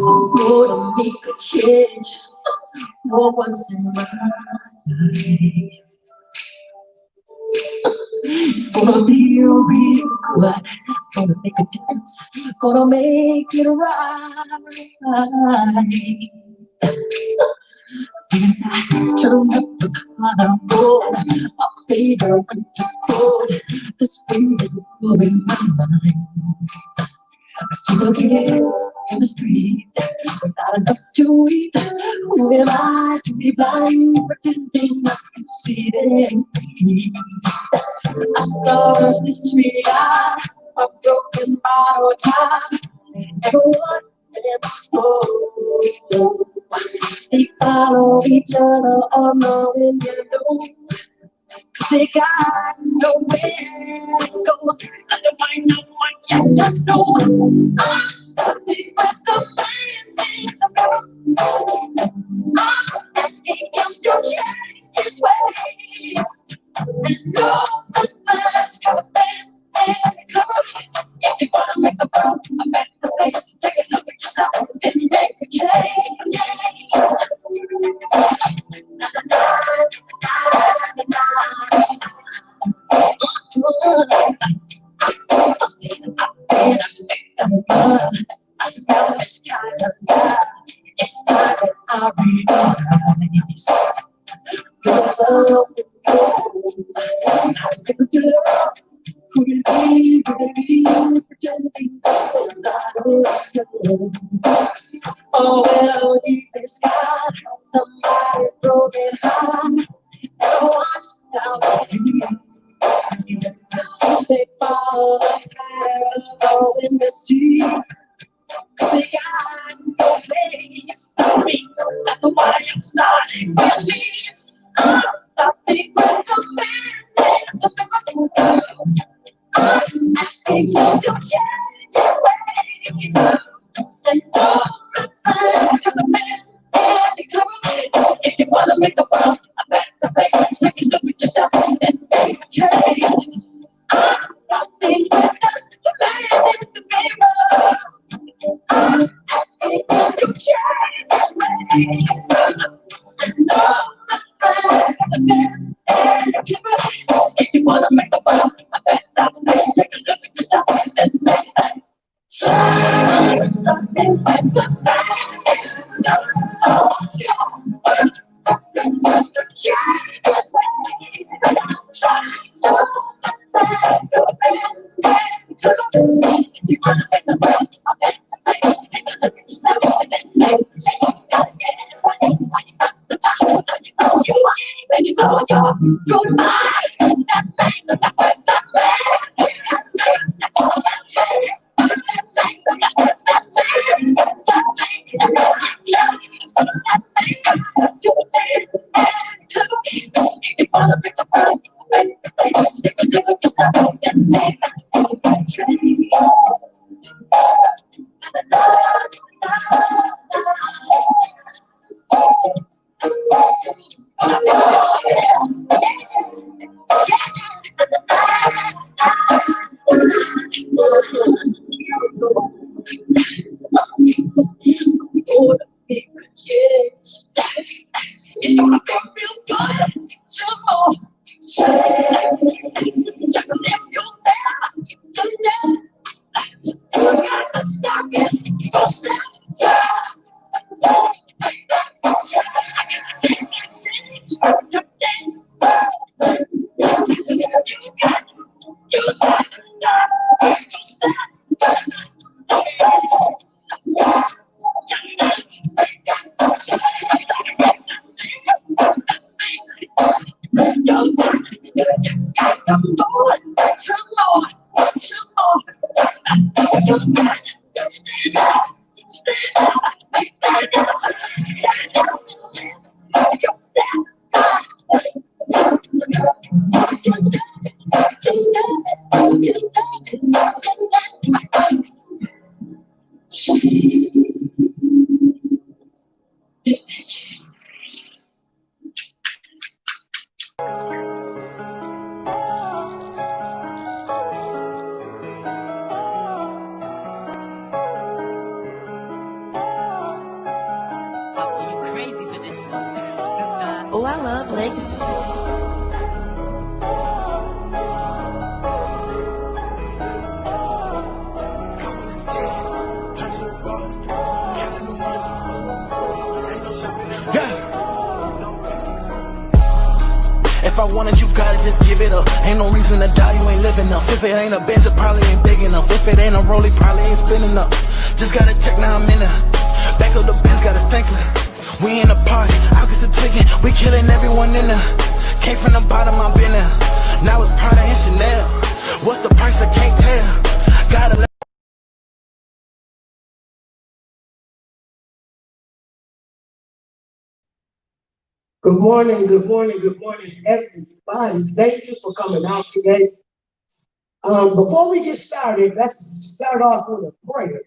Gonna make a change for once in my life. It's gonna be real good. Gonna make a difference. Gonna make it right. As I turn up the collar on my favorite winter coat, this spring is moving my mind. I see the kids in the street without enough to eat. Who am I to be blind, pretending not to see them? I saw us this sweet eye, a broken bottle top. Everyone never spoke. They follow each other all knowing you know. Cause they got nowhere to go. Otherwise, no one can know. I'm starting with the man in the mirror. I'm asking him to change his way. And no, the sun's coming and cover. If you wanna make the world a better place, take a look at yourself and make a change. Na, na, na, na, na, na. I smell this kind of love. It's time that I realize. Love will go. I never do. Could it be pretending that I don't know? Oh well, deep inside, somebody's broken heart. And watch down the they fall like go in the sea. They got no place to be. That's why I'm starting with me. I'm starting with the man in the middle. I'm asking you to change your way. And all the signs gonna be and come. If you wanna make the world a better place, take a look at yourself and make a change. I'm starting with the man in the mirror. I'm asking you to change your way. And all the signs gonna be and come. If you wanna make the world a better place, take a look at yourself and make a change. Something with the it's gonna be real good. Some more. Just live yourself. You know, you gotta stop it. You don't stop. If I want it, you got it, just give it up. Ain't no reason to die, you ain't living enough. If it ain't a Benz, it probably ain't big enough. If it ain't a Rollie, probably ain't spinning up. Just gotta check, now I'm in there. Back of the Benz, got a stanker. We in a party, August the tweaking. We killing everyone in there. Came from the bottom, I've been there. Now it's Prada and Chanel. What's the price, I can't tell. Gotta let Good morning, good morning, good morning, everybody. Thank you for coming out today. Before we get started, let's start off with a prayer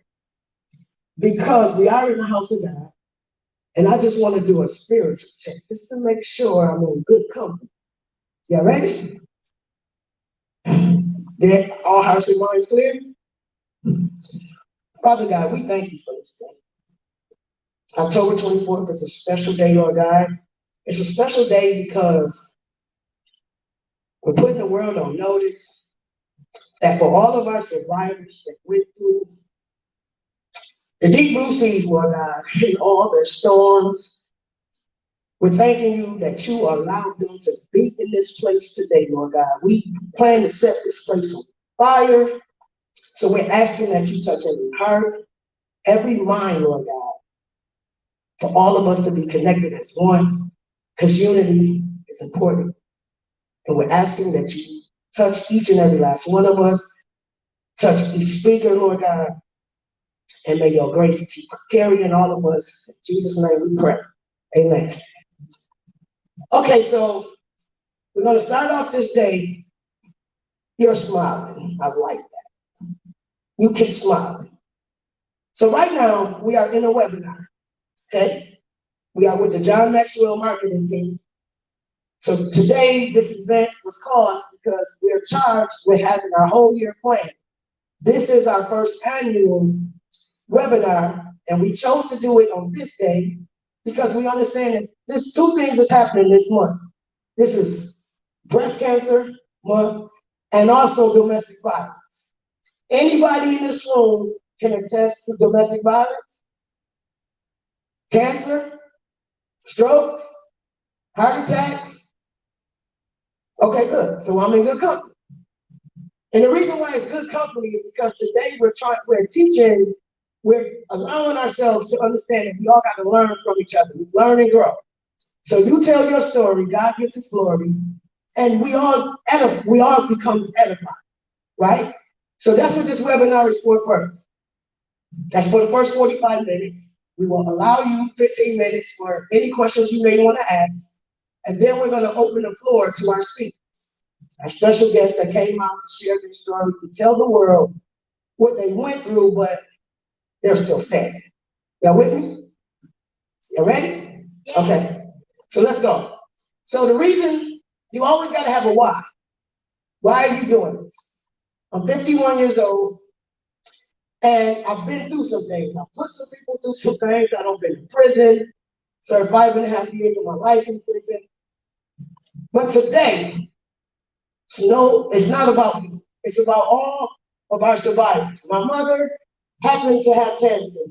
because we are in the house of God. And I just want to do a spiritual check just to make sure I'm in good company. Y'all ready? Yeah, all hearts and minds clear? Father God, we thank you for this day. October 24th is a special day, Lord God. It's a special day because we're putting the world on notice that for all of our survivors that went through the deep blue seas, Lord God, and all the storms, we're thanking you that you allowed them to be in this place today, Lord God. We plan to set this place on fire. So we're asking that you touch every heart, every mind, Lord God, for all of us to be connected as one, because unity is important. And we're asking that you touch each and every last one of us, touch each speaker, Lord God, and may your grace keep carrying all of us. In Jesus' name we pray. Amen. Okay, so we're going to start off this day. You're smiling. I like that. You keep smiling. So right now, we are in a webinar, okay? We are with the John Maxwell marketing team. So today, this event was caused because we're charged with having our whole year plan. This is our first annual webinar, and we chose to do it on this day because we understand that there's two things that's happening this month. This is breast cancer month and also domestic violence. Anybody in this room can attest to domestic violence, cancer, strokes, heart attacks. Okay, good. So I'm in good company. And the reason why it's good company is because today we're teaching, we're allowing ourselves to understand that we all got to learn from each other. We learn and grow. So you tell your story, God gets his glory, and we all becomes edified, right? So that's what this webinar is for first. That's for the first 45 minutes. We will allow you 15 minutes for any questions you may want to ask. And then we're going to open the floor to our speakers, our special guests that came out to share their story, to tell the world what they went through, but they're still standing. Y'all with me? You ready? Yeah. Okay. So let's go. So the reason, you always got to have a why. Why are you doing this? I'm 51 years old, and I've been through some things. I've put some people through some things. I've been in prison, served 5.5 years of my life in prison. But today, no, it's not about me. It's about all of our survivors. My mother happened to have cancer.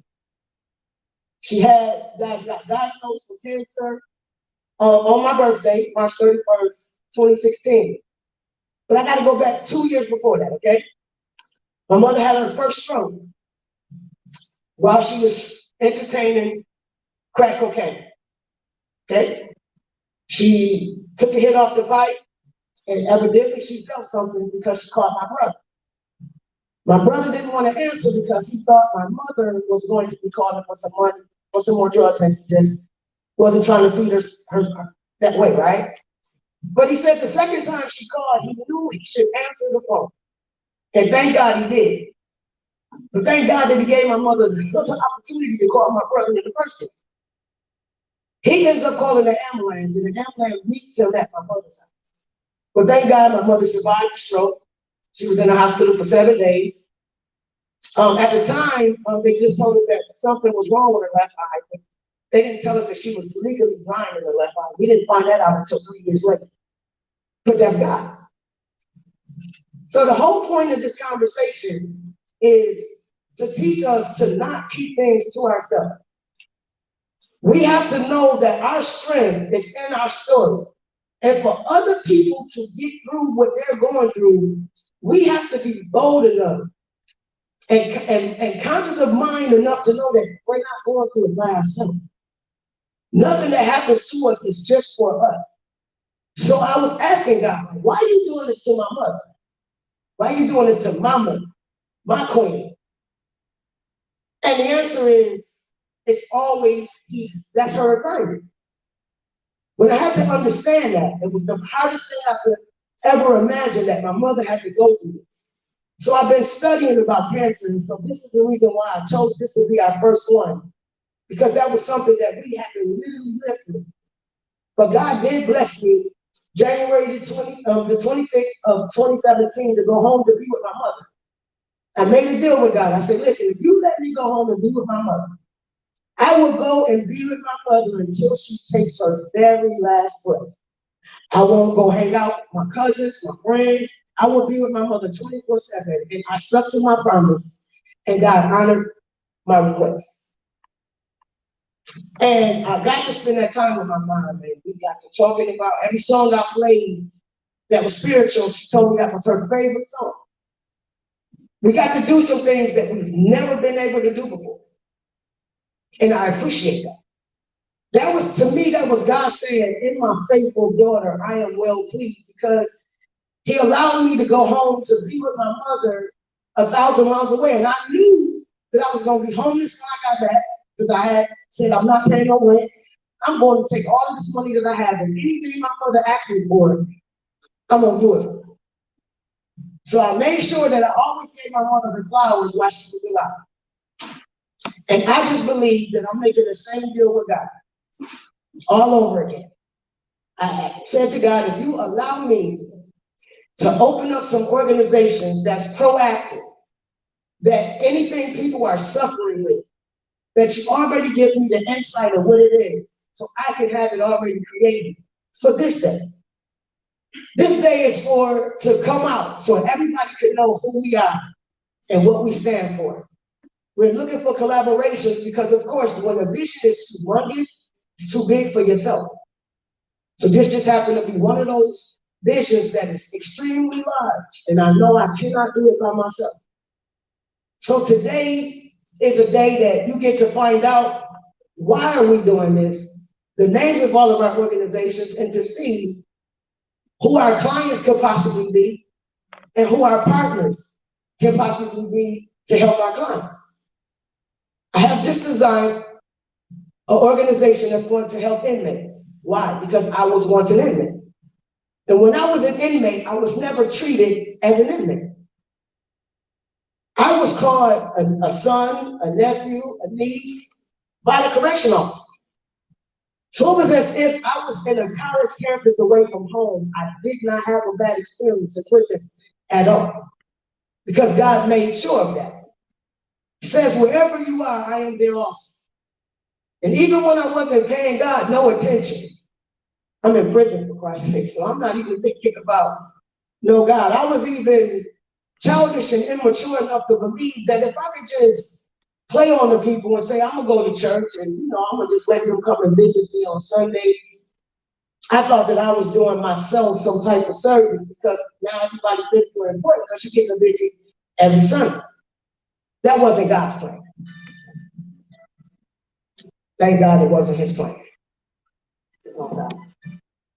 She got diagnosed with cancer on my birthday, March 31st, 2016. But I got to go back 2 years before that, okay? My mother had her first stroke while she was entertaining crack cocaine, okay? She took a hit off the pipe, and evidently she felt something because she called my brother. My brother didn't want to answer because he thought my mother was going to be calling for some money, for some more drugs, and he just wasn't trying to feed her that way, right? But he said the second time she called, he knew he should answer the phone. And thank God he did. But thank God that he gave my mother the opportunity to call my brother in the first place. He ends up calling the ambulance, and the ambulance meets him at my mother's house. But thank God my mother survived the stroke. She was in the hospital for 7 days. At the time, they just told us that something was wrong with her left eye. They didn't tell us that she was legally blind in the left eye. We didn't find that out until 3 years later. But that's God. So the whole point of this conversation is to teach us to not keep things to ourselves. We have to know that our strength is in our story. And for other people to get through what they're going through, we have to be bold enough and conscious of mind enough to know that we're not going through it by ourselves. Nothing that happens to us is just for us. So I was asking God, why are you doing this to my mother? Why are you doing this to my mother, my queen? And the answer is, it's always, that's her assignment. When I had to understand that, it was the hardest thing I could ever imagine that my mother had to go through this. So I've been studying about cancer, and so this is the reason why I chose this to be our first one, because that was something that we had to really live through. But God did bless me January the 26th of 2017 to go home to be with my mother. I made a deal with God. I said, listen, if you let me go home and be with my mother, I will go and be with my mother until she takes her very last breath. I won't go hang out with my cousins, my friends. I will be with my mother 24/7. And I stuck to my promise, and God honored my request. And I got to spend that time with my mom, and we got to talking about every song I played that was spiritual. She told me that was her favorite song. We got to do some things that we've never been able to do before. And I appreciate that. That was, to me, that was God saying, in my faithful daughter, I am well pleased, because he allowed me to go home to be with my mother 1,000 miles away. And I knew that I was going to be homeless when I got back, because I had said, I'm not paying no rent. I'm going to take all of this money that I have, and anything my mother asked me for, I'm going to do it for her. So I made sure that I always gave my mother her flowers while she was alive. And I just believe that I'm making the same deal with God all over again. I said to God, if you allow me to open up some organizations that's proactive, that anything people are suffering with, that you already give me the insight of what it is, so I can have it already created for this day. This day is to come out so everybody can know who we are and what we stand for. We're looking for collaborations because, of course, when a vision is humongous, it's too big for yourself. So this just happened to be one of those visions that is extremely large, and I know I cannot do it by myself. So today is a day that you get to find out why are we doing this, the names of all of our organizations, and to see who our clients could possibly be and who our partners can possibly be to help our clients. I have just designed an organization that's going to help inmates. Why? Because I was once an inmate. And when I was an inmate, I was never treated as an inmate. I was called a son, a nephew, a niece by the correction officers. So it was as if I was in a college campus away from home. I did not have a bad experience in prison at all, because God made sure of that. He says, wherever you are, I am there also. And even when I wasn't paying God no attention, I'm in prison for Christ's sake, so I'm not even thinking about no God. I was even childish and immature enough to believe that if I could just play on the people and say, I'm gonna go to church and I'm gonna just let them come and visit me on Sundays, I thought that I was doing myself some type of service, because now everybody thinks we're important because you get to visit every Sunday. That wasn't God's plan. Thank God it wasn't his plan.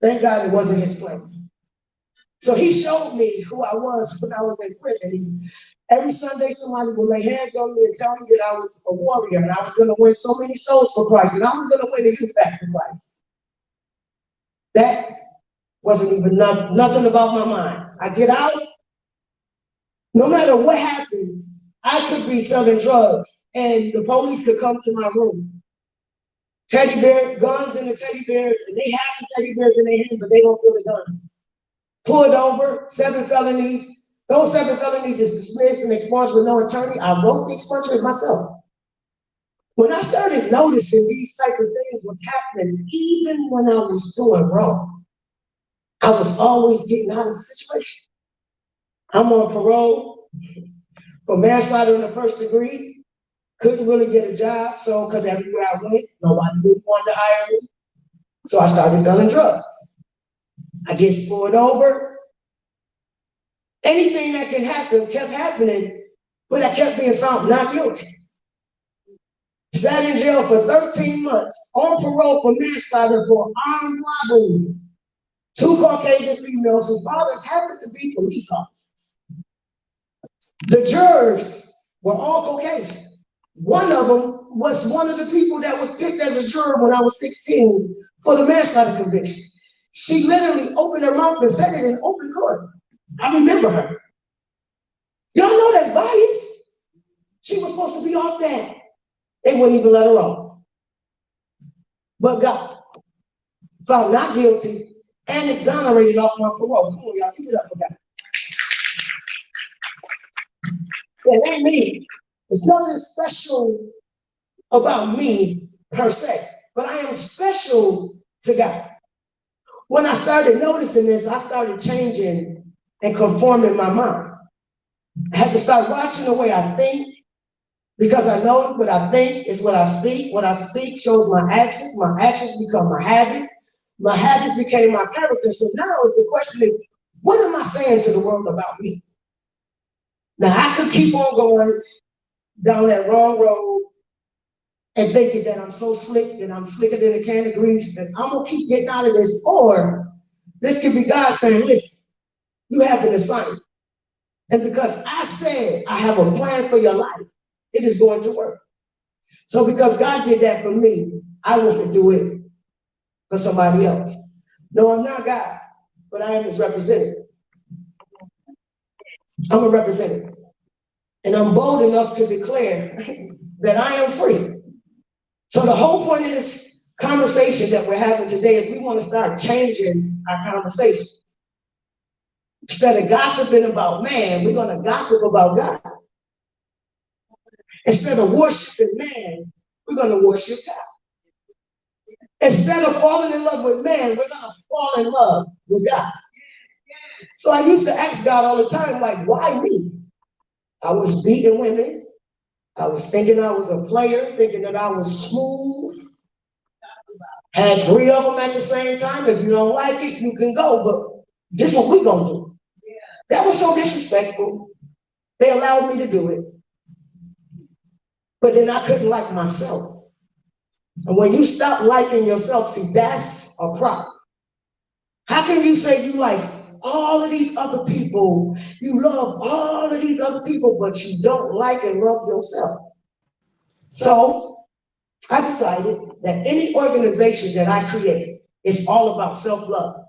Thank God it wasn't his plan. So he showed me who I was when I was in prison. Every Sunday, somebody would lay hands on me and tell me that I was a warrior and I was going to win so many souls for Christ and I was going to win the youth back to Christ. That wasn't even nothing about my mind. I get out, no matter what happens, I could be selling drugs and the police could come to my room. Teddy bear, guns in the teddy bears, and they have the teddy bears in their hand, but they don't feel the guns. Pulled over, 7 felonies. Those 7 felonies is dismissed and expunged with no attorney. I wrote the expungement myself. When I started noticing these type of things was happening, even when I was doing wrong, I was always getting out of the situation. I'm on parole for manslaughter in the first degree. Couldn't really get a job, so because everywhere I went, nobody really wanted to hire me. So I started selling drugs. I get pulled over. Anything that can happen kept happening, but I kept being found not guilty. Sat in jail for 13 months, on parole for manslaughter for armed robbery. 2 Caucasian females whose fathers happened to be police officers. The jurors were all Caucasian. One of them was one of the people that was picked as a juror when I was 16 for the manslaughter conviction. She literally opened her mouth and said it in open court. I remember her. Y'all know that's bias. She was supposed to be off that. They wouldn't even let her off. But God found not guilty and exonerated off my parole. Come on, y'all, keep it up with that. It ain't me. It's nothing special about me per se, but I am special to God. When I started noticing this, I started changing and conforming my mind. I had to start watching the way I think, because I know what I think is what I speak. What I speak shows my actions become my habits became my character. So now is the question is, what am I saying to the world about me? Now I could keep on going down that wrong road and thinking that I'm so slick, that I'm slicker than a can of grease, that I'm gonna keep getting out of this, or this could be God saying, listen, you have an assignment. And because I said I have a plan for your life, it is going to work. So because God did that for me, I want to do it for somebody else. No, I'm not God, but I am his representative. I'm a representative. And I'm bold enough to declare that I am free. So the whole point of this conversation that we're having today is we want to start changing our conversation. Instead of gossiping about man, we're going to gossip about God. Instead of worshiping man, we're going to worship God. Instead of falling in love with man, we're going to fall in love with God. So I used to ask God all the time, like, why me? I was beating women. I was thinking I was a player, thinking that I was smooth. Had 3 of them at the same time. If you don't like it, you can go, but this is what we're going to do. That was so disrespectful. They allowed me to do it. But then I couldn't like myself. And when you stop liking yourself, see, that's a problem. How can you say you like all of these other people, you love all of these other people, but you don't like and love yourself? So I decided that any organization that I create is all about self-love.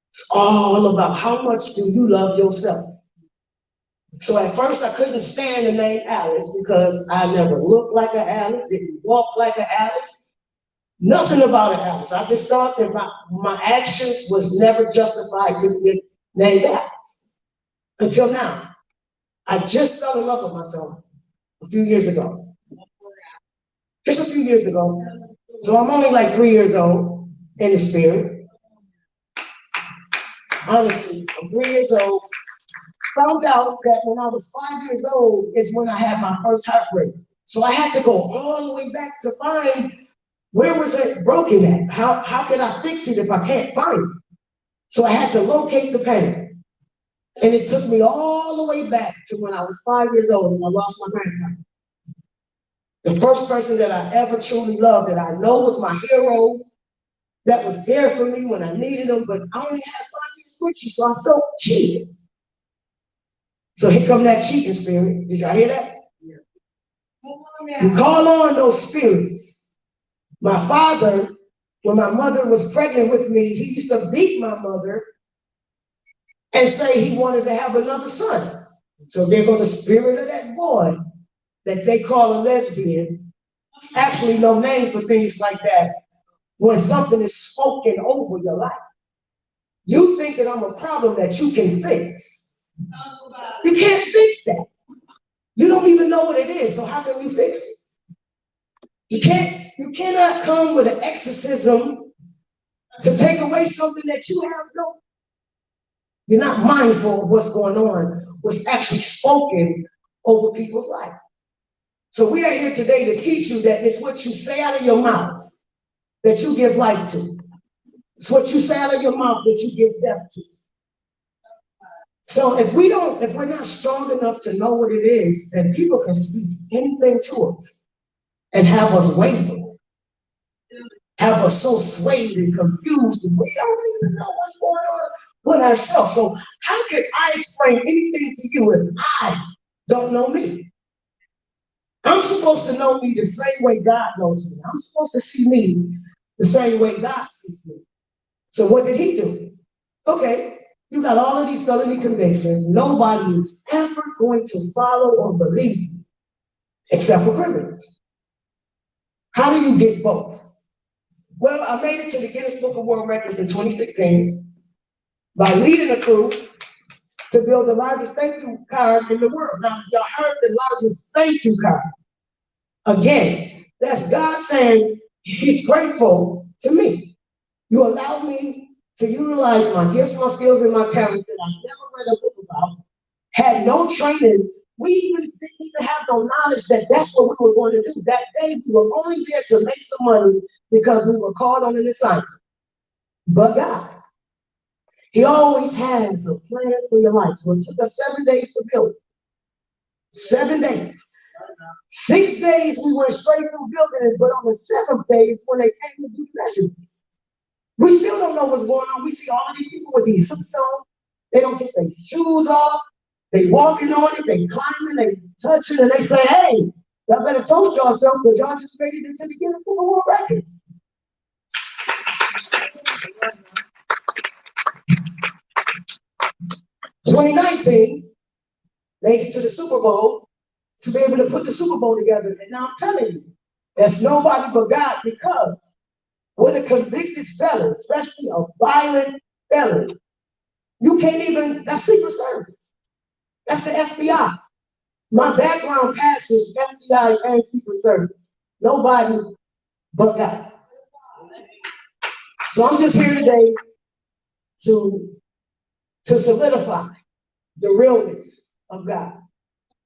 It's all about how much do you love yourself. So at first I couldn't stand the name Alice because I never looked like an Alice, didn't walk like an Alice, nothing about an Alice. I just thought that my actions was never justified to get named Alice. Until now. I just fell in love with myself a few years ago. Just a few years ago. So I'm only like 3 years old in the spirit. Honestly, I'm 3 years old. Found out that when I was 5 years old is when I had my first heartbreak. So I had to go all the way back to find where was it broken at? How can I fix it if I can't find it? So I had to locate the pain. And it took me all the way back to when I was 5 years old and I lost my grandfather. The first person that I ever truly loved that I know was my hero, that was there for me when I needed him, but I only had 5 years with you, so I felt cheated. So here come that cheating spirit. Did y'all hear that? Yeah. You call on those spirits. My father, when my mother was pregnant with me, he used to beat my mother and say he wanted to have another son. So there go the spirit of that boy that they call a lesbian. It's actually no name for things like that when something is spoken over your life. You think that I'm a problem that you can fix. You can't fix that. You don't even know what it is, so how can you fix it? You cannot come with an exorcism to take away something that you have no. You're not mindful of what's going on, what's actually spoken over people's life. So we are here today to teach you that it's what you say out of your mouth that you give life to. It's what you say out of your mouth that you give death to. So if we're not strong enough to know what it is, then people can speak anything to us and have us waver, have us so swayed and confused, and we don't even know what's going on with ourselves. So how can I explain anything to you if I don't know me? I'm supposed to know me the same way God knows me. I'm supposed to see me the same way God sees me. So what did he do? Okay, you got all of these felony convictions. Nobody is ever going to follow or believe you except for criminals. How do you get both? Well, I made it to the Guinness Book of World Records in 2016 by leading a crew to build the largest thank you card in the world. Now, y'all heard the largest thank you card. Again, that's God saying he's grateful to me. You allow me to utilize my gifts, my skills, and my talents that I never read a book about, had no training. We didn't even have no knowledge that that's what we were going to do. That day, we were only there to make some money because we were called on an assignment. But God, he always has a plan for your life. So it took us 7 days to build it. 7 days. 6 days we went straight through building it, but on the 7th day is when they came to do measurements. We still don't know what's going on. We see all of these people with these suits on. They don't take their shoes off. They walking on it, they climbing, they touching, and they say, hey, y'all better toast yourself because y'all just made it into the Guinness Book of World Records. 2019, made it to the Super Bowl to be able to put the Super Bowl together. And now I'm telling you, there's nobody but God, because with a convicted felon, especially a violent felon, you can't even, that's Secret Service. That's the FBI. My background passes FBI and Secret Service. Nobody but God. So I'm just here today to solidify the realness of God.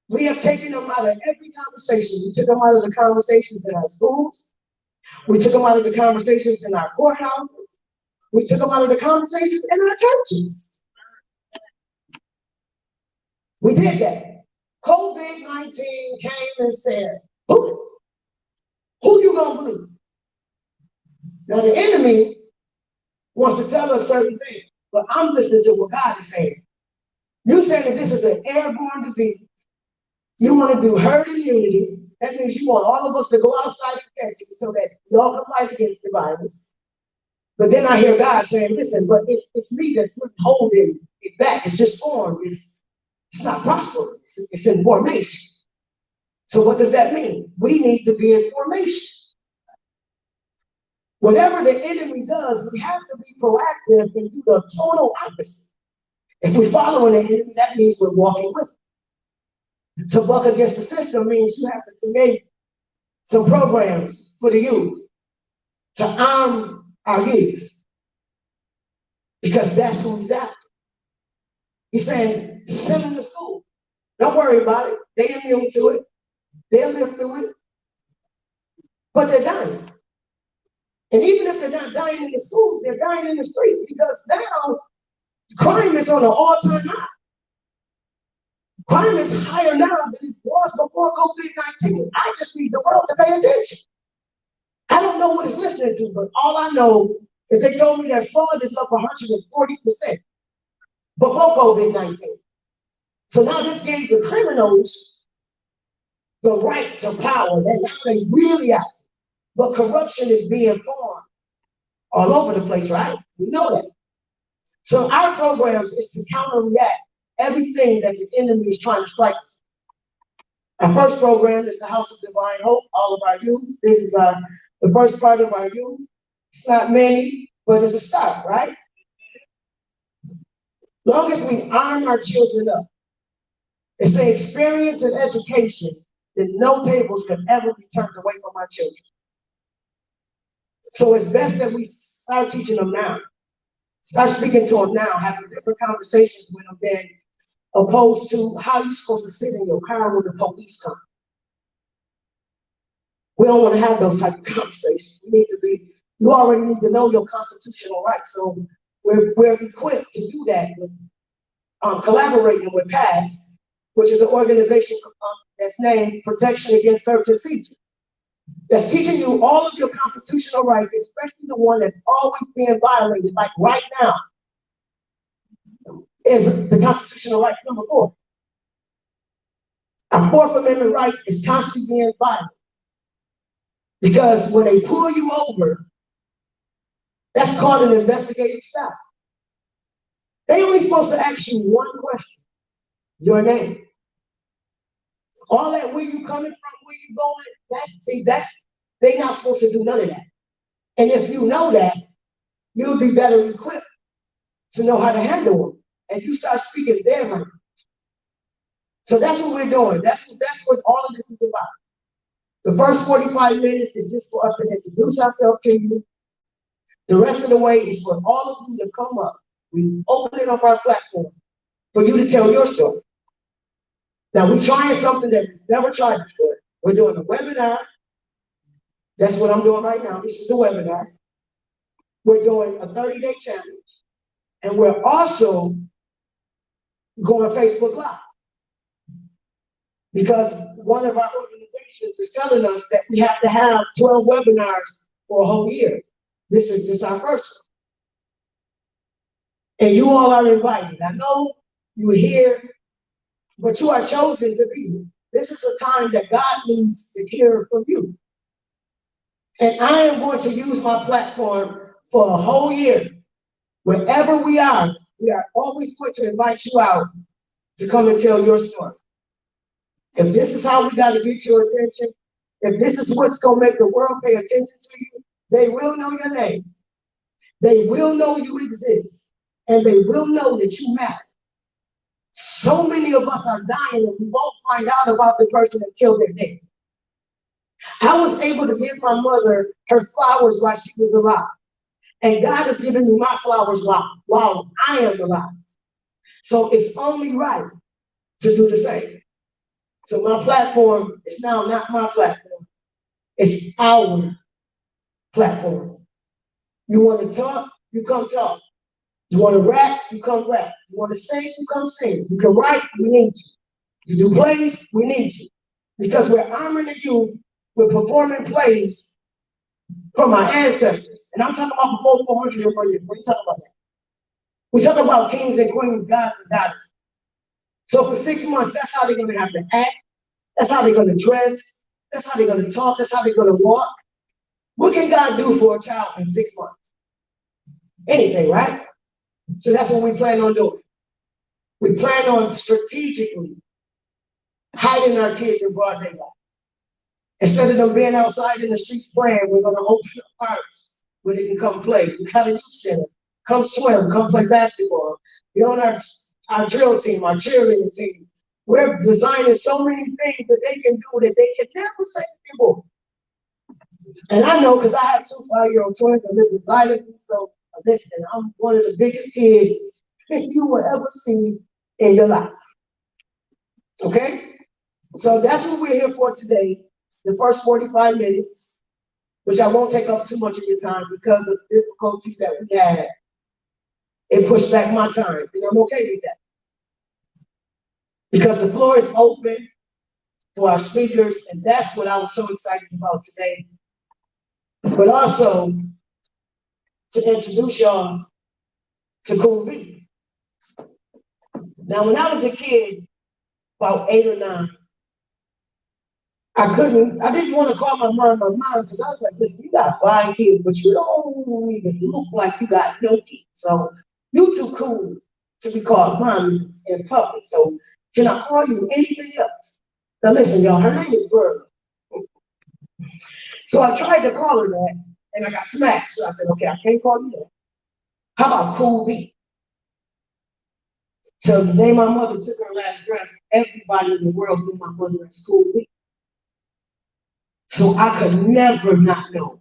We have taken them out of every conversation. We took them out of the conversations in our schools. We took them out of the conversations in our courthouses. We took them out of the conversations in our churches. We did that. COVID-19 came and said, who you gonna believe? Now the enemy wants to tell us certain things, but I'm listening to what God is saying. You saying that this is an airborne disease. You want to do herd immunity. That means you want all of us to go outside and catch it so that y'all can fight against the virus. But then I hear God saying, listen, but it's me that's holding it back. It's just formed. It's not prospering. It's in formation. So what does that mean? We need to be in formation. Whatever the enemy does, we have to be proactive and do the total opposite. If we're following the enemy, that means we're walking with him. To buck against the system means you have to create some programs for the youth to arm our youth, because that's who he's after. He's saying, send them to school. Don't worry about it. They're immune to it. They'll live through it. But they're dying. And even if they're not dying in the schools, they're dying in the streets, because now crime is on an all-time high. Crime is higher now than it was before COVID-19. I just need the world to pay attention. I don't know what it's listening to, but all I know is they told me that fraud is up 140% before COVID-19. So now this gave the criminals the right to power. That now they really out. But corruption is being formed all over the place, right? We know that. So our programs is to counter-react everything that the enemy is trying to strike us. Our first program is the House of Divine Hope, all of our youth. This is the first part of our youth. It's not many, but it's a start, right? Long as we arm our children up, it's an experience and education that no tables can ever be turned away from our children. So it's best that we start teaching them now. Start speaking to them now, having different conversations with them than opposed to how you're supposed to sit in your car when the police come. We don't want to have those type of conversations. We need to be, you already need to know your constitutional rights. So we're equipped to do that with collaborating with PASS, which is an organization that's named Protection Against Search and Seizure. That's teaching you all of your constitutional rights, especially the one that's always being violated, like right now, is the constitutional right number 4. Our Fourth Amendment right is constantly being violated. Because when they pull you over, that's called an investigative stop. They only supposed to ask you one question, your name. All that, where you coming from, where you going, they not supposed to do none of that. And if you know that, you'll be better equipped to know how to handle them. And you start speaking their language. So that's what we're doing. That's what all of this is about. The first 45 minutes is just for us to introduce ourselves to you. The rest of the way is for all of you to come up. We open up our platform for you to tell your story. Now, we're trying something that we've never tried before. We're doing a webinar. That's what I'm doing right now. This is the webinar. We're doing a 30-day challenge. And we're also going Facebook Live. Because one of our organizations is telling us that we have to have 12 webinars for a whole year. This is just our first one. And you all are invited. I know you're here, but you are chosen to be here. This is a time that God needs to hear from you. And I am going to use my platform for a whole year. Wherever we are always going to invite you out to come and tell your story. If this is how we got to get your attention, if this is what's going to make the world pay attention to you, they will know your name. They will know you exist. And they will know that you matter. So many of us are dying and we won't find out about the person until they're dead. I was able to give my mother her flowers while she was alive. And God has given me my flowers while I am alive. So it's only right to do the same. So my platform is now not my platform. It's our platform. You want to talk, you come talk. You want to rap, you come rap. You want to sing, you come sing. You can write, we need you. You do plays, we need you. Because we're honoring you with performing plays from our ancestors. And I'm talking about before 400 years. What are you talking about that? We're talking about kings and queens, gods and goddesses. So for 6 months, that's how they're going to have to act. That's how they're going to dress. That's how they're going to talk. That's how they're going to walk. What can God do for a child in 6 months? Anything, right? So that's what we plan on doing. We plan on strategically hiding our kids in broad daylight. Instead of them being outside in the streets playing, we're going to open up parks where they can come play. We got a youth center. Come swim, come play basketball. Be on our drill team, our cheerleading team. We're designing so many things that they can do that they can never say before. And I know because I have 2 5-year-old twins that live inside of me. So listen, I'm one of the biggest kids you will ever see in your life. Okay? So that's what we're here for today. The first 45 minutes, which I won't take up too much of your time because of the difficulties that we had. It pushed back my time, and I'm okay with that. Because the floor is open for our speakers, and that's what I was so excited about today. But also to introduce y'all to Cool V. Now, when I was a kid, about 8 or 9, I didn't want to call my mom because I was like, listen, you got 5 kids, but you don't even look like you got no kids. So you too cool to be called mommy in public. So can I call you anything else? Now listen, y'all, her name is Virgo. So I tried to call her that, and I got smacked. So I said, okay, I can't call you that. How about Cool V? So the day my mother took her last breath, everybody in the world knew my mother as Cool V. So I could never not know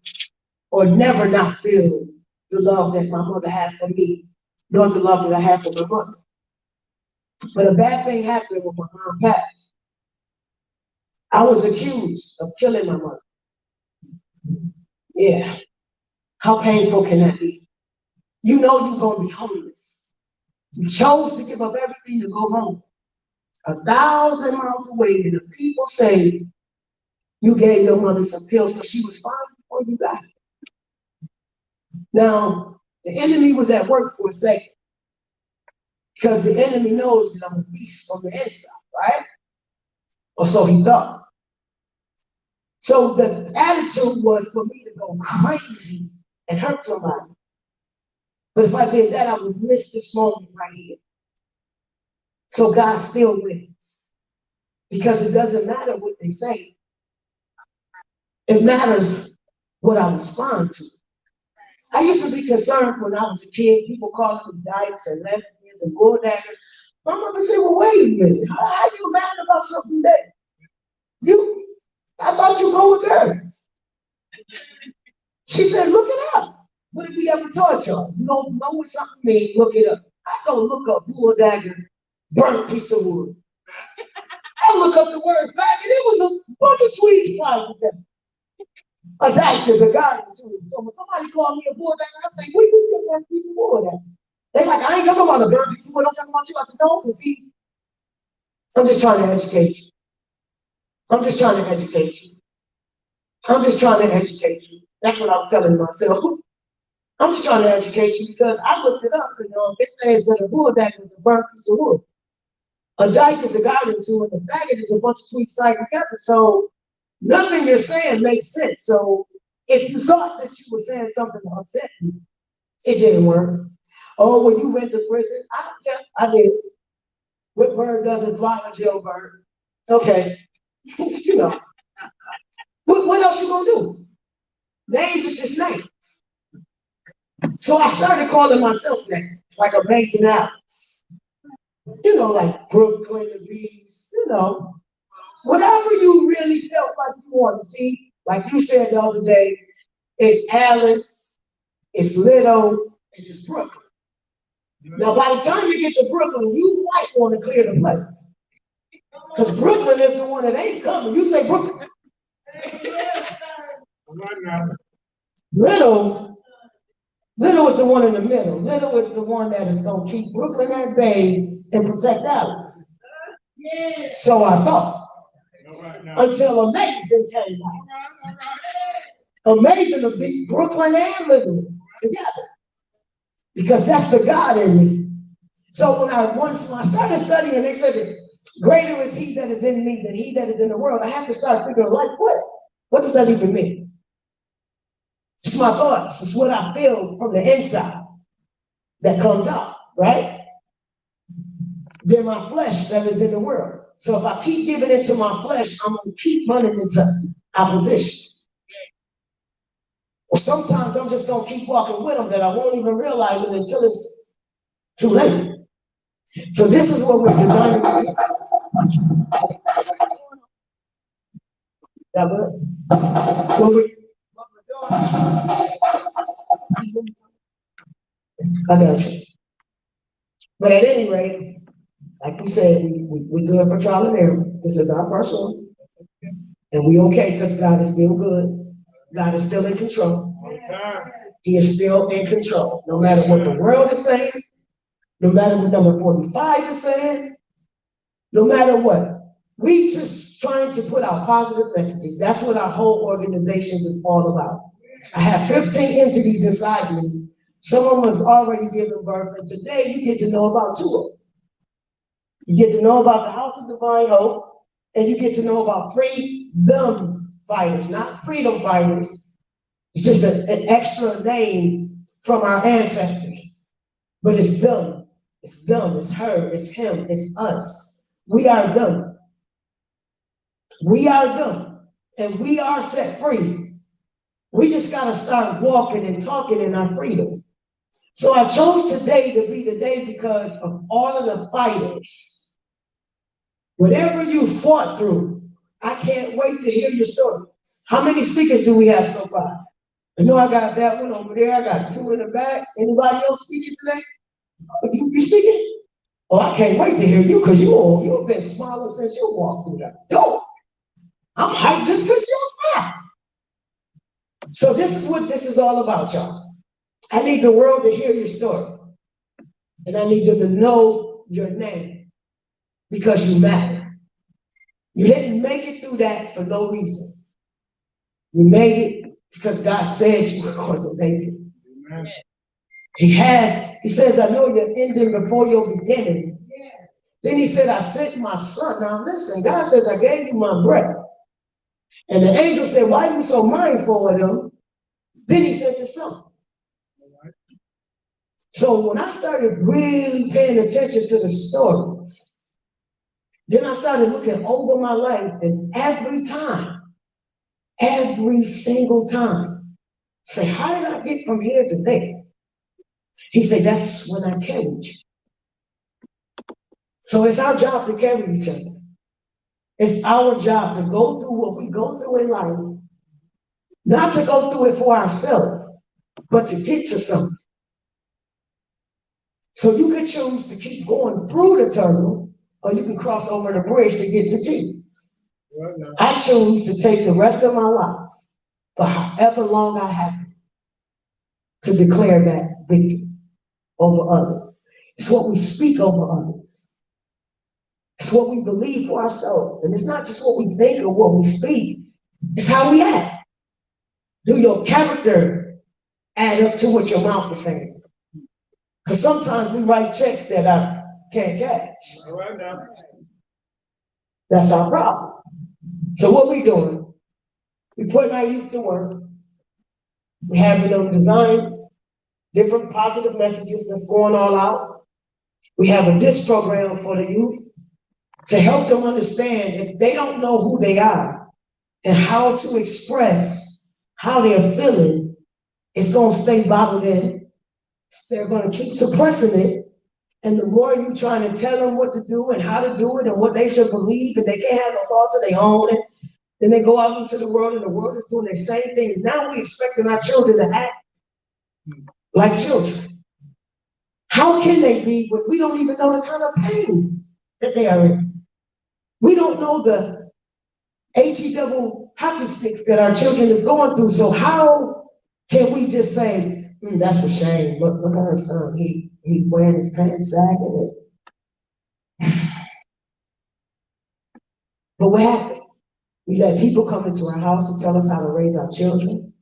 or never not feel the love that my mother had for me, nor the love that I had for my mother. But a bad thing happened when my mom passed. I was accused of killing my mother. Yeah. How painful can that be? You know you're going to be homeless. You chose to give up everything to go home. 1,000 miles away, and the people say you gave your mother some pills because she was fine before you got it. Now, the enemy was at work for a second because the enemy knows that I'm a beast from the inside, right? Or so he thought. So the attitude was for me to go crazy and hurt somebody. But if I did that, I would miss this moment right here. So God still wins. Because it doesn't matter what they say. It matters what I respond to. I used to be concerned when I was a kid, people calling me dykes and lesbians and bulldaggers. My mother said, well, wait a minute. How you mad about something that I thought you go with girls. She said, look it up. What did we ever taught y'all? You don't know what something means, look it up. I go look up bulldagger, burnt piece of wood. I look up the word back, and it was a bunch of tweets tied together. A dyke is a garden tool. So when somebody called me a bulldagger, I say, what do you still got a piece of wood at? They like, I ain't talking about a burnt piece of wood, I'm talking about you. I said, no, because see, I'm just trying to educate you. I'm just trying to educate you. I'm just trying to educate you. That's what I was telling myself. I'm just trying to educate you because I looked it up and it says that a bulldagger is a burnt piece of wood. A dyke is a garden tool, and a faggot is a bunch of tweets tied together. So nothing you're saying makes sense. So if you thought that you were saying something to upset me, it didn't work. Oh, well, you went to prison? Yeah, I did. What bird doesn't fly, a jailbird? Okay. You know. What else you gonna do? Names is just names. So I started calling myself names, like Amazing Alex. You know, like Brooklyn, the Bees, you know. Whatever you really felt like you wanted to see, like you said the other day, it's Alice, it's Little, and it's Brooklyn. Now, by the time you get to Brooklyn, you might want to clear the place. Because Brooklyn is the one that ain't coming. You say Brooklyn. Little is the one in the middle. Little is the one that is going to keep Brooklyn at bay and protect Alice. So I thought. Until Amazing came out. Amazing to beat Brooklyn and Little together. Because that's the God in me. So when I started studying, they said that greater is he that is in me than he that is in the world. I have to start figuring, like, what does that even mean? It's my thoughts. It's what I feel from the inside that comes out, right? They're my flesh that is in the world. So if I keep giving into my flesh, I'm going to keep running into opposition. Or sometimes I'm just going to keep walking with them that I won't even realize it until it's too late. So this is what we're designing. What we're doing. I got you. But at any rate, like we said, we good for trial and error. This is our first one. And we okay because God is still good. God is still in control. He is still in control. No matter what the world is saying, no matter what number 45 is saying, no matter what. We just trying to put out positive messages. That's what our whole organization is all about. I have 15 entities inside me. Some of them has already given birth, and today you get to know about 2 of them. You get to know about the House of Divine Hope, and you get to know about freedom fighters, not freedom fighters. It's just an extra name from our ancestors. But it's them. It's them. It's her. It's him. It's us. We are them. We are them. And we are set free. We just got to start walking and talking in our freedom. So I chose today to be the day because of all of the fighters. Whatever you fought through, I can't wait to hear your stories. How many speakers do we have so far? I know I got that one over there. I got two in the back. Anybody else speaking today? Oh, you speaking? Oh, I can't wait to hear you because you've been smiling since you walked through that door. I'm hyped just because you're smile. So this is what this is all about, y'all. I need the world to hear your story. And I need them to know your name because you matter. You didn't make it through that for no reason. You made it because God said you were going to make it. Amen. He says, I know your ending before your beginning. Yeah. Then he said, I sent my son. Now listen, God says, I gave you my breath. And the angel said, why are you so mindful of him? Then he sent the son. So when I started really paying attention to the stories, then I started looking over my life, and every single time, say, how did I get from here to there? He said, that's when I carried you. So it's our job to carry each other. It's our job to go through what we go through in life, not to go through it for ourselves, but to get to something. So you can choose to keep going through the tunnel, or you can cross over the bridge to get to Jesus. I choose to take the rest of my life, for however long I have to declare that victory over others. It's what we speak over others. It's what we believe for ourselves. And it's not just what we think or what we speak, it's how we act. Do your character add up to what your mouth is saying? Because sometimes we write checks that I can't cash. All right now. That's our problem. So what we doing? We putting our youth to work. We having them design different positive messages that's going all out. We have a disc program for the youth to help them understand if they don't know who they are and how to express how they're feeling, it's going to stay bottled in. They're going to keep suppressing it. And the more you trying to tell them what to do and how to do it and what they should believe, and they can't have no thoughts of their own, then they go out into the world and the world is doing the same thing. Now we're expecting our children to act like children. How can they be when we don't even know the kind of pain that they are in? We don't know the HE double hockey sticks that our children is going through. So how can we just say, that's a shame. Look at our son. He wearing his pants sagging. But what happened? We let people come into our house and tell us how to raise our children.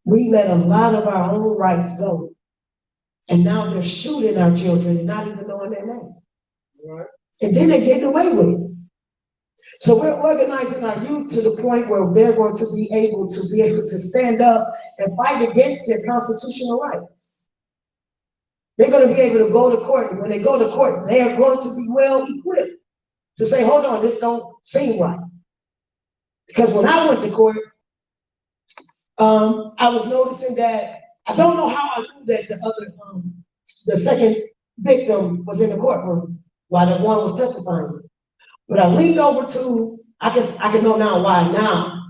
We let a lot of our own rights go. And now they're shooting our children and not even knowing their name. Right. And then they're getting away with it. So we're organizing our youth to the point where they're going to be able to stand up and fight against their constitutional rights. They're going to be able to go to court. And when they go to court, they are going to be well equipped to say, hold on, this don't seem right. Because when I went to court, I was noticing that, I don't know how I knew that the second victim was in the courtroom while the one was testifying. But I leaned over to, I can know now why now,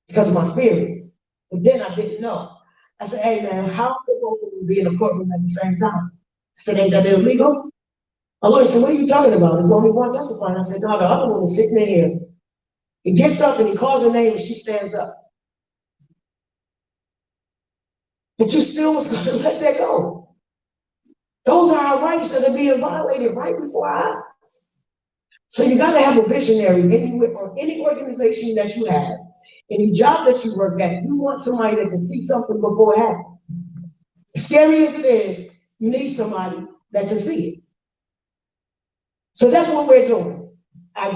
because of my spirit. But then I didn't know. I said, hey man, how could both of them be in the courtroom at the same time? I said, ain't that illegal? My lawyer said, what are you talking about? There's only one testifying. I said, no, the other one is sitting in here. He gets up and he calls her name and she stands up. But you still was going to let that go. Those are our rights that are being violated right before our eyes. So you got to have a visionary or any organization that you have, any job that you work at. You want somebody that can see something before it happens. As scary as it is, you need somebody that can see it. So that's what we're doing.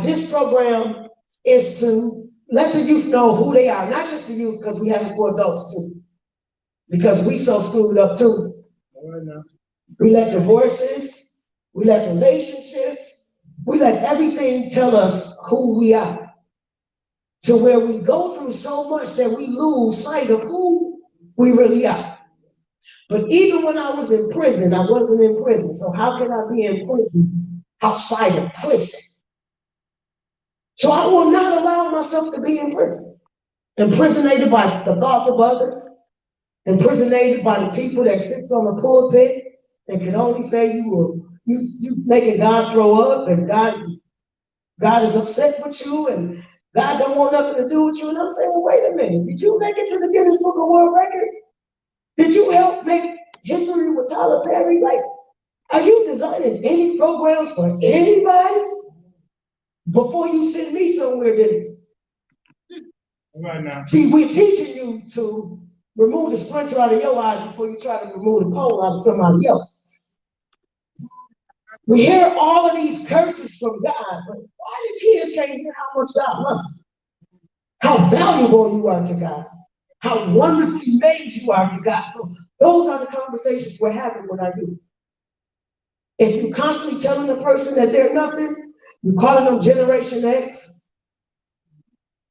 This program is to let the youth know who they are, not just the youth, because we have it for adults too. Because we so screwed up too. We let divorces, we let relationships, we let everything tell us who we are. To where we go through so much that we lose sight of who we really are. But even when I was in prison, I wasn't in prison. So how can I be in prison outside of prison? So I will not allow myself to be in prison. imprisonated by the thoughts of others, imprisonated by the people that sits on the pulpit and can only say you making God throw up and God is upset with you and God don't want nothing to do with you. And I'm saying, well, wait a minute, did you make it to the Guinness Book of World Records? Did you help make history with Tyler Perry? Like, are you designing any programs for anybody before you send me somewhere, did right now? See, we're teaching you to remove the splinter out of your eye before you try to remove the pole out of somebody else's. We hear all of these curses from God, but why the kids can't hear how much God loves you? How valuable you are to God, how wonderfully made you are to God. So those are the conversations we're having when I do. If you're constantly telling a person that they're nothing, you're calling them Generation X,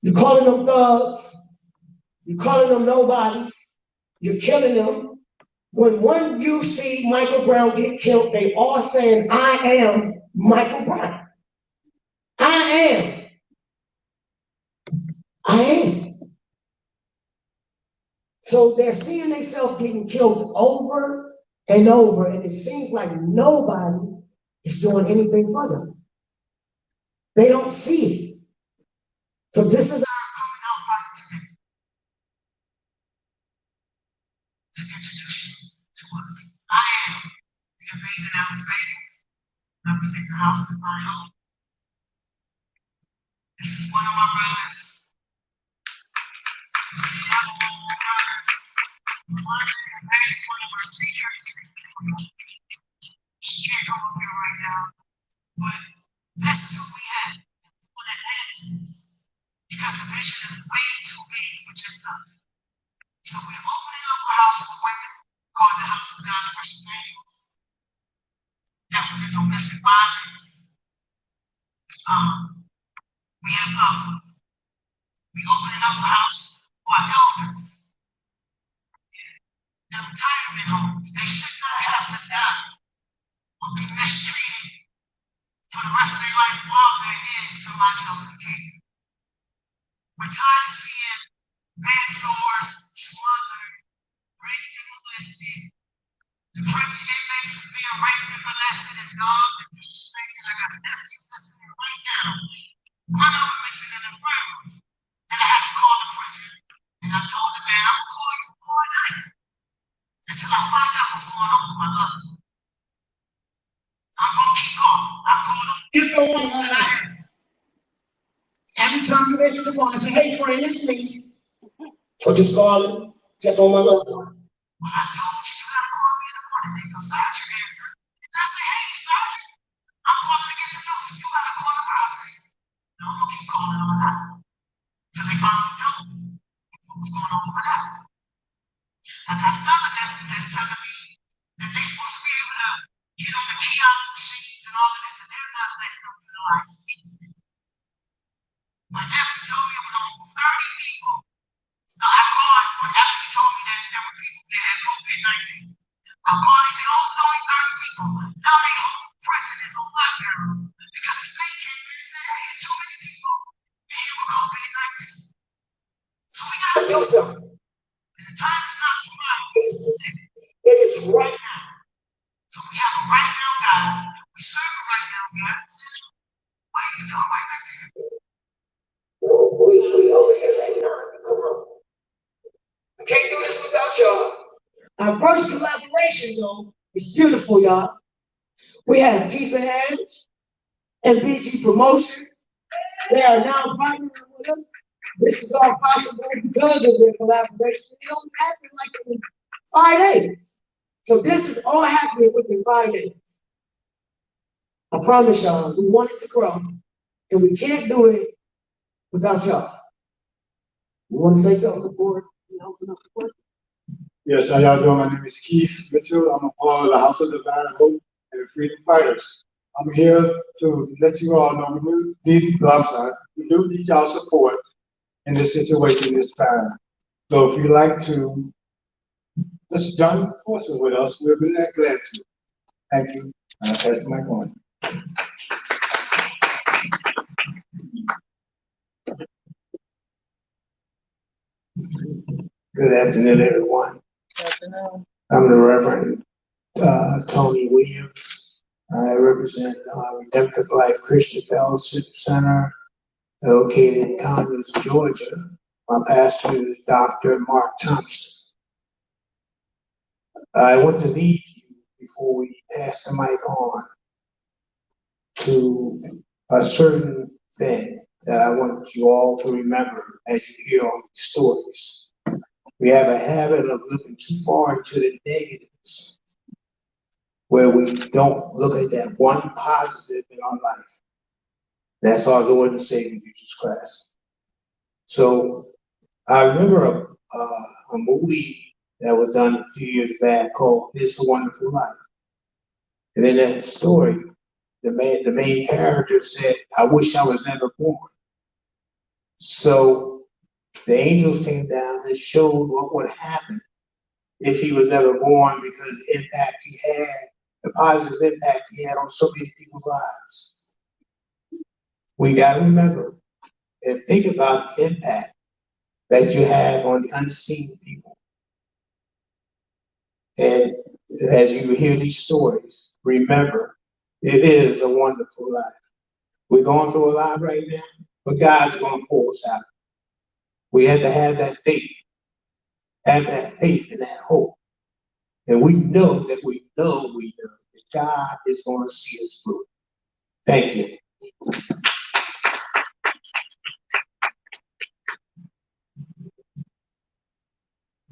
you're calling them thugs, you're calling them nobodies, you're killing them. When you see Michael Brown get killed, they all saying, I am Michael Brown. I am. So they're seeing themselves getting killed over and over, and it seems like nobody is doing anything for them. They don't see it. So this is our coming out party today. To introduce you to us. I am the amazing Alice Davis, representing the House of my own. This is one of my brothers. This is one of my brothers. One of our seniors. She can't come up here right now, but this is who we have. We want to add this because the vision is way too big for just us. So we're opening up a house for women called the House of God's Christian Names. That was in domestic violence. We have we opening up a house for our elders. The retirement homes, they should not have to die or be mistreated for the rest of their life while they're in somebody else's care. We're tired of seeing bed sores, smothered, raped and molested. The pregnant inmates is being raped and molested and dogged and disrespected. I got nephews listening right now. One of them is in an infirmary. And I had to call the prison. And I told the man, I'm going to call all night until I find out what's going on with my mother. I'm going to keep calling. I called him. Get the one that I have. Every time you answer the phone, I say, hey, friend, it's me. Or just call him, check on my loved one. Well, I told you, you got to call me in the morning. They go, Sergeant, answer. And I say, hey, Sergeant, I'm calling to get some news. You got to call the person. No, I'm going to keep calling all night. So they finally told me what's going on with that. I got another nephew that's telling me that they're supposed to be able to get on the kiosk machines and all of this, and they're not letting them utilize it. My nephew told me it was only 30 people. So I called when after he told me that there were people that had COVID-19. I called and said, oh, it's only 30 people. Now they whole prison is on lockdown because the state came in and said, hey, it's too many people here with COVID-19. So we got to do something. And the time is not tomorrow, it is right now. So we have a right now God. We serve a right now God. Why are you doing right back there? We over here right now. Come on. I can't do this without y'all. Our first collaboration, though, is beautiful, y'all. We have Tisa Hedge and BG Promotions. They are now partnering with us. This is all possible because of their collaboration. It don't happen like in 5 days. So this is all happening within 5 days. I promise y'all, we want it to grow, and we can't do it without y'all. You want to say something before we open up the question? Yes, how y'all doing? My name is Keith Mitchell. I'm a part of the House of Divine Hope and Freedom Fighters. I'm here to let you all know we do need y'all support in this situation this time. So if you'd like to just join forces with us, we'll be glad to. Thank you. I'll pass the mic on. Good afternoon, everyone. Good afternoon. I'm the Reverend Tony Williams. I represent Redemptive Life Christian Fellowship Center, located in Conyers, Georgia. My pastor is Dr. Mark Thompson. I want to leave you before we pass the mic on to a certain thing that I want you all to remember as you hear all these stories. We have a habit of looking too far into the negatives, where we don't look at that one positive in our life. That's our Lord and Savior, Jesus Christ. So I remember a movie that was done a few years back called It's a Wonderful Life. And in that story, the main character said, I wish I was never born. So the angels came down and showed what would happen if he was never born, because the impact he had, the positive impact he had on so many people's lives. We got to remember and think about the impact that you have on the unseen people. And as you hear these stories, remember, it is a wonderful life. We're going through a lot right now, but God's going to pull us out. We have to have that faith and that hope. And we know that God is going to see us through. Thank you.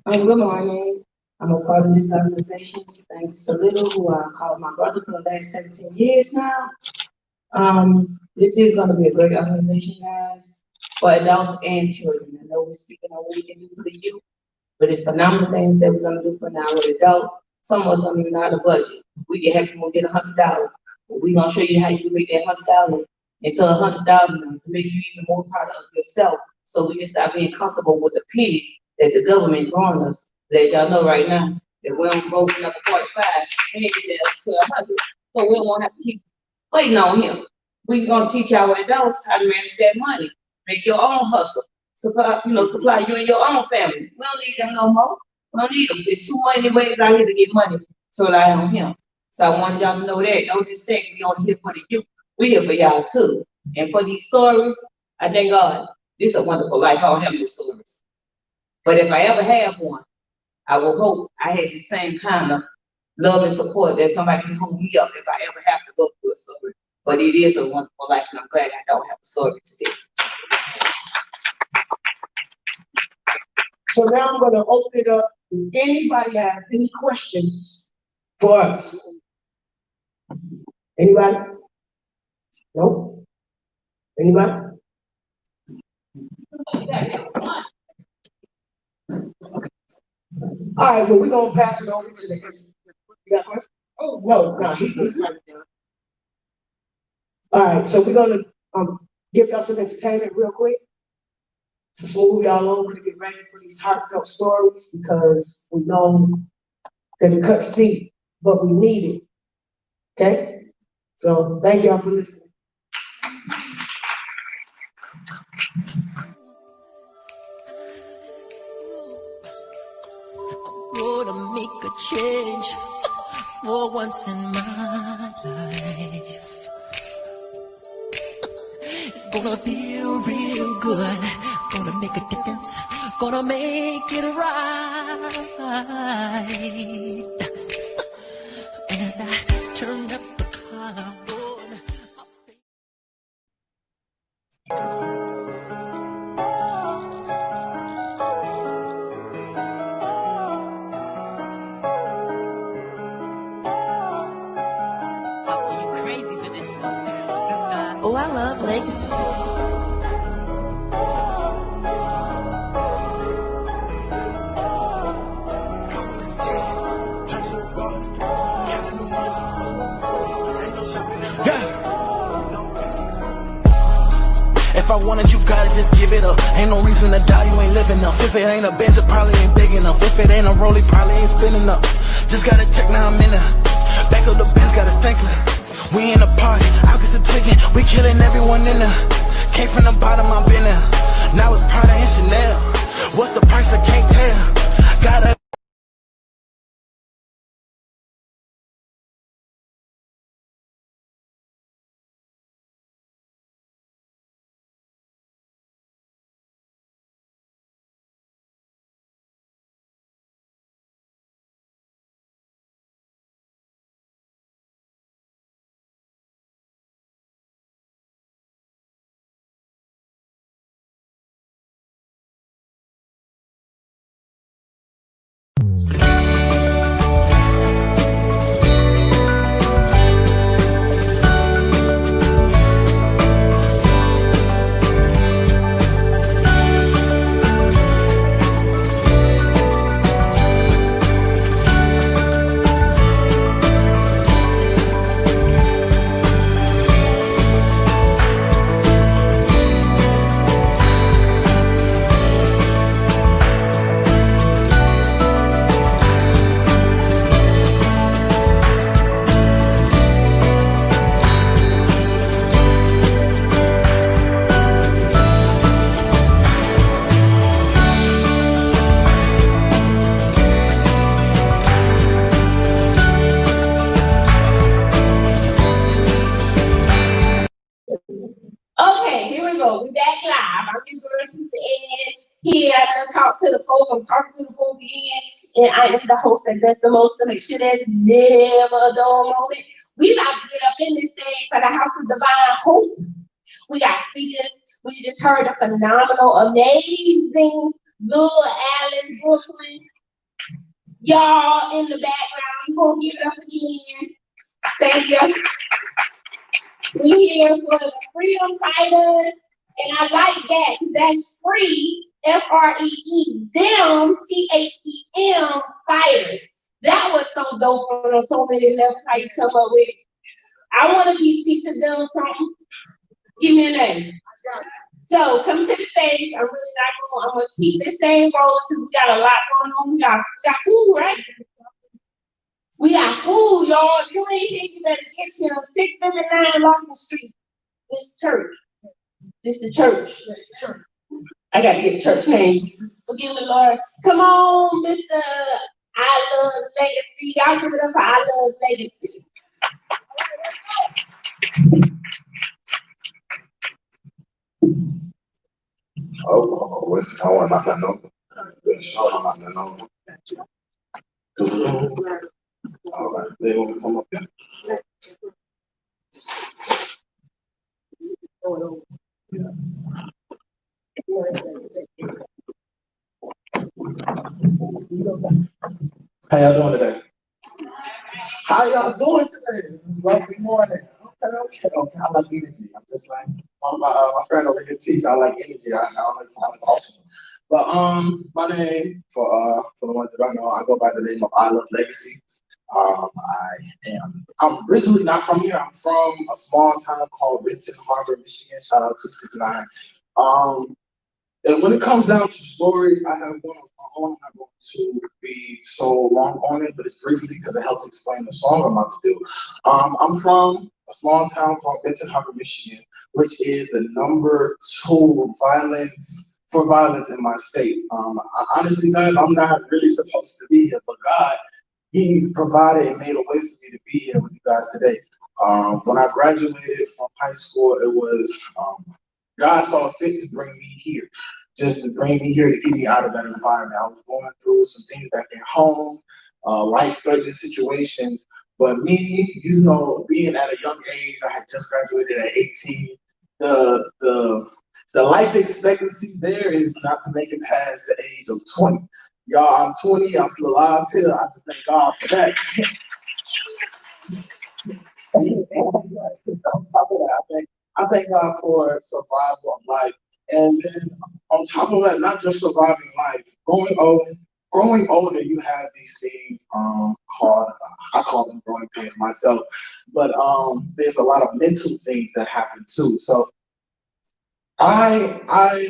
Good morning. I'm a part of this organization, thanks to Little, who I call my brother for the last 17 years now. This is going to be a great organization, guys, for adults and children. I know we're speaking on what we can do for the youth, but it's phenomenal things that we're going to do for now with adults. Some of us don't even know how to budget. We can help them get $100, but we're going to show you how you can make that $100 into $100,000 to make you even more proud of yourself, so we can stop being comfortable with the pennies that the government growing us. That y'all know right now that we don't vote number 45, we ain't get that to 100, so we don't have to keep waiting on him. We're gonna teach our adults how to manage that money, make your own hustle, supply you and your own family. We don't need them no more. We don't need them. There's too many ways out here to get money, so rely on him. So I want y'all to know that. Don't just think we only here for the youth. We here for y'all too. And for these stories, I thank God. This is a wonderful life. I don't have no stories. But if I ever have one, I will hope I had the same kind of love and support that somebody can hold me up if I ever have to go through a story. But it is a wonderful life, and I'm glad I don't have a story today. So now I'm going to open it up. Do anybody have any questions for us? Anybody? No? Anybody? All right, well, we're going to pass it over to the next. You got a question? Oh, no, he's right there. All right, so we're going to give y'all some entertainment real quick to smooth y'all over to get ready for these heartfelt stories, because we know that it cuts deep, but we need it. Okay? So thank y'all for listening. Gonna make a change for once in my life. It's gonna feel real good. Gonna make a difference. Gonna make it right. As I turn up the collarbone. Oh, I love Legacy. If I wanted, you gotta just give it up. Ain't no reason to die, you ain't living enough. If it ain't a Benz, it probably ain't big enough. If it ain't a Rollie, probably ain't spinning up. Just gotta check, now I'm in there. Back of the Benz, got a stanker. We in the party, August the taking. We killing everyone in there. Came from the bottom, I've been there. Now it's Prada and Chanel. What's the price? I can't tell. Gotta Okay, here we go. We back live. I'm your girl to the edge here. I'm gonna talk to the folk. I'm talking to the folk again, and I am the host that does the most to make sure there's never a dull moment. We about to get up in this thing for the House of Divine Hope. We got speakers. We just heard a phenomenal, amazing little Alice Brooklyn. Y'all in the background. You gonna give it up again? Thank you. We here for the freedom fighters, and I like that because that's free, F-R-E-E, them, T-H-E-M, fighters. That was so dope on so many levels, how you come up with it. I want to be teaching them something. Give me a name. So come to the stage. I'm really not going. I'm gonna keep this thing rolling because we got a lot going on. We got food, right? We got food, y'all. You ain't here, you better get you 659 Longman Street. This church. This the church. I gotta get a church name. Jesus, forgive me, Lord. Come on, Mr. I Love Legacy. Y'all give it up for I Love Legacy. Oh, what's going on? I know. What's going on? I know. All right, they want to come up here. Yeah. How y'all doing today? How y'all doing today? Lovely morning. Okay. I like energy. I'm just like my friend over here, T. I like energy. I like sounds awesome. But my name for the ones that don't know, I go by the name of I Love Legacy. I'm originally not from here. I'm from a small town called Renton Harbor, Michigan. Shout out to 69. And when it comes down to stories, I have one of my own. I'm not going to be so long on it, but it's briefly because it helps explain the song I'm about to do. I'm from a small town called Benton Harbor, Michigan, which is the #2 violence in my state. Honestly, guys, I'm not really supposed to be here, but God, He provided and made a way for me to be here with you guys today. When I graduated from high school, it was God saw fit to bring me here, just to bring me here to get me out of that environment. I was going through some things back at home, life-threatening situations. But me, you know, being at a young age, I had just graduated at 18. The life expectancy there is not to make it past the age of 20. Y'all, I'm 20. I'm still alive here. I just thank God for that. On top of that, I thank God for survival of life. And then on top of that, not just surviving life, growing older, you have these things called, I call them growing pains myself, but there's a lot of mental things that happen too. So I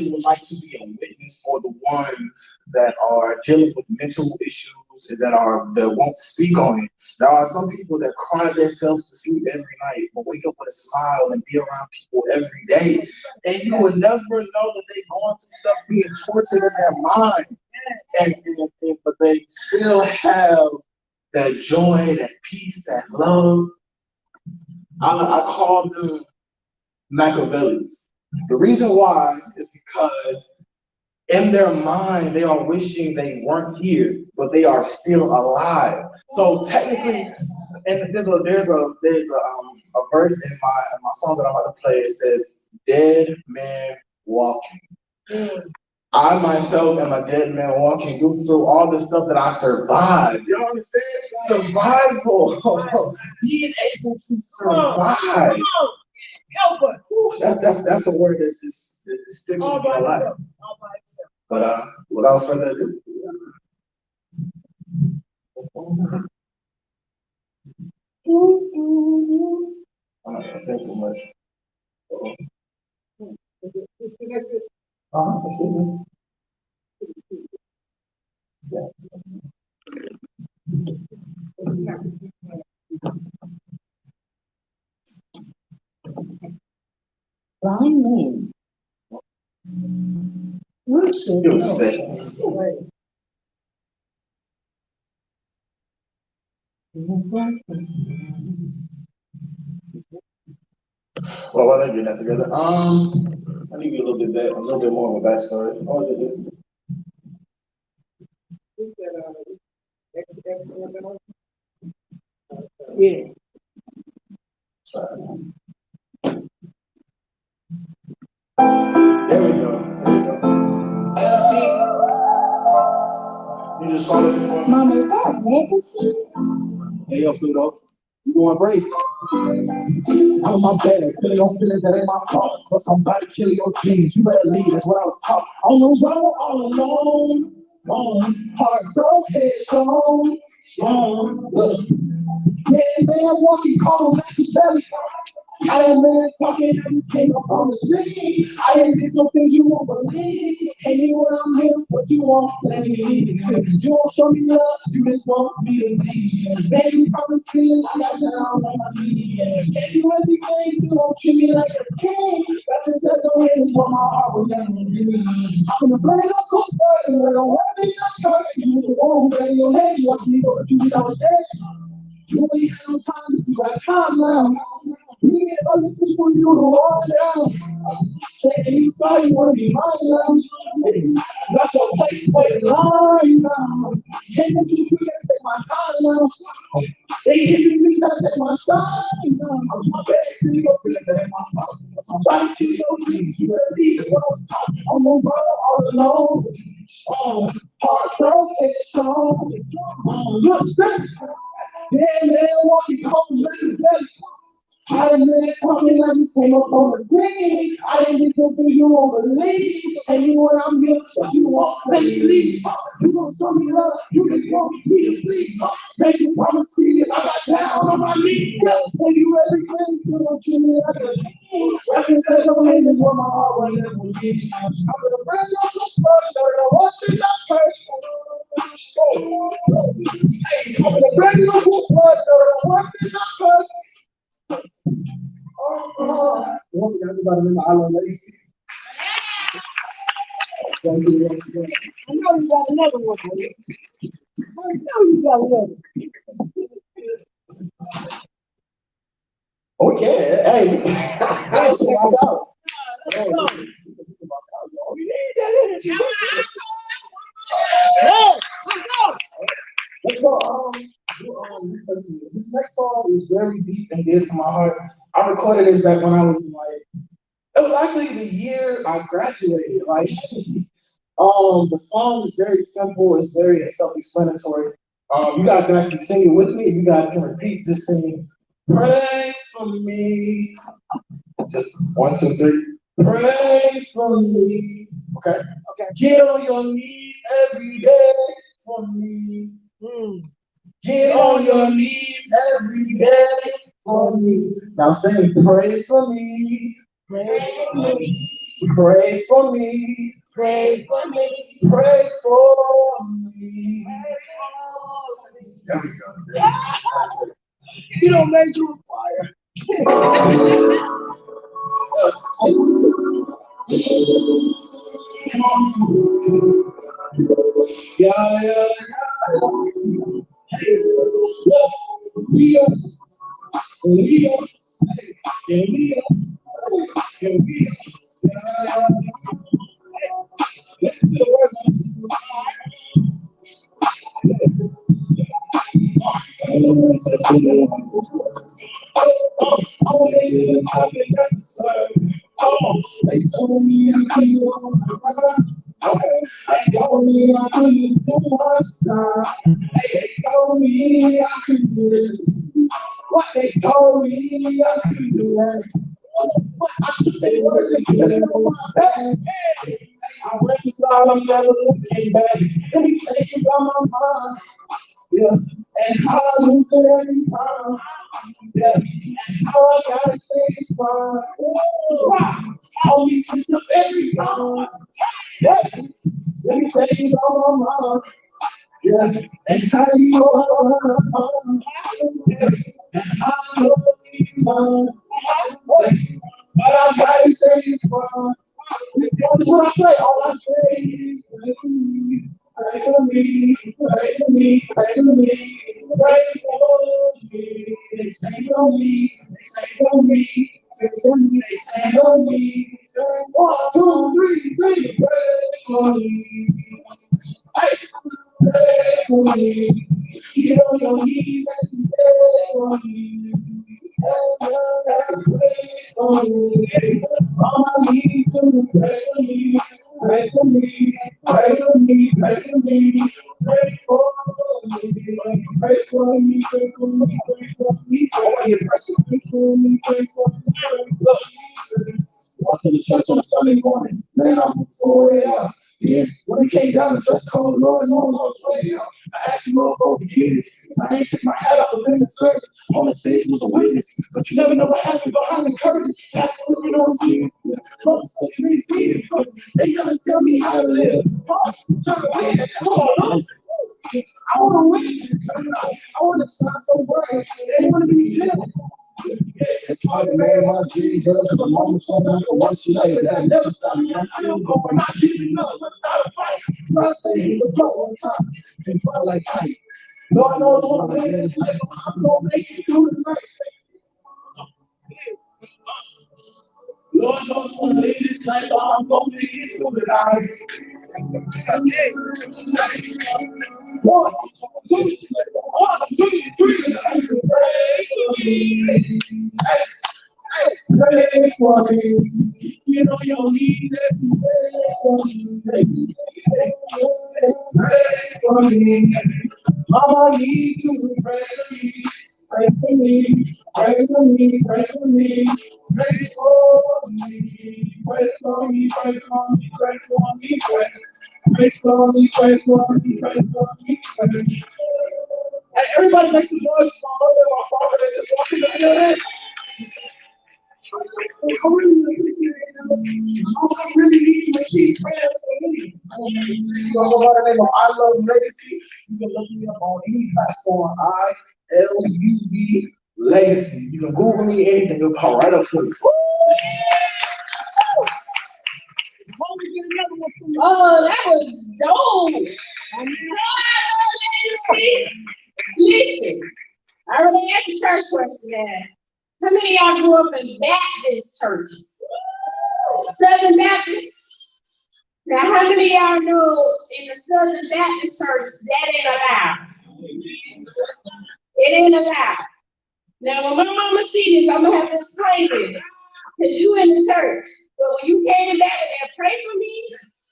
would like to be a witness for the ones that are dealing with mental issues that won't speak on it. There are some people that cry themselves to sleep every night, but wake up with a smile and be around people every day. And you would never know that they're going through stuff, being tortured in their mind. But they still have that joy, that peace, that love. I call them Machiavellis. The reason why is because in their mind, they are wishing they weren't here, but they are still alive. So technically, and there's a verse in my song that I'm about to play. It says, "Dead man walking." I myself am a dead man walking through all the stuff that I survived. You know understand? Survival. Being able to survive. Help us. That's a word that just sticks with my life. But without further ado. I'm not gonna say too much. Blind man. What should Give us a second. Well, while they're getting that together, I need you a little bit more of a backstory. Or is it this? Yeah. There we go. You just call it before. Mama, is that legacy? Hey, yo, Pluto. You going brave? I'm in my bed, feeling your feelings that ain't my fault. But somebody kill your dreams. You better leave, that's what I was taught. On the road, all alone. Heartbroken, strong. Man, walking, call him Machiavelli. I am man talking, I just came up on the screen. I ain't did some things you won't believe. And you know what I'm here, what you want, let me leave. You won't show me love, you just want me to leave. Baby, promise me, I got down on my knees. Gave you everything, you won't treat me like a king. That's just the way what my heart will never be. I'm gonna bring up cool stuff, and I don't want to be up you the one who your head, you watch me go, you wish I was dead. You ain't had no time, you got time now. You get other people you to walk down. Saying you sorry, you wanna be mine now. That's your place, wait in line now. Can't let you take my time now. They giving me that take my shine now. My bad, still your feeling that ain't my fault. Somebody kill your dreams, you better leave, that's what I was taught. I'm gonna run all alone. Heartbroken, strong. Look, yeah, man, walking home, living better. I done been talking like this came up on the screen. I didn't get some things you won't believe. And you know what I'm here, but you won't let me leave. You gon' show me love, you just want me to please. Make you promise me if I got down on my knees. And you everything, you don't treat me like a king. I can say the way that what my heart will never be. I'm gonna bring up some stuff that I want to not first. Hey, I'm gonna bring up some stuff that I want to not first. Once again, everybody remember I love Lacey. Thank you once again. I know you got another one. I know you got another. Okay, hey. That's what I got. You need that energy. Yes, let's go. Let's go. This next song is very deep and dear to my heart. I recorded this back when I was it was actually the year I graduated. The song is very simple, it's very self-explanatory. You guys can actually sing it with me. You guys can repeat this singing. Pray for me. Just 1, 2, 3. Pray for me. Okay. Get on your knees every day for me. Get on your knees every day for me. Now sing, pray for me. Pray for me. Pray for me. Pray for me. Pray for me. There we go. There we go. You don't made you a fire. Yeah, yeah, hey, we are, we are, hey, we are, hey, we are. Listen to the words. They told me I couldn't go on. They told me I couldn't do much time. They told me I couldn't do this. What they told me I couldn't do that. But I took their words and put it on my back. I reconcile, I'm never looking back. Let me take it on my mind. Yeah, and how I lose it every time. Yeah, and how I gotta say it's fine. Why? How we switch up every time. Yeah, let me take it on my mind. Yeah, and how you are. Yeah, and how I love you, man. But I gotta say it's fine. That's what I say. All I say is, pray for me, pray for me, pray for me, pray for me. They say on me, they say on me, they say on me, they say on me. 1, 2, 3, pray for me. Hey, pray for me. Get on your knees and pray for me. Pray for me. All I need to pray for me, pray for me, pray for me, pray for me, pray for me, pray for me, pray for me, pray for me, pray for me, pray for me. Walk to the church on a Sunday morning, man, I'm for it. Yeah, when it came down to dress code, Lord, Lord's way. I asked you, Lord, for forgiveness. I ain't took my hat off in the service. On the stage was a witness, but you never know what happened behind the curtain. That's what you don't see. They gonna tell me how to live. Come on, I want to win. I want to sound so bright. They want to be gentle. It's hard to marry my dream girl because I'm almost something like a once you like that. I never stop me. I'm still going, not giving up without a fight. I stay in the go on time. And fly like height. Lord knows what I'm in this life. I'm going to make it through the night. Lord knows what I'm in this life. I'm going to make it through the night. 1, 2, 3. Pray for me. Get on your knees and pray for me. Pray for me. Mama, I need you to pray for me. Pray for me. Pray for me. Pray for me. Pray for me. Pray for me. Pray for me. Pray for me. Pray for me. Pray for me. Pray for me. Hey, everybody makes some noise for my mother and my father. They just walk in the air. I really need you to keep praying for me. You know what the name of I Love Legacy? You can look me up on any platform. ILUV Legacy. You can Google me, anything, it'll pop right up for you. Oh, that was dope. Listen, I already asked the church question now. How many of y'all grew up in Baptist churches? Southern Baptist? Now, how many of y'all know in the Southern Baptist church that ain't allowed? It ain't allowed. Now, when my mama see this, I'm gonna have to explain this. Because you in the church. But when you came back and pray for me,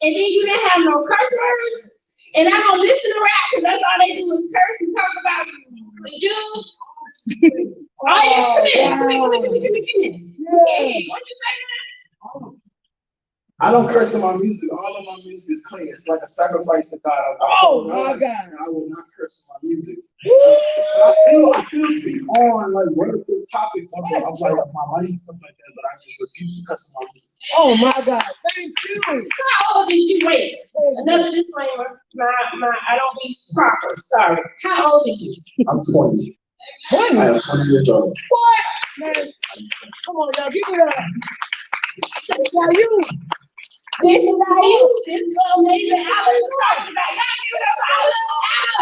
and then you didn't have no curse words, and I don't listen to rap because that's all they do is curse and talk about the Jews. Oh yeah, come in. Hey, what you say now? I don't curse in my music. All of my music is clean. It's like a sacrifice to God. Oh my God. I will not curse in my music. I still speak on like relative topics of like my life and stuff like that, but I just refuse to curse in my music. Oh my God. Thank you. How old is you? Wait, another disclaimer. I don't be proper. Sorry. How old is you? I'm 20. 20? I am 20 years old. What? Man, come on, y'all, give it up. That's how you. This is how you. This is what amazing Alice is talking about. Y'all give it up for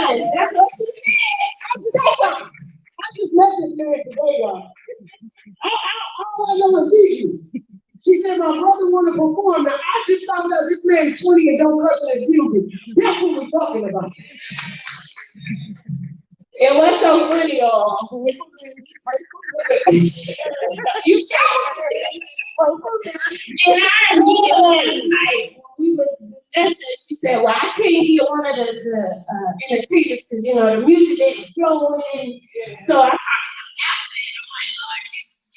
Alice. That's what she said. I just met this man today, y'all. All I know is Gigi. She said my brother wanted to perform, and I just found out this man is 20 and don't curse in his music. That's what we're talking about. And what's so funny, y'all? You showed and I meet it last night when we were discussing. She said, "Well, I couldn't get one of the entertainers because the music didn't flow in." So I talked to them after, and I'm like, "Lord Jesus,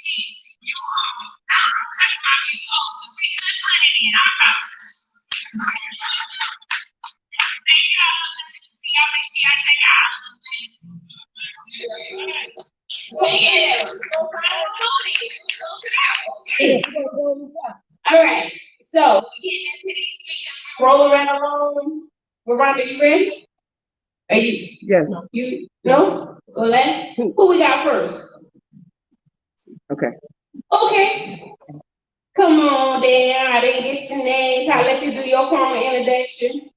you I don't know, cut my music off, but we could put it in. I promise." See, I make sure I check out. All right, so we get into these speakers. Roll around the room. Miranda, you ready? Are you? Yes. You no? Go last. Who we got first? Okay. Okay. Come on, Dan. I didn't get your names. I'll let you do your formal introduction.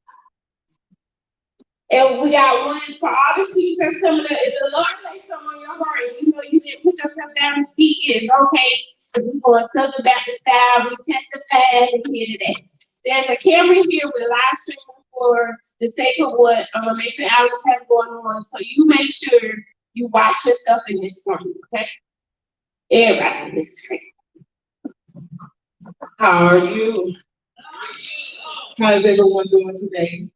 And we got one for all the speakers that's coming up. If the Lord lays something on your heart and you know you didn't put yourself down and speak, it's okay. Because we're going Southern Baptist style. We testify and here today. There's a camera here with live streaming for the sake of what Mason Alice has going on. So you make sure you watch yourself in this screen, okay? Everybody in this screen. How are you? How's everyone doing today?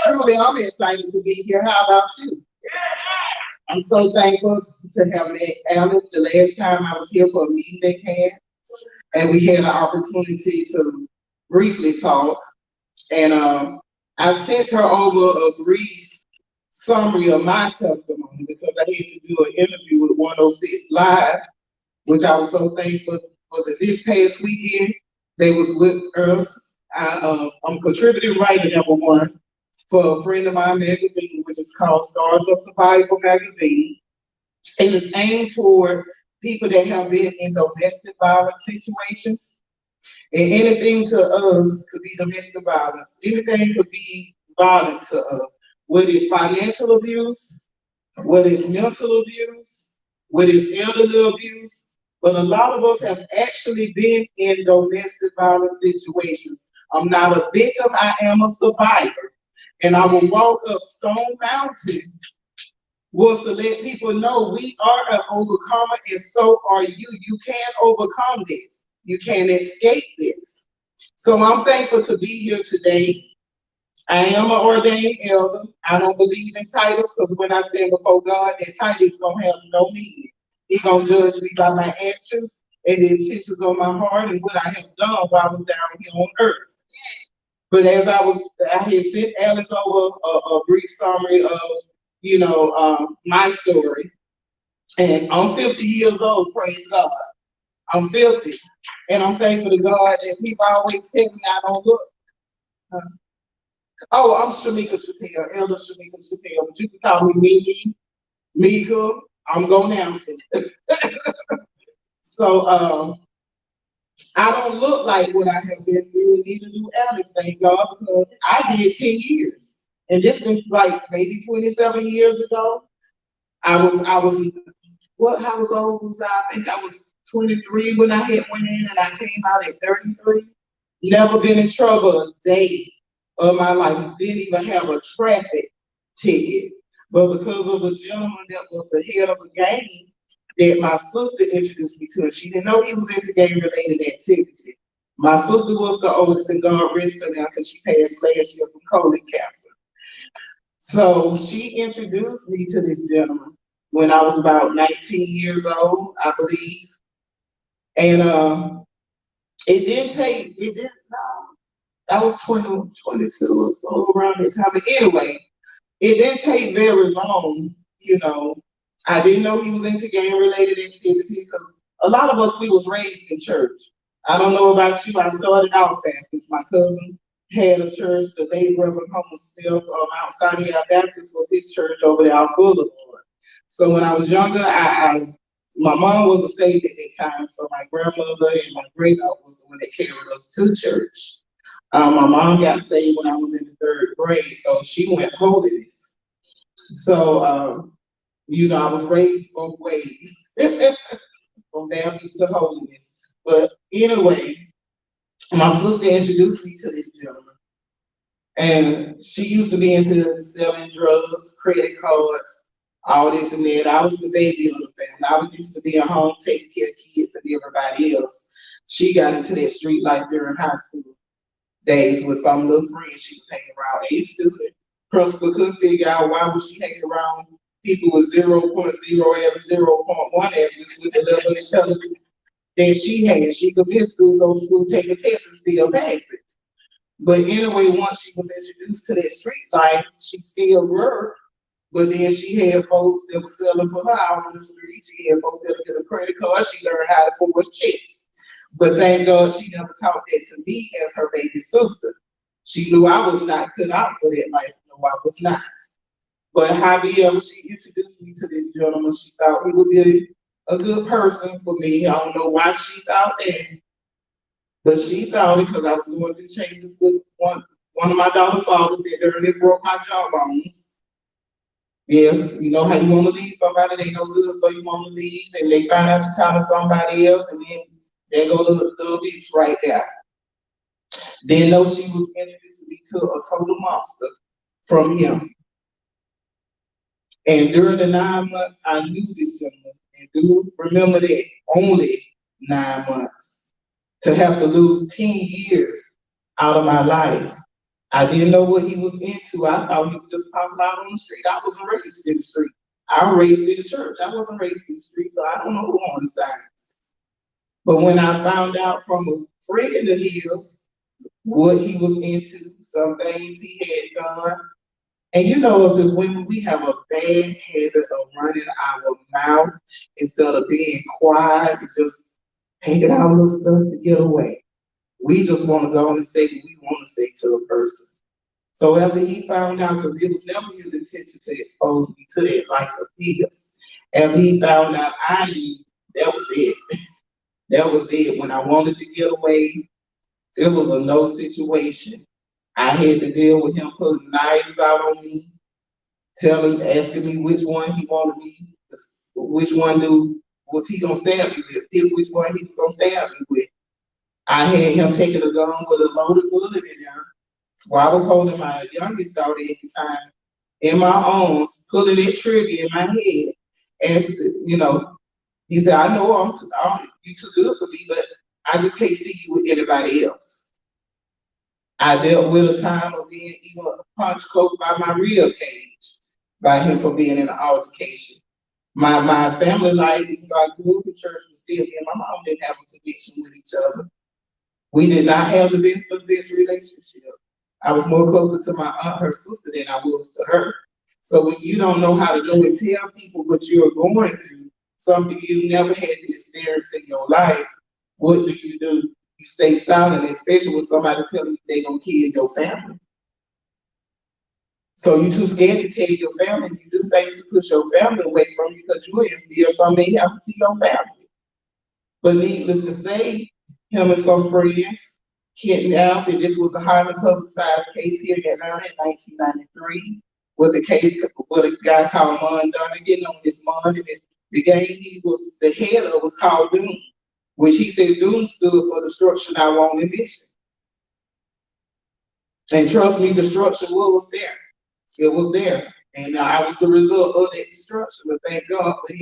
Truly, I'm excited to be here. How about you? I'm so thankful to have met Alice the last time I was here for a meeting they had. And we had an opportunity to briefly talk. And I sent her over a brief summary of my testimony because I had to do an interview with 106 Live, which I was so thankful. Was it this past weekend? They was with us. I'm contributing writer #1 for a friend of mine magazine, which is called Stars of Survival magazine. And it's aimed toward people that have been in domestic violence situations. And anything to us could be domestic violence. Anything could be violent to us. Whether it's financial abuse, whether it's mental abuse, whether it's elderly abuse. But a lot of us have actually been in domestic violence situations. I'm not a victim, I am a survivor. And I will walk up Stone Mountain was to let people know we are an overcomer and so are you. You can't overcome this. You can't escape this. So I'm thankful to be here today. I am an ordained elder. I don't believe in titles because when I stand before God, that titles don't have no meaning. He's gonna judge me by my actions and the intentions of my heart and what I have done while I was down here on earth. But as I had sent Alice over a brief summary of, my story. And I'm 50 years old, praise God. I'm 50. And I'm thankful to God that people always tell me I don't look. Oh, I'm Shamika Chappelle, Elder Shamika Chappelle, but you can call me Mimi, Mika. I'm going to answer. So I don't look like what I have been through, neither do Alice, thank God, because I did 10 years. And this was like maybe 27 years ago. How old was I? I think I was 23 when I had went in and I came out at 33. Never been in trouble a day of my life. Didn't even have a traffic ticket. But because of a gentleman that was the head of a gang that my sister introduced me to, and she didn't know he was into gang-related activity. My sister was the oldest, and God rest her now because she passed last year from colon cancer. So she introduced me to this gentleman when I was about 19 years old, I believe. And it didn't take, I was 20, 22 or so around that time. But anyway, it didn't take very long, you know. I didn't know he was into gang related activity because a lot of us we was raised in church. I don't know about you. I started out Baptist. My cousin had a church. The late Reverend Homer Smith outside of our Baptist was his church over there on Boulevard. So when I was younger, I my mom was a saved at that time. So my grandmother and my great aunt was the one that carried us to church. My mom got saved when I was in the third grade, so she went holiness. So, you know, I was raised both ways, from Baptist to holiness. But anyway, my sister introduced me to this gentleman, and she used to be into selling drugs, credit cards, all this and that. I was the baby of the family. I was used to be at home taking care of kids and everybody else. She got into that street life during high school days with some little friends she was hanging around. A student. Principal couldn't figure out why was she hanging around people with 0.0 average, 0.1 averages with the level of intelligence that she had. She could miss school, go to school, take a test, and still pass it. But anyway, once she was introduced to that street life, she still worked. But then she had folks that were selling for her out on the street. She had folks that would get a credit card. She learned how to forge checks. But thank God she never taught that to me as her baby sister. She knew I was not cut out for that life. No, I was not. But however, she introduced me to this gentleman. She thought he would be a good person for me. I don't know why she thought that, but she thought it because I was going through changes with one of my daughter's fathers that earlier broke my jawbones. Yes, you know how you want to leave somebody, they no good for you want to leave, and they find out you're talking to somebody else, and then there go the abuse right there. Didn't know she was introducing me to a total monster from him. And during the 9 months, I knew this gentleman. And do remember that only 9 months. To have to lose 10 years out of my life. I didn't know what he was into. I thought he was just popping out on the street. I wasn't raised in the street. I was raised in the church. I wasn't raised in the street, so I don't know who on the signs. But when I found out from a friend of his what he was into, some things he had done. And you know, us as women, we have a bad habit of running our mouth instead of being quiet and just hanging out little stuff to get away. We just want to go on and say what we want to say to a person. So after he found out, because it was never his intention to expose me to that life of his, after he found out I knew, that was it. That was it. When I wanted to get away, it was a no situation. I had to deal with him putting knives out on me, asking me which one he wanted me, which one was he gonna stab me with, pick which one he was gonna stab me with. I had him taking a gun with a loaded bullet in there. While I was holding my youngest daughter at the time in my arms, pulling that trigger in my head. And you know, he said, I know you too good for me, but I just can't see you with anybody else. I dealt with a time of being even punched close by my rib cage by him for being in an altercation. My family life, even though I grew up in church, was still me and my mom didn't have a connection with each other. We did not have the best of this relationship. I was more closer to my aunt, her sister, than I was to her. So when you don't know how to go and tell people what you're going through, something you never had to experience in your life, what do? You stay silent, especially when somebody telling you they gonna kill your family. So you too scared to tell your family, and you do things to push your family away from you because you're in fear something may happen to your family. But needless to say, him and some friends kidnapped, and this was a highly publicized case here in Atlanta in 1993, with a guy called Mon Donegan on this Mon, and the gang he was the head of was called Doom, which he said Doom stood for destruction, I want, and mission. And trust me, destruction was there. It was there. And I was the result of that destruction, but thank God for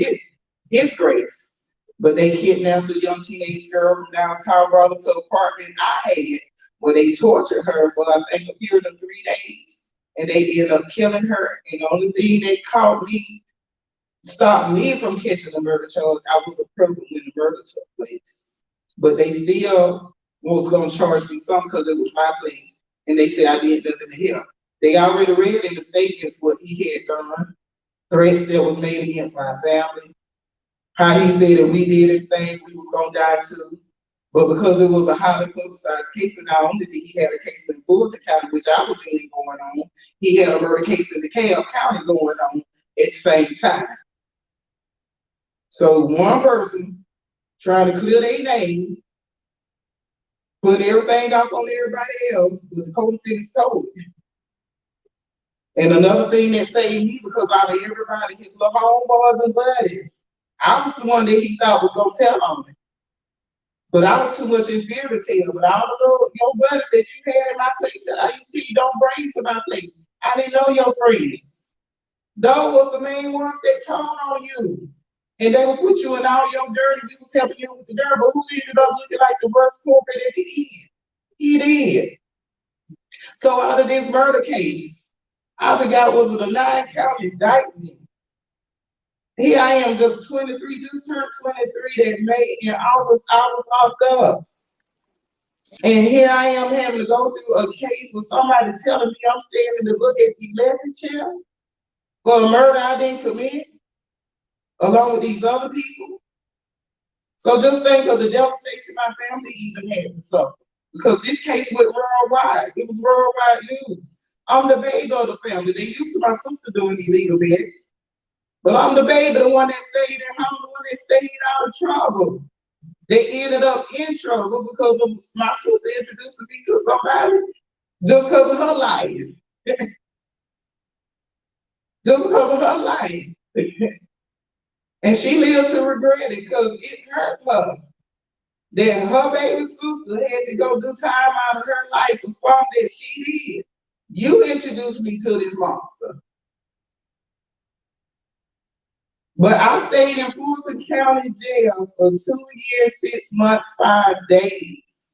his grace. But they kidnapped a young teenage girl from downtown, brought her to an apartment I had, where they tortured her for, I think, a period of 3 days. And they ended up killing her. And the only thing that stopped me from catching the murder charge, I was present when the murder took place. But they still was going to charge me some because it was my place. and they say I did nothing to him. They already read in the statements what he had done, threats that was made against my family, how he said that we did everything, we was gonna die too. But because it was a highly publicized case, and not only did he have a case in Fulton County, which I was in going on, he had a murder case in DeKalb County going on at the same time. So one person trying to clear their name, put everything off on everybody else, but the co-defendants told it. And another thing that saved me, because out of everybody, his little homeboys and buddies, I was the one that he thought was gonna tell on me. But I was too much in fear to tell. But all of your buddies that you had in my place that I used to see don't bring to my place. I didn't know your friends. Those was the main ones that told on you. And they was with you in all your dirt, and you was helping you with the dirt, but who ended up looking like the worst corporate at the end? He did. So out of this murder case, I forgot, was it a 9-count indictment? Here I am, just 23, just turned 23 that May, in August, I was locked up. And here I am having to go through a case with somebody telling me I'm standing to look at the electric chair for a murder I didn't commit, along with these other people. So just think of the devastation my family even had to suffer. Because this case went worldwide. It was worldwide news. I'm the baby of the family. They used to my sister doing illegal bets. But I'm the baby, the one that stayed at home, the one that stayed out of trouble. They ended up in trouble because of my sister introducing me to somebody just because of her life. Just because of her life. And she lived to regret it because it hurt her that her baby sister had to go do time out of her life for something that she did. You introduced me to this monster. But I stayed in Fulton County Jail for 2 years, 6 months, 5 days.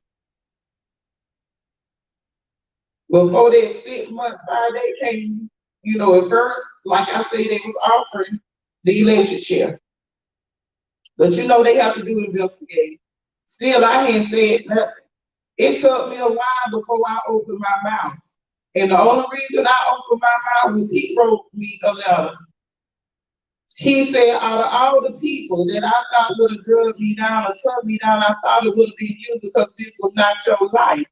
Before that 6 month, 5 day came, at first, like I said, they was offering the electric chair. But they have to do investigate. Still, I hadn't said nothing. It took me a while before I opened my mouth. And the only reason I opened my mouth was he wrote me a letter. He said, out of all the people that I thought would have drugged me down or took me down, I thought it would have been you because this was not your life.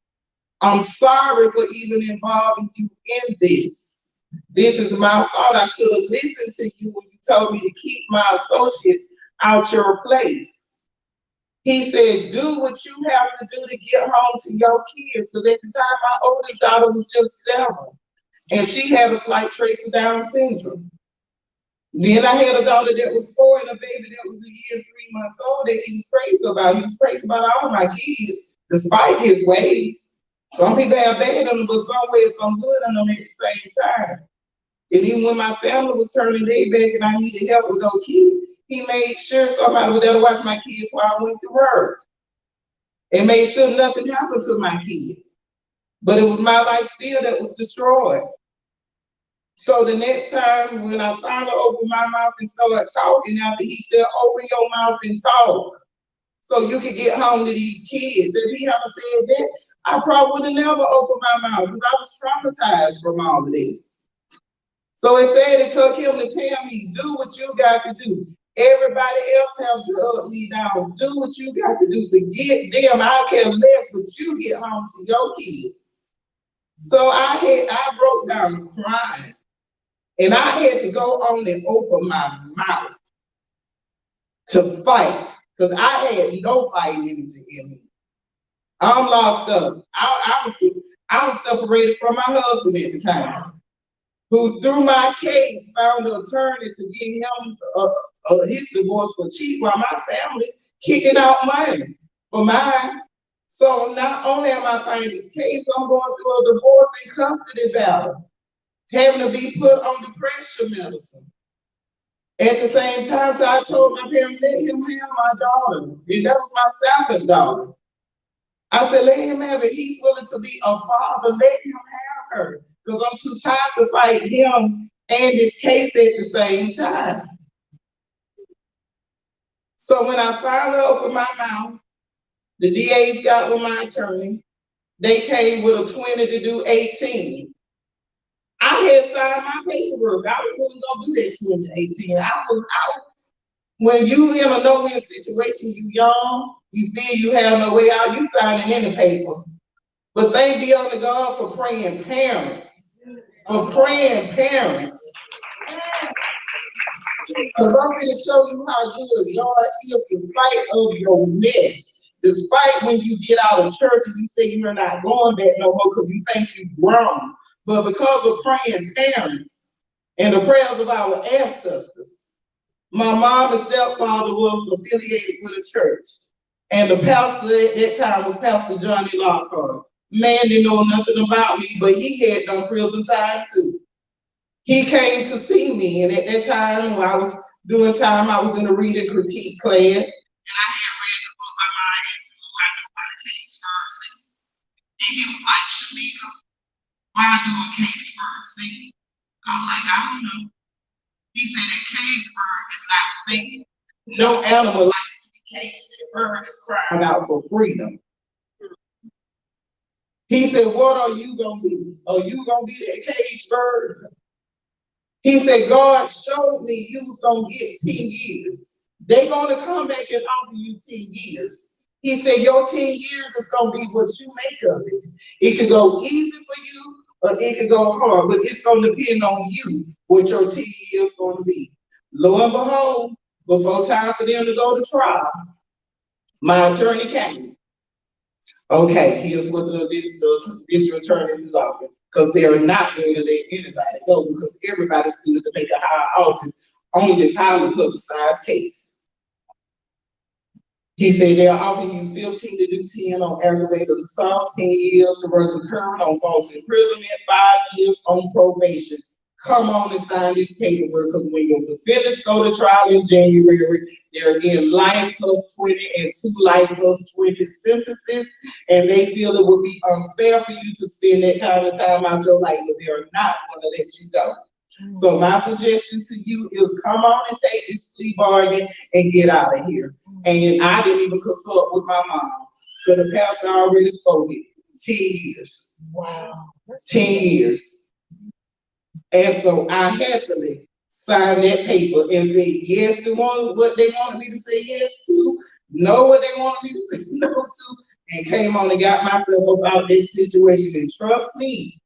I'm sorry for even involving you in this. This is my fault. I should have listened to you when you told me to keep my associates out your place. He said, do what you have to do to get home to your kids. Because at the time, my oldest daughter was just 7. And she had a slight trace of Down syndrome. Then I had a daughter that was 4 and a baby that was 1 year and 3 months old that he was crazy about. He was crazy about all my kids, despite his ways. Some people have bad on them, but some ways some good on them at the same time. And even when my family was turning their back and I needed help with those kids, he made sure somebody was there to watch my kids while I went to work. And made sure nothing happened to my kids. But it was my life still that was destroyed. So the next time when I finally opened my mouth and started talking, after he said, open your mouth and talk so you can get home to these kids. If he hadn't said that, I probably would have never opened my mouth because I was traumatized from all of this. So it said it took him to tell me, do what you got to do. Everybody else have drugged me down. Do what you got to do. Forget them. I care less, but you get home to your kids. So I broke down crying. And I had to go on and open my mouth to fight because I had no fighting in me. I'm locked up. I was separated from my husband at the time, who through my case found an attorney to get him his divorce for cheap while my family kicking out money for mine. So not only am I fighting this case, I'm going through a divorce and custody battle, having to be put on the pressure medicine. At the same time, so I told my parents, let him have my daughter. And that was my 7th daughter. I said, let him have it. He's willing to be a father. Let him have her. Because I'm too tired to fight him and this case at the same time. So when I finally opened my mouth, the DA's got with my attorney. They came with a 20 to do 18. I had signed my paperwork. I was going to go do that 20 to 18. I was out. When you in a no-win situation, you young, you feel you have no way out, you signing any paper. But thank be unto God for praying parents. For praying parents. Because I'm going to show you how good God is despite of your mess. Despite when you get out of church and you say you're not going back no more because you think you've grown. But because of praying parents and the prayers of our ancestors, my mom and stepfather was affiliated with a church. And the pastor at that time was Pastor Johnny Lockhart. Man didn't know nothing about me, but he had done prison time too. He came to see me, and at that time when I was doing time, I was in a reading critique class, and I had read the book by my ex who I knew by the cage bird scenes. And he was like, Shamika, why do a cage bird sing? I'm like, I don't know. He said that cage bird is not singing. No animal likes to be caged. The bird is crying out for freedom. He said, what are you gonna be? Are you gonna be that cage bird? He said, God showed me you was gonna get 10 years. They're gonna come back and offer you 10 years. He said, your 10 years is gonna be what you make of it. It could go easy for you, or it could go hard, but it's gonna depend on you what your 10 years is gonna be. Lo and behold, before time for them to go to trial, my attorney came. Okay, here's what the district attorney is offering. Because they're not going to let anybody go because everybody's still to make a higher office on this highly publicized case. He said they're offering you 15 to do 10 on aggravated assault, 10 years to work concurrent on false imprisonment, 5 years on probation. Come on and sign this paperwork because when your defendants go to trial in January, they're getting life plus 20 and 2 life plus 20 sentences, and they feel it would be unfair for you to spend that kind of time out your life, but they're not going to let you go. So my suggestion to you is come on and take this plea bargain and get out of here. And I didn't even consult with my mom, but the pastor already spoke it. 10 years. Wow. 10 years. And so I happily signed that paper and said yes to what they wanted me to say yes to, no what they wanted me to say no to, and came on and got myself about this situation. And trust me,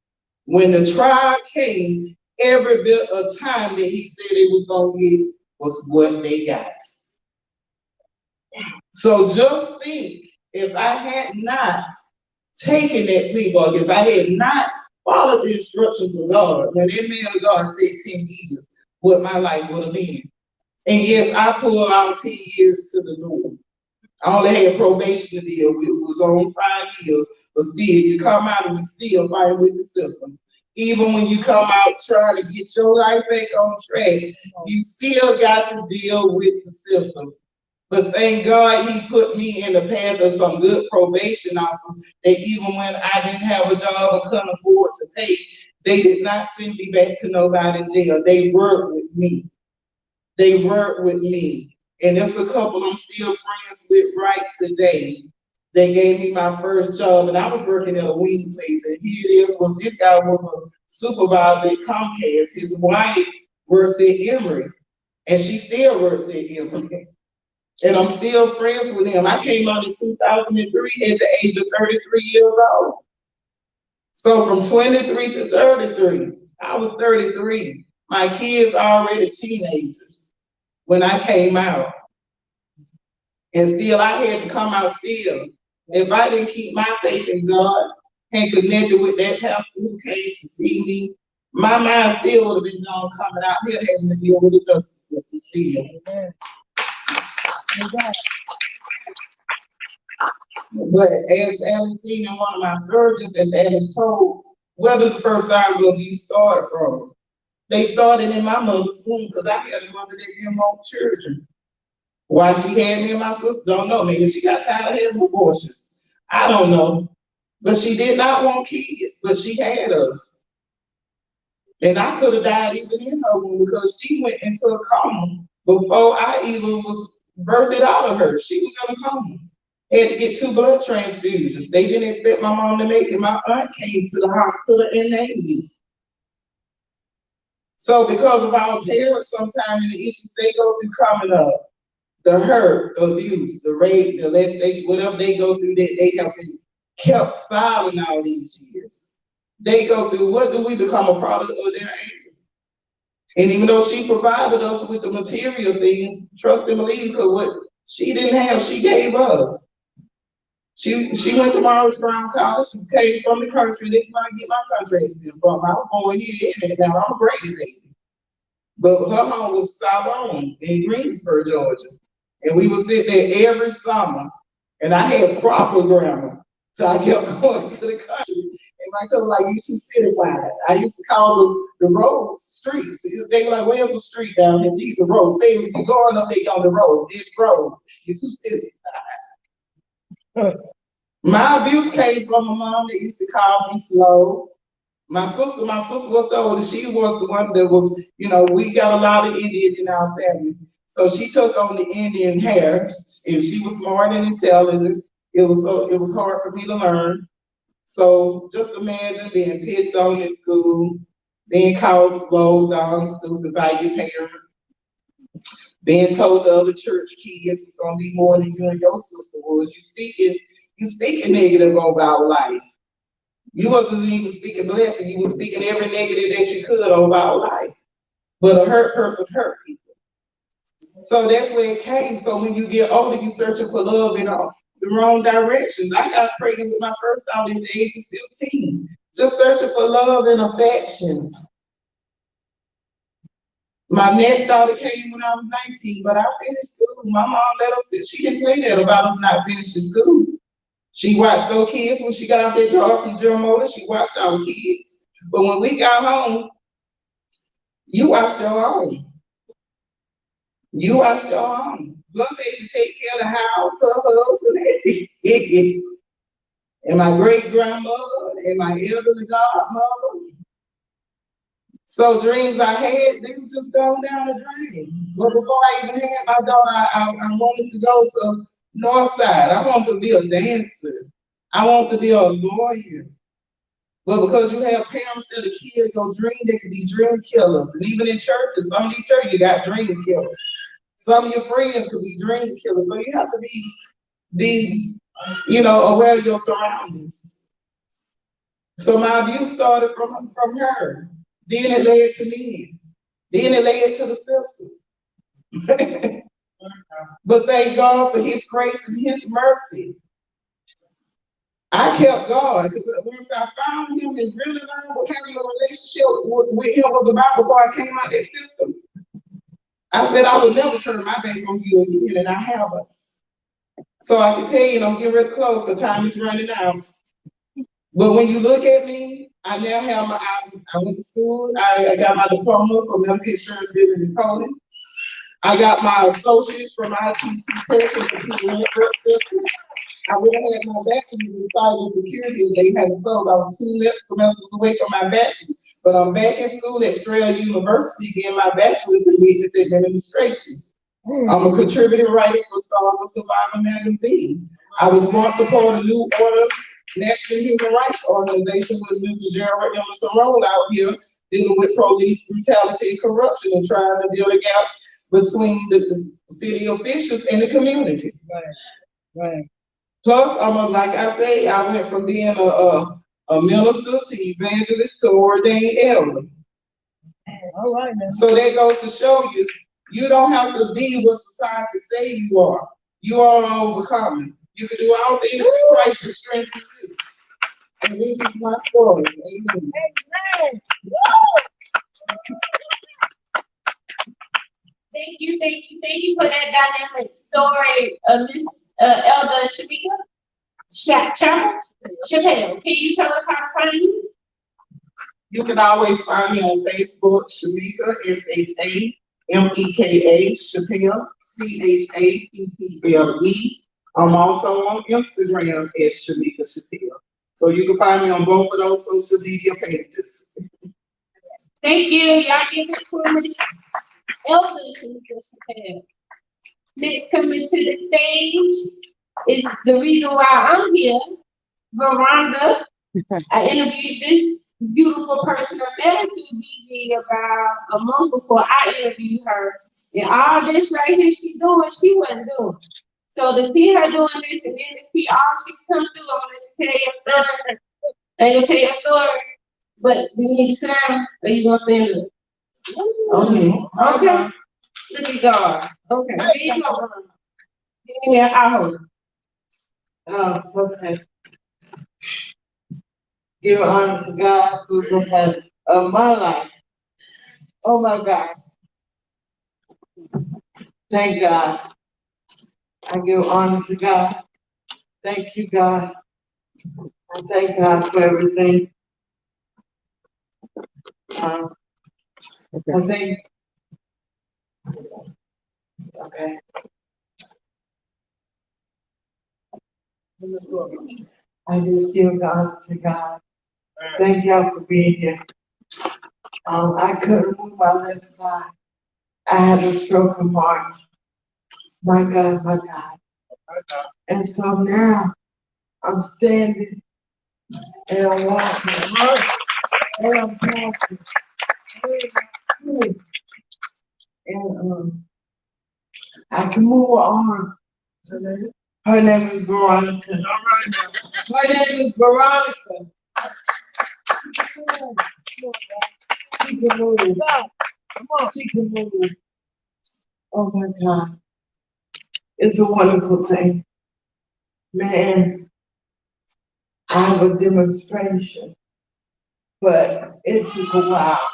when the trial came, every bit of time that he said it was gonna get was what they got. So just think, if I had not taken that plea bargain, if I had not followed the instructions of God, when that man of God said 10 years, what my life would have been. And yes, I pulled out 10 years to the door. I only had probation to deal with. It was on 5 years, but still, you come out and you still fight with the system. Even when you come out trying to get your life back on track, you still got to deal with the system. But thank God he put me in the path of some good probation officers that even when I didn't have a job or couldn't afford to pay, they did not send me back to nobody jail. They worked with me. They worked with me. And there's a couple I'm still friends with right today. They gave me my first job and I was working at a wing place. And here it is, this guy was a supervisor at Comcast. His wife works at Emory and she still works at Emory. And I'm still friends with him. I came out in 2003 at the age of 33 years old. So from 23 to 33, I was 33. My kids are already teenagers when I came out. And still, I had to come out still. If I didn't keep my faith in God and connected with that pastor who came to see me, my mind still would have been gone coming out here having to deal with the justice system still. Amen. But as Alice seen in one of my surgeons, as Alice told, where did the first signs of abuse start from? They started in my mother's womb because I had a mother that didn't want children. Why she had me and my sister, don't know. Maybe she got tired of having abortions. I don't know. But she did not want kids, but she had us. And I could have died even in her womb because she went into a coma before I even was birthed out of her. She was in a coma. Had to get 2 blood transfusions. They didn't expect my mom to make it. My aunt came to the hospital in the So because of our parents, sometimes and the issues they go through coming up, the hurt, the abuse, the rape, the molestation, whatever they go through, that they have been kept silent all these years. They go through, what do we become a product of their anger? And even though she provided us with the material things, trust and believe, because what she didn't have, she gave us. She went to Morris Brown College. She came from the country. This is where I get my country accent from. I was born here in it. Now I'm a Brady baby. But her home was Salone in Greensboro, Georgia. And we would sit there every summer. And I had proper grammar. So I kept going to the country. And my cousin like, you too cityfied. I used to call the roads streets. They were like, where's the street down here? These are roads. Say if you're going up there on the road, this road. You're too cityfied. My abuse came from a mom that used to call me slow. My sister was the oldest. She was the one that was, we got a lot of Indian in our family. So she took on the Indian hair, and she was smart and intelligent. It was hard for me to learn. So just imagine being picked on in school, being called slow, dumb, stupid by your parents, being told the other church kids was gonna be more than you and your sister was. You speaking negative about life. You wasn't even speaking blessing, you was speaking every negative that you could about life. But a hurt person hurt people. So that's where it came. So when you get older, you searching for love in the wrong directions. I got pregnant with my first daughter at the age of 15. Just searching for love and affection. My next daughter came when I was 19, but I finished school. My mom let us finish. She didn't play that about us not finishing school. She watched those kids when she got out that job from General Motors. She watched our kids. But when we got home, you watched your own. You watched your own. Plus, had to take care of the house, her husband, and my great grandmother, and my elderly godmother. So dreams I had, they were just going down the drain. But before I even had my daughter, I wanted to go to Northside. I wanted to be a dancer. I wanted to be a lawyer. But because you have parents that are kids, your dream, they could be dream killers. And even in churches, some of these churches, you got dream killers. Some of your friends could be dream killers. So you have to be aware of your surroundings. So my abuse started from her. Then it led to me. Then it led to the system. But thank God for his grace and his mercy. I kept going because once I found him and really learned what having a relationship with him was about before I came out that system, I said I would never turn my back on you again, and I haven't. So I can tell you, I'm getting ready to close because time is running out. But when you look at me, I now have I went to school, I got my diploma from medical insurance billing and coding. I got my associates from ITT Tech and computer network system. I would have had my bachelor's in cyber security. They had to close. I was 2 semesters away from my bachelor's. But I'm back in school at Strayer University getting my bachelor's in business administration. I'm a contributing writer for Stars of Survivor magazine. I was once a part of New Order National Human Rights Organization with Mr. Gerald Emerson Roll out here dealing with police brutality and corruption and trying to build a gap between the city officials and the community. Right. Plus, like I say, I went from being a minister to evangelist to ordained elder. All right, then. So that goes to show you, you don't have to be what society say you are. You are overcoming. You can do all things through Christ who strengthens you. And this is my story. Amen. Amen. Thank you for that dynamic story, Miss Elder Chappelle. Can you tell us how to find you? You can always find me on Facebook, Shameka, SHAMEKA, Chappelle, CHAPPLE. I'm also on Instagram as Shameka Chappelle. So you can find me on both of those social media pages. Thank you. Y'all give it for Miss Elder Shameka Chappelle. Next coming to the stage, is the reason why I'm here. Veranda, I interviewed this beautiful person. I met her through BG about a month before I interviewed her. And all this right here she doing, she wasn't doing. So to see her doing this and then to see all she's come through, I'm gonna let you tell your story. I'm gonna tell your story. But do you need to sit down or you gonna stand up? Okay. Okay. Look at God. Okay. Here you go. Give me a high hold. Oh, okay. Give honor to God who's the head of my life. Oh my God. Thank God. I give honor to God. Thank you, God. I thank God for everything. I think, okay. I just give God to God. Thank y'all for being here. I couldn't move my left side. I had a stroke in March. My God, my God. And so now I'm standing and I'm walking. And I'm talking. And I can move her arm. Her name is Veronica. Her name is Veronica. She can move. Come on, she can move. Oh my God. It's a wonderful thing. Man, I have a demonstration, but it took a while.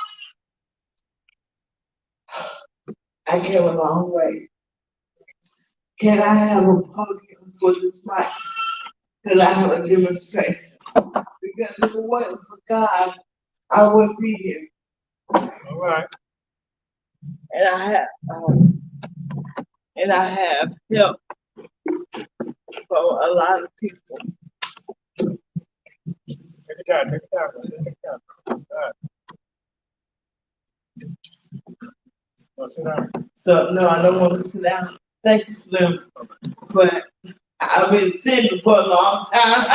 I came a long way. Can I have a podium for this mic? Can I have a demonstration? Because if it wasn't for God, I wouldn't be here. All right. And I have help from a lot of people. Take a time. So no, I don't want to sit down. Thank you, Slim. But I've been sitting for a long time.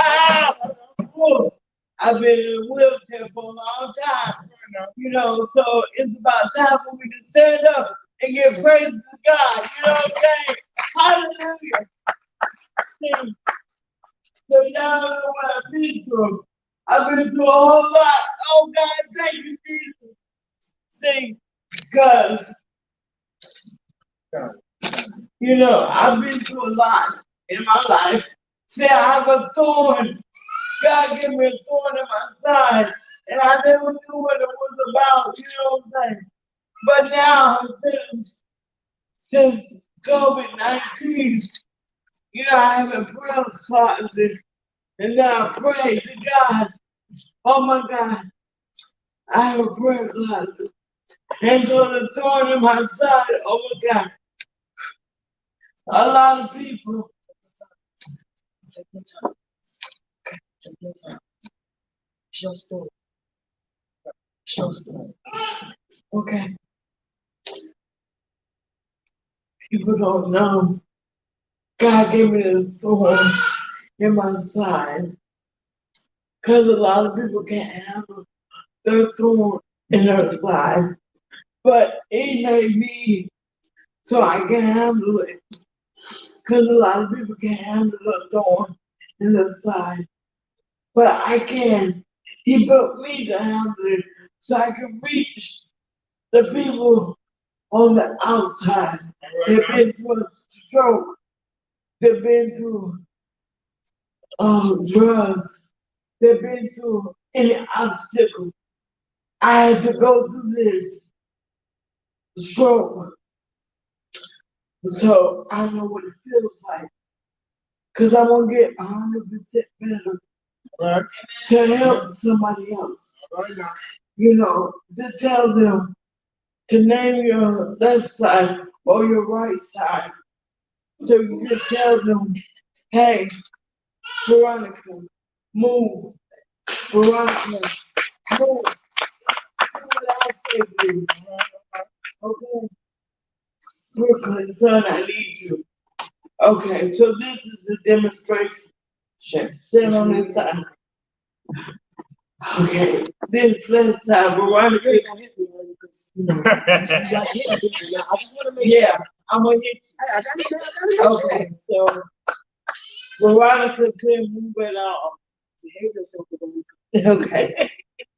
I've been in a wheelchair for a long time. You know, so it's about time for me to stand up and give praise to God. You know what I'm saying? Hallelujah. So now I know what I've been through. I've been through a whole lot. Oh God, thank you, Jesus. See, because you know, I've been through a lot in my life. See, I have a thorn. God gave me a thorn in my side, and I never knew what it was about, you know what I'm saying? But now, since COVID-19, you know, I have a prayer closet, and then I pray to God. Oh my God, I have a prayer closet. And so the thorn in my side, oh my God, a lot of people. Take your time. Okay, take your time. Show story. Show story. Okay. People don't know. God gave me this thorn in my side. Because a lot of people can't handle their thorn in their side. But He made me so I can handle it. Because a lot of people can't handle the thorn in their side. But I can. He built me to handle it so I can reach the people on the outside. They've been through a stroke. They've been through drugs. They've been through any obstacle. I had to go through this stroke. So I know what it feels like. Because I'm going to get 100% better. Right. To help somebody else. Right. You know, to tell them to name your left side or your right side. So you can tell them, hey, Veronica, move. Veronica, move. Do what I say do. Okay? Brooklyn, son, I need you. Okay, so this is the demonstration. Sit on this side. Okay, this left side, Veronica. You gonna hit me, because, you know, you like hitting people now. I just wanna make sure. Yeah, I'm gonna hit Hey, I gotta make you. sure. Okay, so Veronica couldn't move at all. Behave yourself, Veronica. Okay,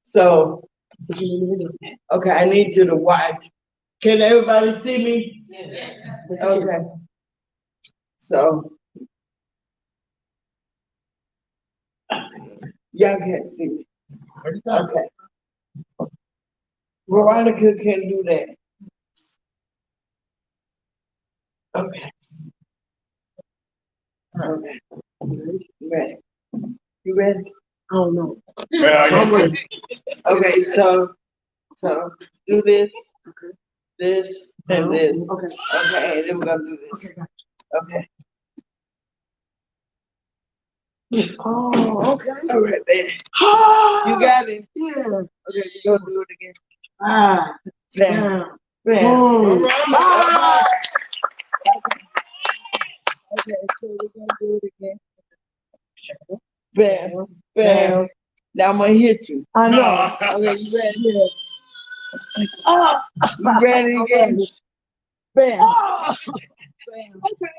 so, But you need to hit me. okay, I need you to watch. Can everybody see me? Okay, so. Y'all can't see me. Okay. Veronica can do that. Okay. Okay. You ready? You ready? I don't know. I'm ready. Okay, so do this, this, and this. Okay. Okay, and then we're gonna do this. Okay. Oh, okay. All right, there. You got it? Yeah. Okay, you gonna do it again. Ah. Bam, Yeah. bam. Boom. Ah. Okay, so we're gonna do it again. Bam, bam. Now I'm gonna hit you. I know. Okay, you ready? You ready again? Bam. Oh. Bam. Okay.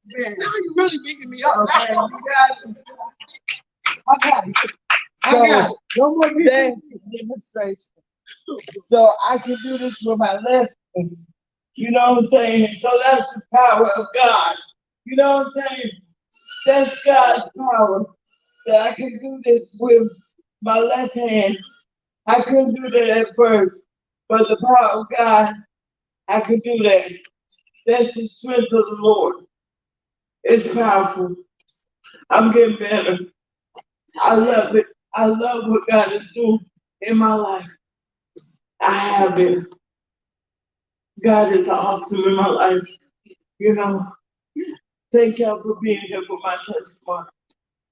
Bam. Now you really beating me up. Okay, you got it. I got it. I So, got it. No more that beating. demonstration. So I can do this with my left hand. You know what I'm saying? So that's the power of God. You know what I'm saying? That's God's power. That I can do this with my left hand. I couldn't do that at first. But the power of God, I can do that. That's the strength of the Lord. It's powerful. I'm getting better. I love it. I love what God is doing in my life. I have it. God is awesome in my life. You know, thank y'all for being here for my testimony.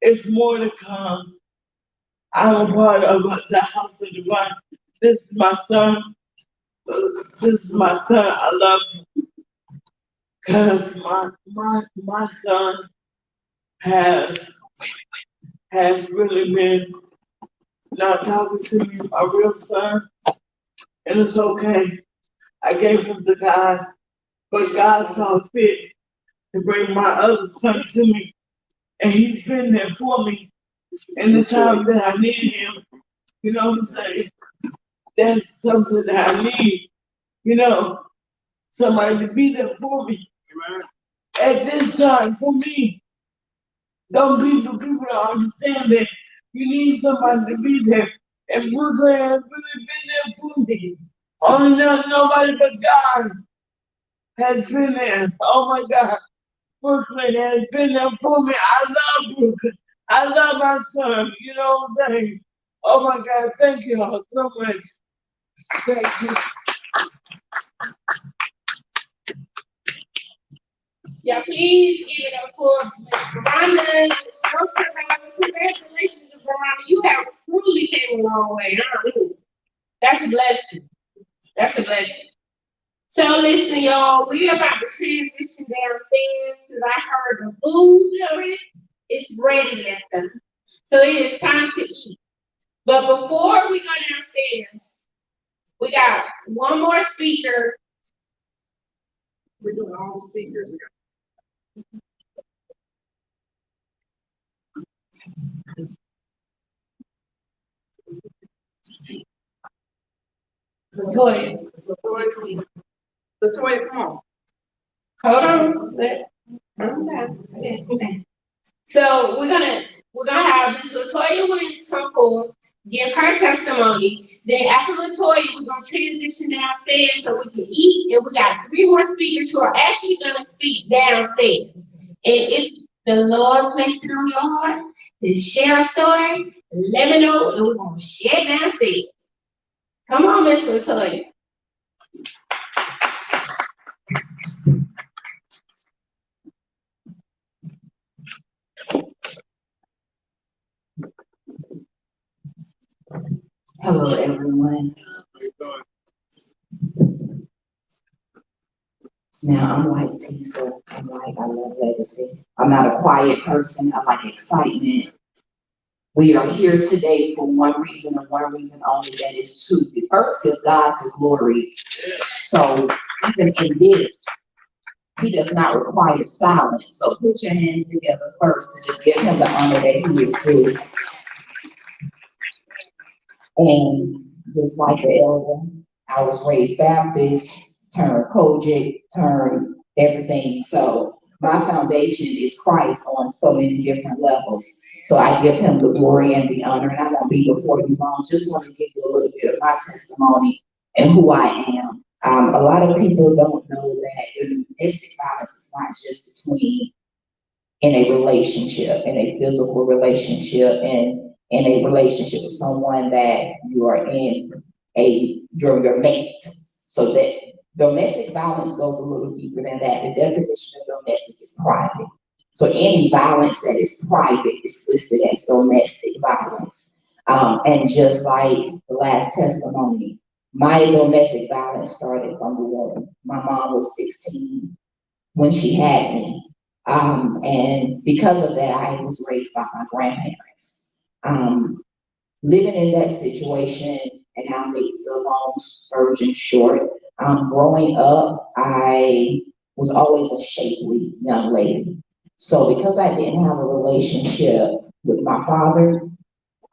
It's more to come. I'm a part of the house of divine. This is my son. This is my son. I love him. Because my son has really been not talking to me, my real son. And it's okay. I gave him to God. But God saw fit to bring my other son to me. And he's been there for me in the time that I needed him. You know what I'm saying? That's something that I need. You know, somebody to be there for me. At this time, for me, don't be the people to understand that you need somebody to be there. And Brooklyn has really been there for me. Only nobody but God has been there. Oh my God. Brooklyn has been there for me. I love Brooklyn. I love my son. You know what I'm saying? Oh my God, thank you all so much. Thank you. Yeah, please give it up for Veronica. Congratulations, Veronica. You have truly came a long way. That's a blessing. That's a blessing. So listen, y'all, we're about to transition downstairs because I heard the food is ready at them. So it is time to eat. But before we go downstairs, we got one more speaker. We're doing all the speakers. Latoya. Latoya, come on. Hold on. Okay. So we're gonna have Miss Latoya Williams come forward, give her testimony. Then after Latoya, we're gonna transition downstairs so we can eat. And we got 3 more speakers who are actually gonna speak downstairs. And if the Lord placed it on your heart to share a story, let me know, and we're gonna share it downstairs. Come on, Miss Latoya. Hello, everyone. Now, I'm like Tisa, I love legacy. I'm not a quiet person, I like excitement. We are here today for one reason and one reason only, that is to first give God the glory. So even in this, he does not require silence. So put your hands together first to just give him the honor that he is due. And just like the elder, I was raised Baptist, turned Kojic, turned everything. So my foundation is Christ on so many different levels. So I give him the glory and the honor, and I won't be before you long. Just want to give you a little bit of my testimony and who I am. A lot of people don't know that domestic violence is not just between in a relationship, in a physical relationship, and in a relationship with someone that you are in your mate. So that domestic violence goes a little deeper than that. The definition of domestic is private. So any violence that is private is listed as domestic violence. And just like the last testimony, my domestic violence started from the womb. My mom was 16 when she had me. And because of that, I was raised by my grandparents. Living in that situation, and I'll make the long version short. Growing up, I was always a shapely young lady. So because I didn't have a relationship with my father,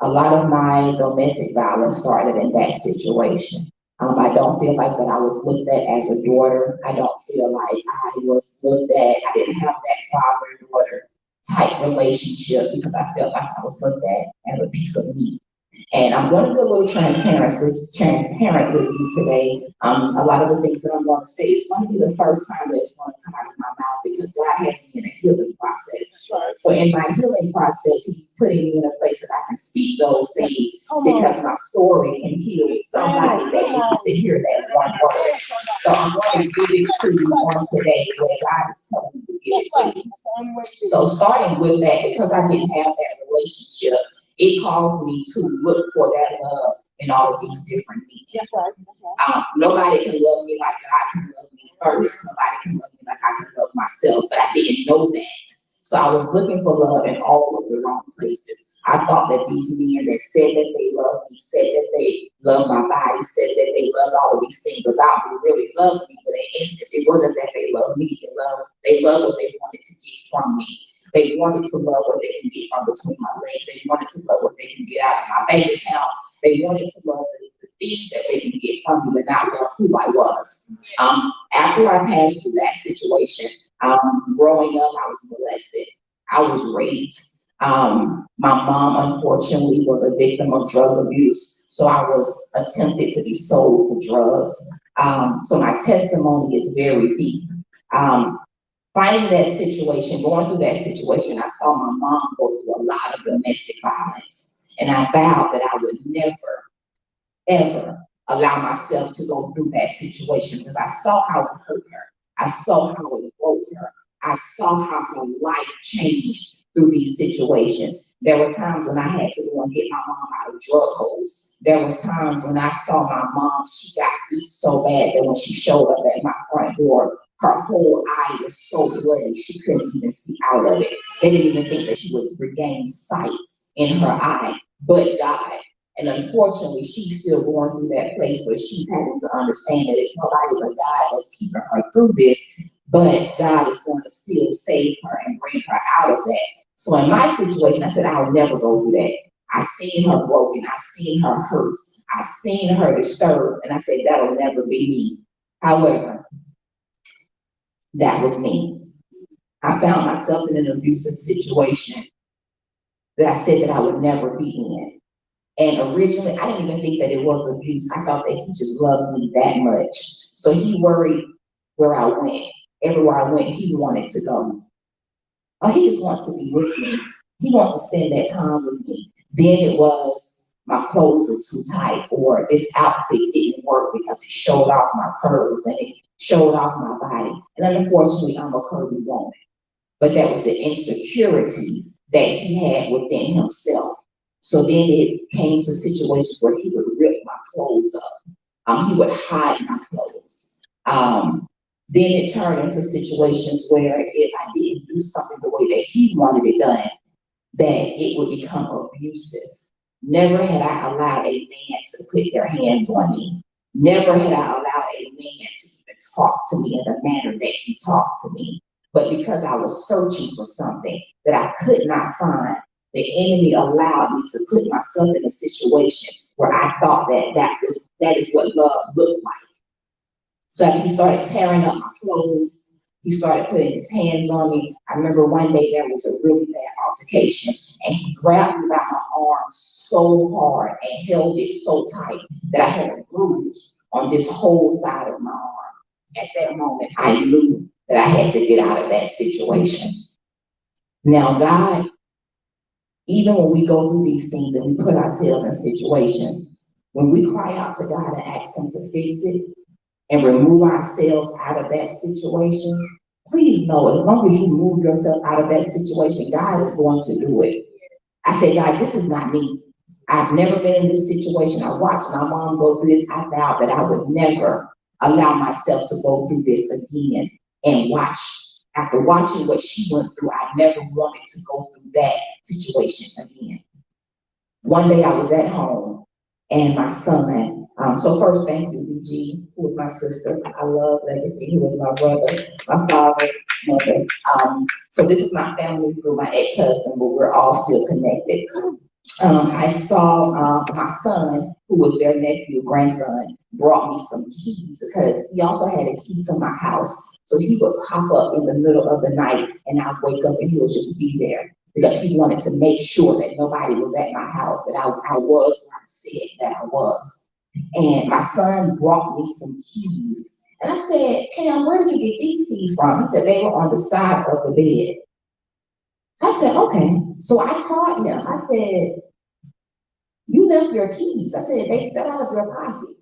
a lot of my domestic violence started in that situation. I don't feel like that I was looked at as a daughter. I don't feel like I was looked at, I didn't have that father-daughter type relationship because I felt like I was looked at as a piece of meat. And I'm going to be a little transparent with you today. A lot of the things that I'm going to say, it's going to be the first time that it's going to come out of my mouth because God has me in a healing process. So in my healing process, He's putting me in a place that I can speak those things because my story can heal somebody that needs to hear that one word. So I'm going to give it to you on today where God is telling me to give it to you. So starting with that, because I didn't have that relationship, it caused me to look for that love in all of these different means. That's right. Nobody can love me like God can love me first. Nobody can love me like I can love myself, but I didn't know that. So I was looking for love in all of the wrong places. I thought that these men that said that they loved me, said that they loved my body, said that they loved all of these things about me, really loved me, but in instance, it wasn't that they loved me. They loved what they wanted to get from me. They wanted to love what they can get from between my legs. They wanted to love what they can get out of my bank account. They wanted to love the things that they can get from me, but not love who I was. After I passed through that situation, growing up, I was molested. I was raped. My mom, unfortunately, was a victim of drug abuse. So I was attempted to be sold for drugs. So my testimony is very deep. Finding that situation, going through that situation, I saw my mom go through a lot of domestic violence. And I vowed that I would never, ever allow myself to go through that situation because I saw how it hurt her. I saw how it broke her. I saw how her life changed through these situations. There were times when I had to go and get my mom out of drug holes. There was times when I saw my mom, she got beat so bad that when she showed up at my front door, her whole eye was so bloody she couldn't even see out of it. They didn't even think that she would regain sight in her eye, but God. And unfortunately, she's still going through that place where she's having to understand that it's nobody but God that's keeping her through this, but God is going to still save her and bring her out of that. So in my situation, I said, I'll never go through that. I seen her broken. I seen her hurt. I seen her disturbed. And I said, that'll never be me. However, that was me. I found myself in an abusive situation that I said that I would never be in. And originally, I didn't even think that it was abuse. I thought that he just loved me that much. So he worried where I went. Everywhere I went, he wanted to go. Oh, he just wants to be with me. He wants to spend that time with me. Then it was my clothes were too tight, or this outfit didn't work because it showed off my curves and it showed off my body. And unfortunately, I'm a curvy woman. But that was the insecurity that he had within himself. So then it came to situations where he would rip my clothes up. He would hide my clothes. Then it turned into situations where if I didn't do something the way that he wanted it done, that it would become abusive. Never had I allowed a man to put their hands on me. Never had I allowed a man to even talk to me in the manner that he talked to me. But because I was searching for something that I could not find, the enemy allowed me to put myself in a situation where I thought that is what love looked like. So he started tearing up my clothes. He started putting his hands on me. I remember one day there was a really bad altercation, and he grabbed me by my arm so hard and held it so tight that I had a bruise on this whole side of my arm. At that moment, I knew that I had to get out of that situation. Now, God, even when we go through these things and we put ourselves in situations, when we cry out to God and ask him to fix it, and remove ourselves out of that situation, please know, as long as you move yourself out of that situation, God is going to do it. I said, God, this is not me. I've never been in this situation. I watched my mom go through this. I vowed that I would never allow myself to go through this again. And after watching what she went through, I never wanted to go through that situation again. One day I was at home and my son, so first, thank you, BG, who was my sister. I love Legacy. He was my brother, my father, mother. So this is my family through my ex-husband, but we're all still connected. I saw my son, who was their nephew, grandson, brought me some keys because he also had a key to my house. So he would pop up in the middle of the night and I'd wake up and he would just be there because he wanted to make sure that nobody was at my house, that I was where I said that I was. And my son brought me some keys. And I said, Cam, where did you get these keys from? He said, they were on the side of the bed. I said, okay. So I called him. I said, you left your keys. I said, they fell out of your pocket.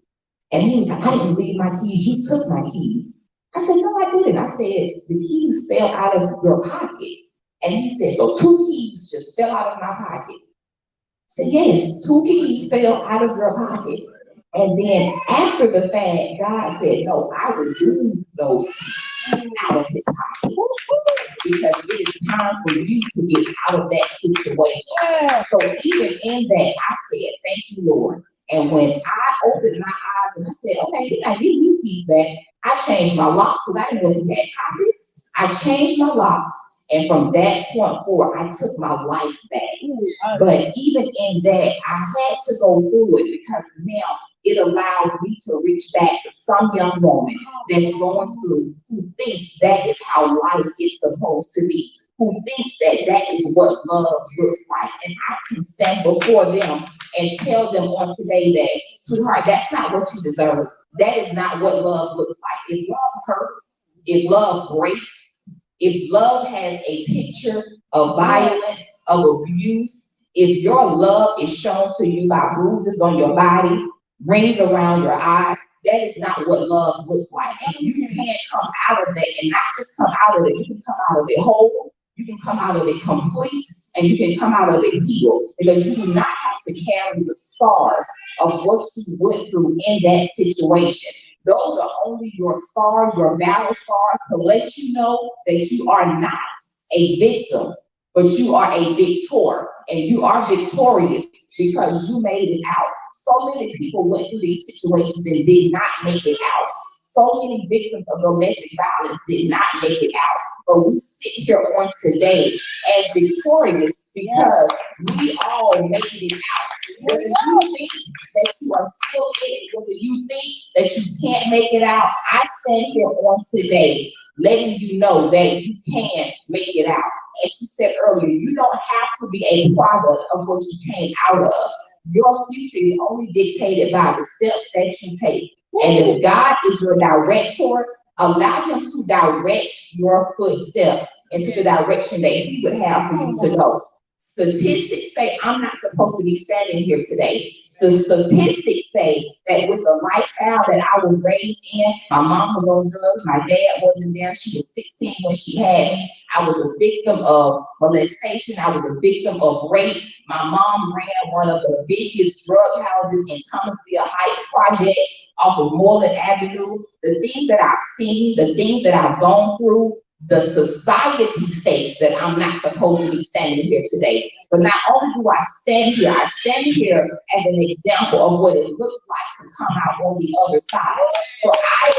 And he was like, I didn't leave my keys. You took my keys. I said, no, I didn't. I said, the keys fell out of your pocket. And he said, so 2 keys just fell out of my pocket. I said, yes, 2 keys fell out of your pocket. And then after the fact, God said, no, I removed those keys out of his pocket because it is time for you to get out of that situation. So even in that, I said, thank you, Lord. And when I opened my eyes and I said, okay, I get these keys back, I changed my locks because I didn't know he had copies. I changed my locks. And from that point forward, I took my life back. But even in that, I had to go through it because now it allows me to reach back to some young woman that's going through, who thinks that is how life is supposed to be, who thinks that is what love looks like. And I can stand before them and tell them on today that, sweetheart, that's not what you deserve. That is not what love looks like. If love hurts, if love breaks, if love has a picture of violence, of abuse, if your love is shown to you by bruises on your body, rings around your eyes, that is not what love looks like. And you can't come out of that and not just come out of it, you can come out of it whole, you can come out of it complete, and you can come out of it healed. Because you do not have to carry the scars of what you went through in that situation. Those are only your scars, your battle scars, to let you know that you are not a victim, but you are a victor, and you are victorious because you made it out. So many people went through these situations and did not make it out. So many victims of domestic violence did not make it out. But we sit here on today as victorious because we all made it out. Whether you think that you are still in it, whether you think that you can't make it out, I stand here on today letting you know that you can make it out. As she said earlier, you don't have to be a product of what you came out of. Your future is only dictated by the steps that you take. And if God is your director, allow him to direct your footsteps into the direction that he would have for you to go. Statistics say I'm not supposed to be standing here today. The statistics say that with the lifestyle that I was raised in, my mom was on drugs, my dad wasn't there. She was 16 when she had me. I was a victim of molestation. I was a victim of rape. My mom ran one of the biggest drug houses in Thomasville Heights projects off of Moreland Avenue. The things that I've seen, the things that I've gone through, the society states that I'm not supposed to be standing here today. But not only do I stand here as an example of what it looks like to come out on the other side. So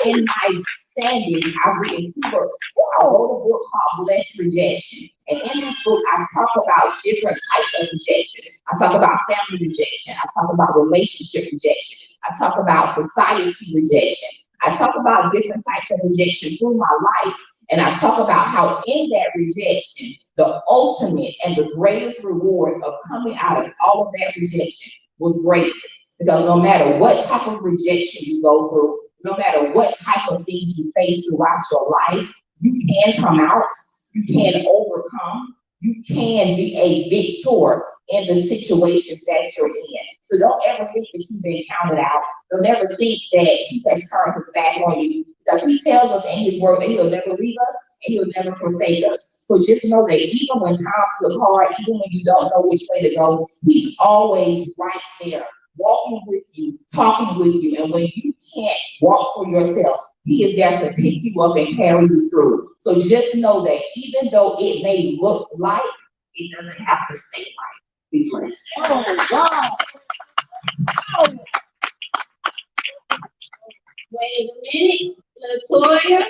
in my standing, I've written 2 books. I wrote a book called Blessed Rejection. And in this book, I talk about different types of rejection. I talk about family rejection. I talk about relationship rejection. I talk about society rejection. I talk about different types of rejection through my life. And I talk about how in that rejection, the ultimate and the greatest reward of coming out of all of that rejection was greatness. Because no matter what type of rejection you go through, no matter what type of things you face throughout your life, you can come out, you can overcome, you can be a victor in the situations that you're in. So don't ever think that you've been counted out. Don't ever think that he has turned his back on you, because he tells us in his word that he'll never leave us and he'll never forsake us. So just know that even when times look hard, even when you don't know which way to go, he's always right there, walking with you, talking with you. And when you can't walk for yourself, he is there to pick you up and carry you through. So just know that even though it may look like, it doesn't have to stay like. Be blessed. Oh, wow. Oh. Wait a minute, Latoya.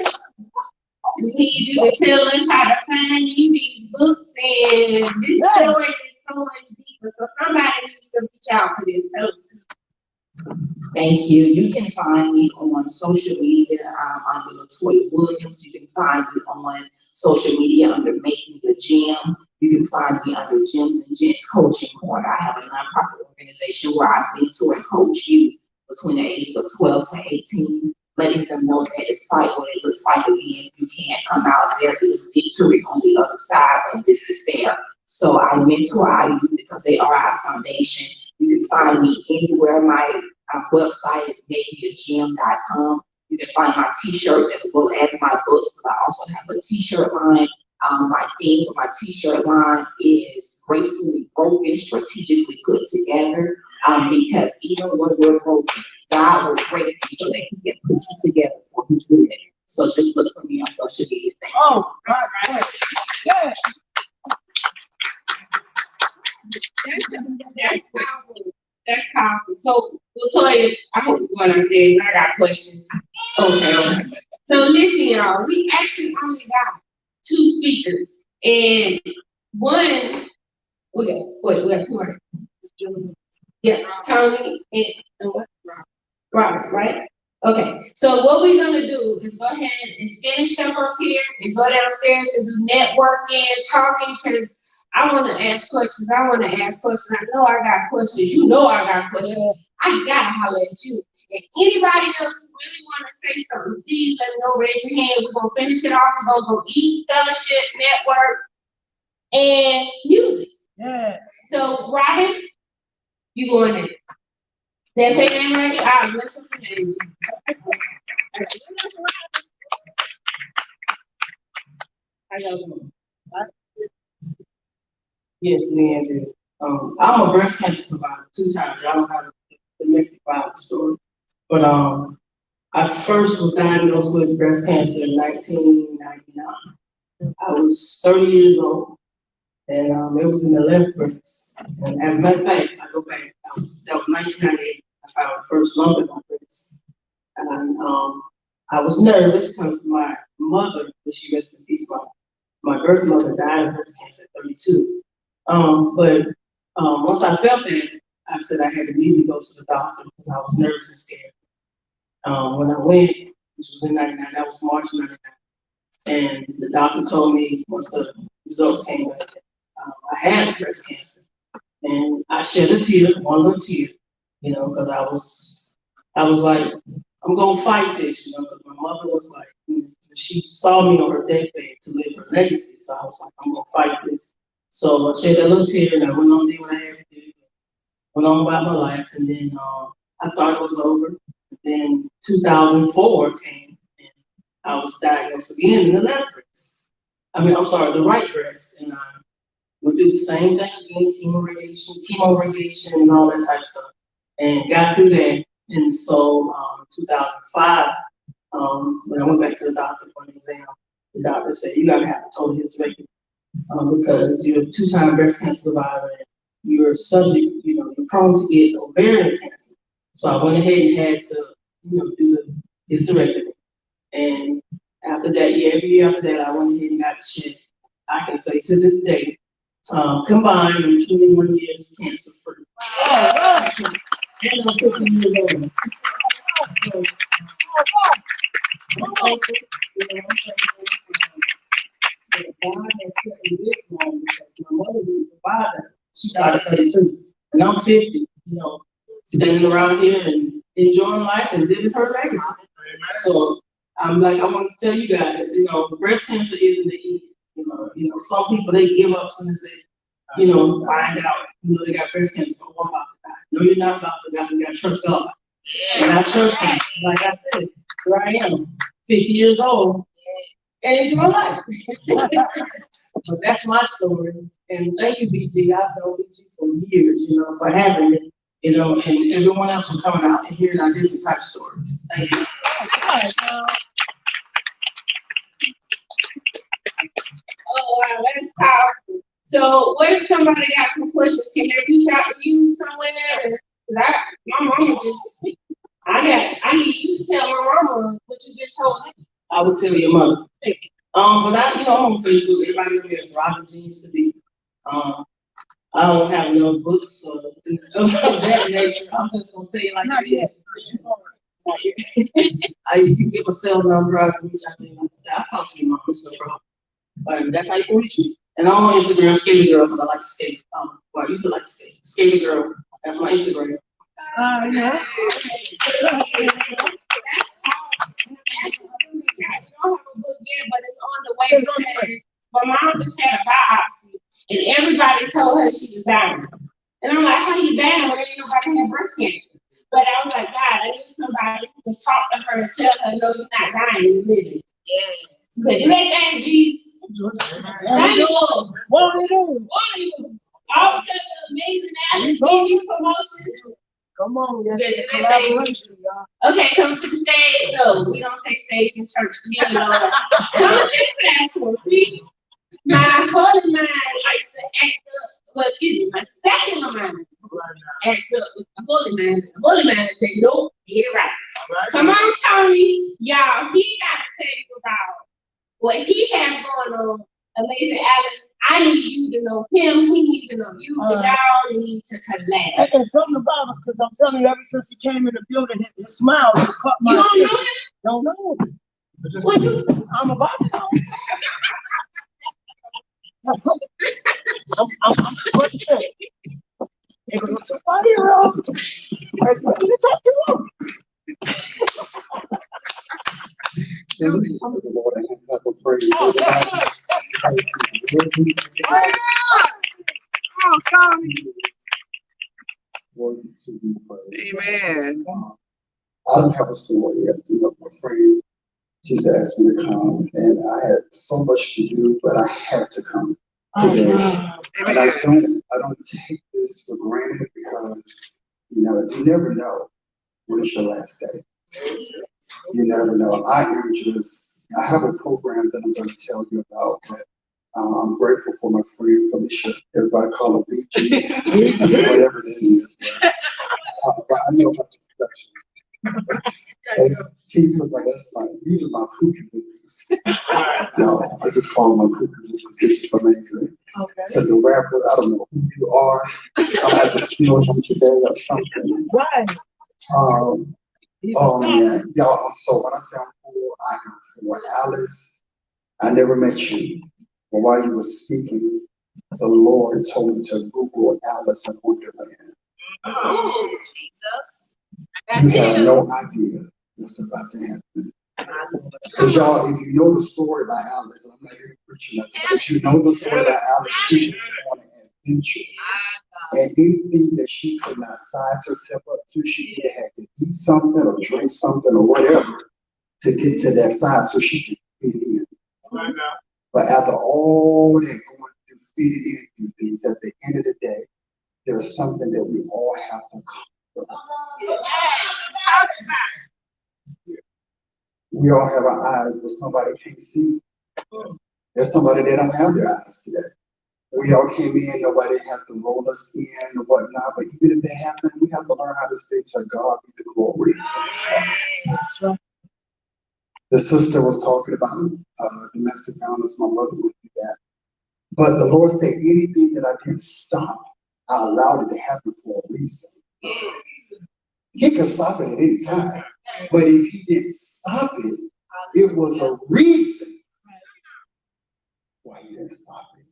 We need you to tell us how to find you these books, and this story is so much deeper. So somebody needs to reach out to this. Tell us. Thank you. You can find me on social media under Latoya Williams. You can find me on social media under Make Me a Gym. You can find me under Gyms and Gents Coaching Corner. I have a nonprofit organization where I mentor and coach youth between the ages of 12 to 18, letting them know that despite what it looks like again, you can't come out. There is victory on the other side of this despair. So I mentor our youth because they are our foundation. You can find me anywhere. My website is makemeagym.com. You can find my t-shirts as well as my books, because I also have a t-shirt line. My theme for my t-shirt line is gracefully broken, strategically put together, because even when we're broken, God will break you so that he can put you together for his good. So just look for me on social media. Thank you. Oh, right. Yeah. That's powerful. That's powerful. So, Latoya, I hope you're going upstairs. I got questions. Okay. So listen, y'all. We actually only got 2 speakers, and one we got 2 right? Yeah, Tony and what? Robert, right? Okay. So what we're gonna do is go ahead and finish up here and go downstairs and do networking, talking, because I want to ask questions. I know I got questions. You know I got questions. I gotta holler at you. And anybody else who really want to say something, please let me know. Raise your hand. We're gonna finish it off. We're gonna go eat, fellowship, network, and music. Yeah. So Robin, you going in? Did I say name right? Ah, bless his name. How y'all doing? Yes, Leandra. I'm a breast cancer survivor 2 times. I don't have a domestic violence story. But I first was diagnosed with breast cancer in 1999. I was 30 years old, and it was in the left breast. And as a matter of fact, I go back, that was 1998. I found the first lump in my breast. And I was nervous because my mother, but she rest in peace, my birth mother died of breast cancer at 32. But once I felt that, I said I had to immediately go to the doctor because I was nervous and scared. When I went, which was in 99, that was March 99, and the doctor told me once the results came back, I had breast cancer. And I shed a tear, one little tear, because I was like, I'm gonna fight this, because my mother was like, she saw me on her deathbed to live her legacy. So I was like, I'm gonna fight this. So I shed that little tear and I went on to do what I had to do. went on about my life, and then I thought it was over. And then 2004 came, and I was diagnosed again in the left breast. The right breast, and I went through the same thing again, chemo radiation, and all that type of stuff, and got through that. And so, 2005, when I went back to the doctor for an exam, the doctor said, you gotta have a total hysterectomy, because you're a 2-time breast cancer survivor, and you're subject, you're prone to get ovarian cancer. So I went ahead and had to, do the hysterectomy. And after that, every year after that, I went ahead and got checked. I can say to this day, combined, I'm 21 years cancer free. And I'm 50 years old. So, I'm thankful, I'm thankful that God has kept me this long, because my mother didn't survive that. She died at 32, and I'm 50, standing around here and enjoying life and living her legacy. So I want to tell you guys, breast cancer isn't the end. Some people, they give up as soon as they, find out, they got breast cancer, but I'm about to die. No, you're not about to die. You got to trust God. And I trust Him. Like I said, here I am, 50 years old, and enjoy life. But that's my story. And thank you, BG. I've known BG for years, for having it, and everyone else for coming out and hearing our different type of stories. Thank you. Oh, wow, that's powerful. So what if somebody got some questions? Can they reach out to you somewhere? My mama just, I need you to tell my mama what you just told me. I would tell your mother. Thank you. But I'm on Facebook. Everybody knows me as Robin Jeans to be. I don't have no books or of that nature. I'm just gonna tell you like this. You can get my cell number. I can reach out to you. Like I said, I'll talk to your mom. It's no problem. But that's how you can reach me. And I'm on Instagram, Skater Girl, because I like to skate. I used to like to skate. Skater Girl. That's my Instagram. Yeah. You don't have a book yet, but it's on the way. Because my mom just had a biopsy, and everybody told her she was dying. And I'm like, how you dying when ain't nobody had breast cancer? But I was like, God, I need somebody who can talk to her and tell her, no, you're not dying, you're living. Yes. But do that thing, Jesus. Thank you, Lord. Won't it do? All because of amazing Alice BG promotions. Come on, yes, collaboration, y'all. Okay, come to the stage. No, we don't say stage in church. Come to the platform. See, my holy mind likes to act up. Well, excuse me, my secular mind acts up with the holy mind. The holy mind say, nope, get it right. Come on, Tony. Y'all, he got to tell you about what he has going on. Amazing Alice, I need you to know him. He needs to know you. Because y'all need to connect. And something about us, because I'm telling you, ever since he came in the building, his smile just caught my attention. You don't know him? Well, I'm about to know. I'm what you say? Hey, go to somebody else. You can talk to him. Amen. I don't have a story. My friend just asked me to come, and I had so much to do, but I had to come today. And I don't take this for granted because you never know when it's your last day. You never know. I have a program that I'm going to tell you about, but I'm grateful for my friend Felicia. Everybody call her BG, whatever it is. But I know about this production. And she's like, these are my poopy movies. No, I just call them my poopy movies. It's just amazing. Okay. So the rapper, I don't know who you are. I'll have to steal him today or something. Right. Oh man, y'all. So when I say I'm poor, I am for Alice. I never met you, but while you were speaking, the Lord told me to Google Alice in Wonderland. Oh, Jesus! You have no idea what's about to happen. Because y'all, if you know the story about Alice, and I'm not here to preach nothing, but if you know the story about Alice, she was on an adventure And anything that she could not size herself up to, she either had to eat something or drink something or whatever to get to that size so she could fit in. But after all that going through, fitting in through things, at the end of the day, there's something that we all have to come. We all have our eyes, but somebody can't see. There's somebody that don't have their eyes today. We all came in, nobody had to roll us in or whatnot, but even if that happened, we have to learn how to say to God be the glory. The sister was talking about domestic violence, my mother would do that. But the Lord said anything that I didn't stop, I allowed it to happen for a reason. He could stop it at any time, but if he didn't stop it, it was a reason why he didn't stop it.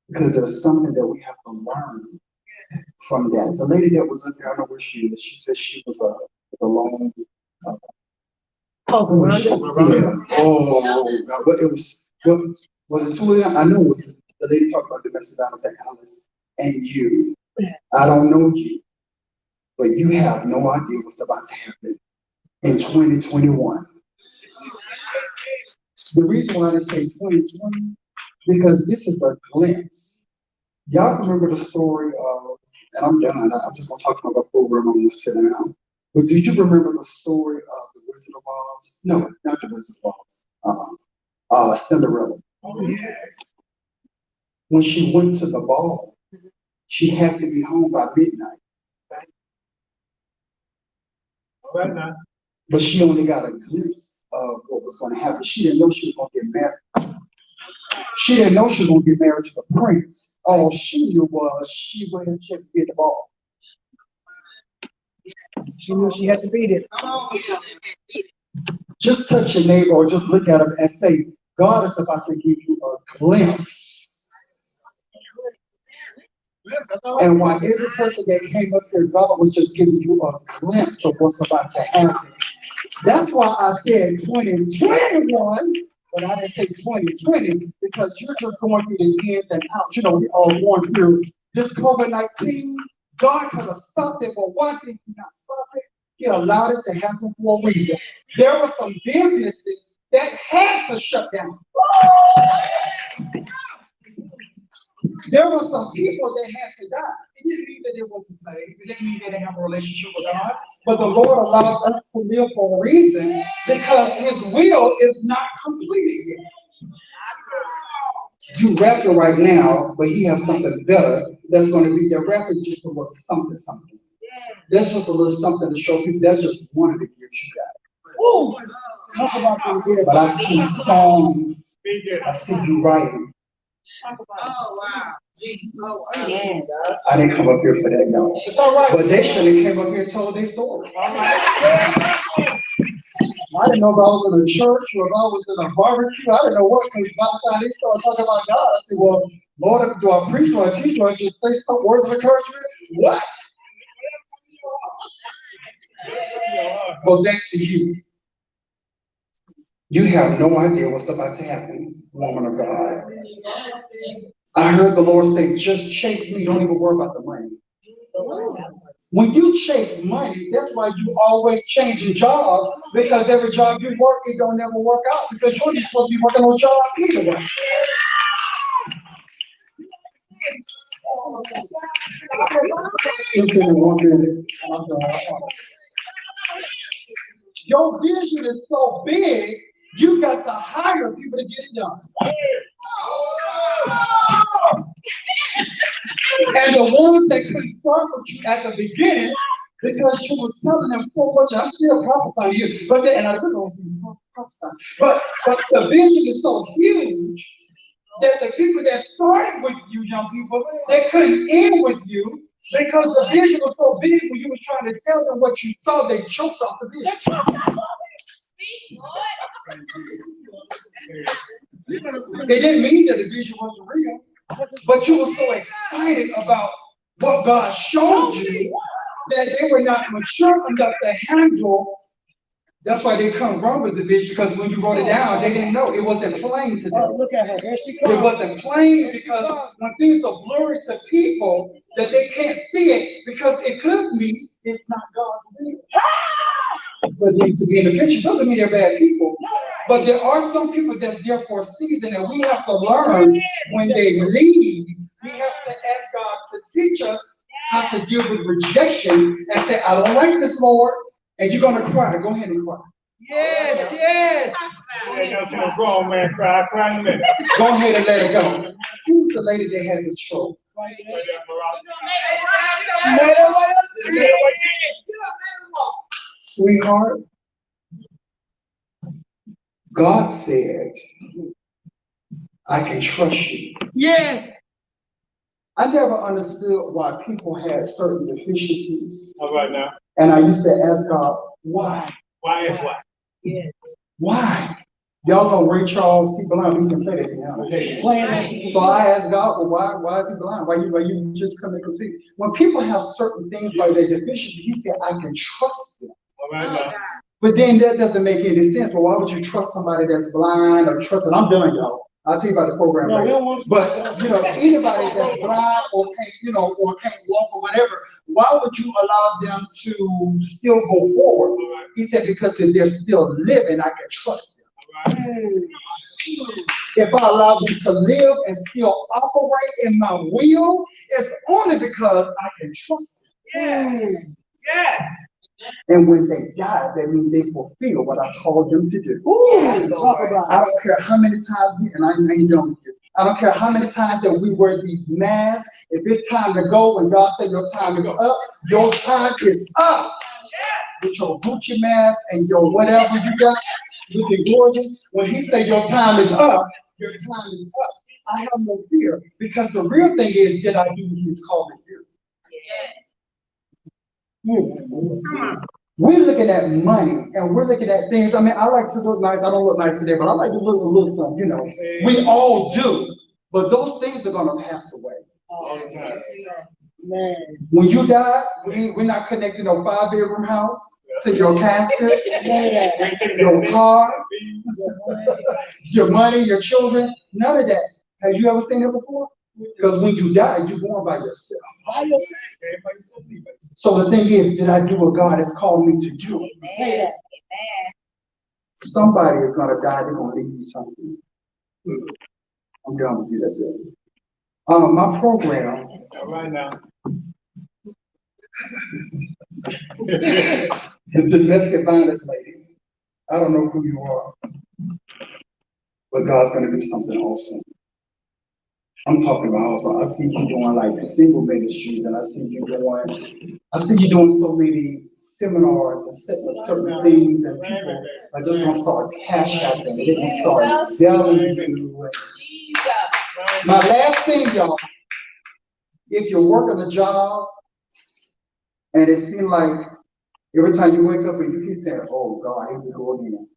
Because there's something that we have to learn from that. The lady that was up there, I don't know where she is. She said she was alone. Yeah. Oh God! But it was it two of them? I know it was the lady talking about domestic violence at Alice and you. I don't know you, but you have no idea what's about to happen in 2021. The reason why I say 2020, because this is a glimpse. Y'all remember the story of, and I'm done, I'm just gonna talk about the program, I'm gonna sit down. But do you remember the story of the Wizard of Oz? No, not the Wizard of Oz. Cinderella. Oh, yes. When she went to the ball, she had to be home by midnight. All right now. But she only got a glimpse of what was going to happen. She didn't know she was going to get married. She didn't know she was going to get married to the prince. All she knew was she went and she had to get the ball. She knew she had to beat it. Just touch your neighbor or just look at him and say, God is about to give you a glimpse. And while every person that came up here, God was just giving you a glimpse of what's about to happen. That's why I said 2021, but I didn't say 2020, because you're just going through the ins and outs. You know, we all going through this COVID-19. God could have stopped it, but why did he not stop it? He allowed it to happen for a reason. There were some businesses that had to shut down. There were some people that had to die. It didn't mean that it wasn't saved. It didn't mean they didn't have a relationship with God. But the Lord allowed us to live for a reason, because his will is not completed yet. You rapping right now, but he has something better that's going to be the refuge just for something. That's just a little something to show people. That's just one of the gifts you got. Ooh, talk about things here. But I see songs. I see you writing. Oh wow. Yes. I didn't come up here for that, y'all. It's all right. But they should have came up here and told their story. All right. I didn't know if I was in a church or if I was in a barbecue. I didn't know what, because by the time they started talking about God, I said, well, Lord, do I preach or I teach or I just say some words of encouragement? What? Well, back to you. You have no idea what's about to happen, woman of God. I heard the Lord say, just chase me, don't even worry about the money. When you chase money, that's why you always changing jobs, because every job you work, it don't never work out, because you're not supposed to be working on a job either way. Just give me 1 minute. Your vision is so big, you got to hire people to get it done. And the ones that couldn't start with you at the beginning, because you was telling them so much, I'm still prophesying you, but and I don't know if prophesying, but the vision is so huge that the people that started with you, young people, they couldn't end with you, because the vision was so big when you was trying to tell them what you saw, they choked off the vision. They didn't mean that the vision wasn't real, but you were so excited about what God showed you that they were not mature enough to handle That's why they couldn't run with the vision, because when you wrote it down, they didn't know. It wasn't plain to them. Look at her, there she comes. It wasn't plain because when things are blurry to people, that they can't see it because it could be it's not God's will. But then to be in the picture doesn't mean they're bad people. But there are some people that's there for a season, and we have to learn when they leave. We have to ask God to teach us how to deal with rejection and say, I don't like this, Lord. And you're gonna cry. Go ahead and cry. Yes, yes. That's a grown man cry in a minute. Go ahead and let it go. Who's the lady that had the stroke? Sweetheart, God said, I can trust you. Yes. I never understood why people had certain deficiencies. All right now. And I used to ask God, why? Why is why? Yes. Why? Y'all know Ray Charles, he blind, we can play that now. So I asked God, well, why is he blind? Why you just come and see? When people have certain things like their deficiencies, he said, I can trust them. All right now. But then that doesn't make any sense. Well, why would you trust somebody that's blind or trust it? I'm done, y'all. I'll tell you about the program later. But anybody that's blind or can't, or can't walk or whatever, why would you allow them to still go forward? He said, because if they're still living, I can trust them. If I allow them to live and still operate in my will, it's only because I can trust them. Yes. And when they die, that means they fulfill what I called them to do. I don't care how many times and I ain't done with you. I don't care how many times that we wear these masks. If it's time to go, when God said your time is up, your time is up. With your Gucci mask and your whatever you got, looking gorgeous. When he said your time is up, your time is up. I have no fear, because the real thing is, did I do what he's called me to do? We're looking at money and we're looking at things. I mean, I like to look nice. I don't look nice today, but I like to look a little something, We all do. But those things are going to pass away. All the time. Man. When you die, we're not connecting a 5-bedroom house to your casket, your car, your money, your children. None of that. Have you ever seen it before? Because when you die, you're born by yourself. So the thing is, did I do what God has called me to do? Somebody is going to die. They're going to leave you something. I'm done with you. That's it. My program. Right now. The domestic violence lady. I don't know who you are, but God's going to do something awesome. I'm talking about also, I see you doing like single ministries, and I see you doing so many seminars and setting up certain things, and people are just gonna start cash apping, and they're gonna start selling you. My last thing, y'all, if you're working a job and it seems like every time you wake up and you keep saying, oh God, here we go again.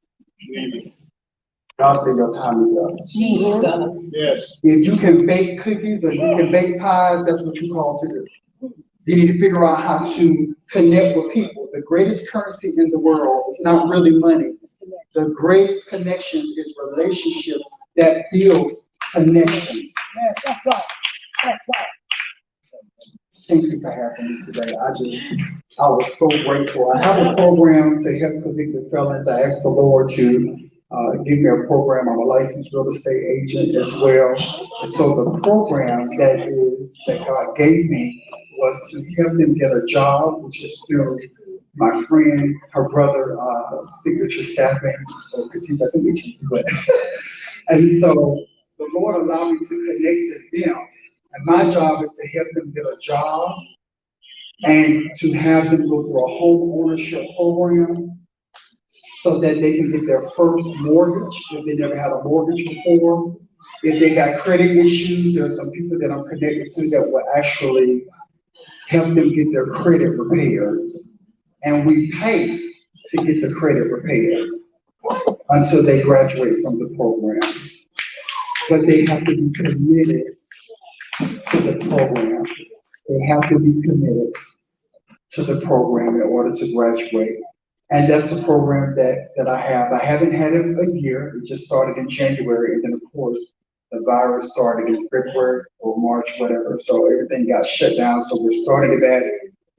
God said your time is up. Jesus. Yes. If you can bake cookies or you can bake pies, that's what you're called to do. You need to figure out how to connect with people. The greatest currency in the world is not really money. The greatest connections is relationships that builds connections. That's right. That's right. Thank you for having me today. I was so grateful. I have a program to help convicted felons. I asked the Lord to give me a program. I'm a licensed real estate agent as well. So the program that God gave me was to help them get a job, which is through my friend, her brother, Signature Staffing, and so the Lord allowed me to connect to them. And my job is to help them get a job and to have them go through a home ownership program so that they can get their first mortgage if they never had a mortgage before. If they got credit issues, there are some people that I'm connected to that will actually help them get their credit repaired. And we pay to get the credit repaired until they graduate from the program. But they have to be committed to the program. They have to be committed to the program in order to graduate. And that's the program that I have. I haven't had it a year. It just started in January. And then, of course, the virus started in February or March, whatever. So everything got shut down. So we're starting that.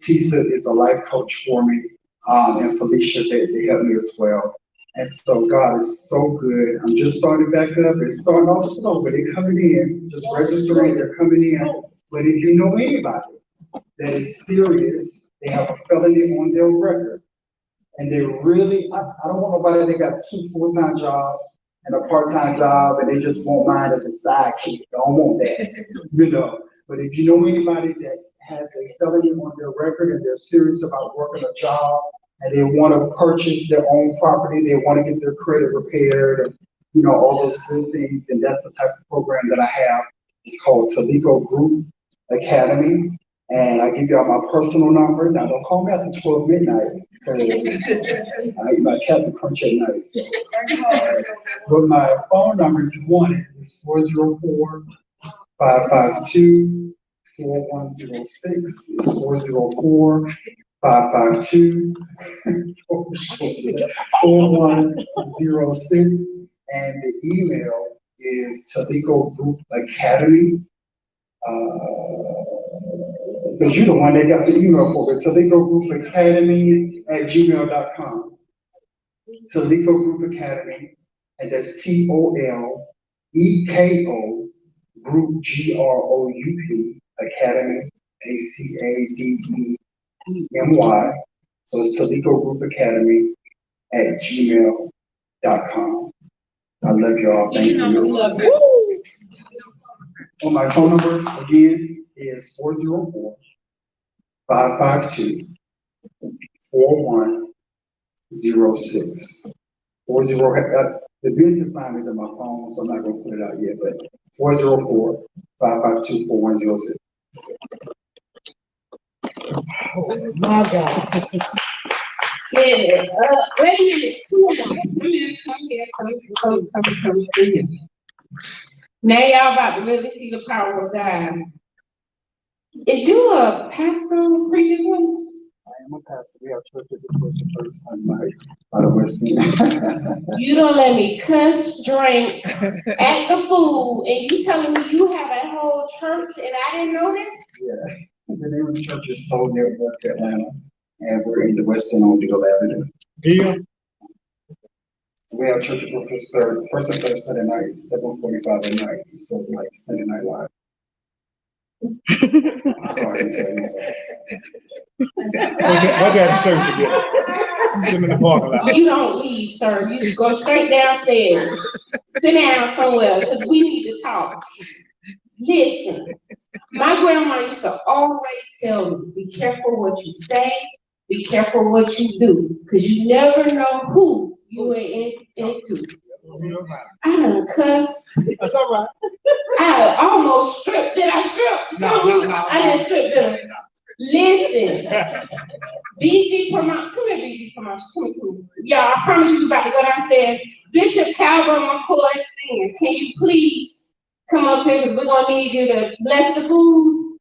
Tisa is a life coach for me. And Felicia, they help me as well. And so God is so good. I'm just starting back up. It's starting off slow, but they're coming in, just registering, they're coming in. But if you know anybody that is serious, they have a felony on their record, and they really, I don't want nobody that got 2 full-time jobs and a part-time job, and they just want mine as a sidekick. I don't want that, But if you know anybody that has a felony on their record and they're serious about working a job, and they want to purchase their own property, they want to get their credit repaired, and all those good things, then that's the type of program that I have. It's called Toledo Group Academy. And I give y'all my personal number. Now, don't call me after 12 midnight, because I eat my Captain Crunch at night. So. But my phone number, if you want it, is 404-552-4106. It's 404-552-4106. And the email is Toledo Group Academy. Because you're the one that got the email for it. Toledo Group Academy at gmail.com. Toledo Group Academy, and that's TOLEKO Group GROUP Academy ACADEMY. So it's Toledo Group Academy at gmail.com. I love y'all. Thank you. Well, my phone number again is 404-552-4106. 40, the business line is in my phone, so I'm not going to put it out yet, but 404-552-4106. Oh my God. Yeah, wait a minute. Come here. Come here. Now y'all about to really see the power of God. Is you a pastor, preacher? I am a pastor. We have church at the first Sunday by the West End. You don't let me cuss, drink, act the fool, and you telling me you have a whole church and I didn't know that? Yeah. The name of the church is Soul Network Atlanta, and we're in the West End on Eagle Avenue. Yeah. We have church first and third Sunday night, 7:45 at night. So it's like Sunday Night Live. Sorry to tell you. What that church together? Sit in the parking lot. You don't leave, sir. You just go straight downstairs. Sit down somewhere, because we need to talk. Listen, my grandma used to always tell me, be careful what you say, be careful what you do, because you never know who you are into. I done cussed. That's all right. I almost stripped. Did I strip? No. I didn't strip, did I? Listen. BG Promotion. Come here, BG Promotion. Come here. Y'all, I promise you about to go downstairs. Bishop Calvin McCoy is singing. Can you please come up here, because we're going to need you to bless the food.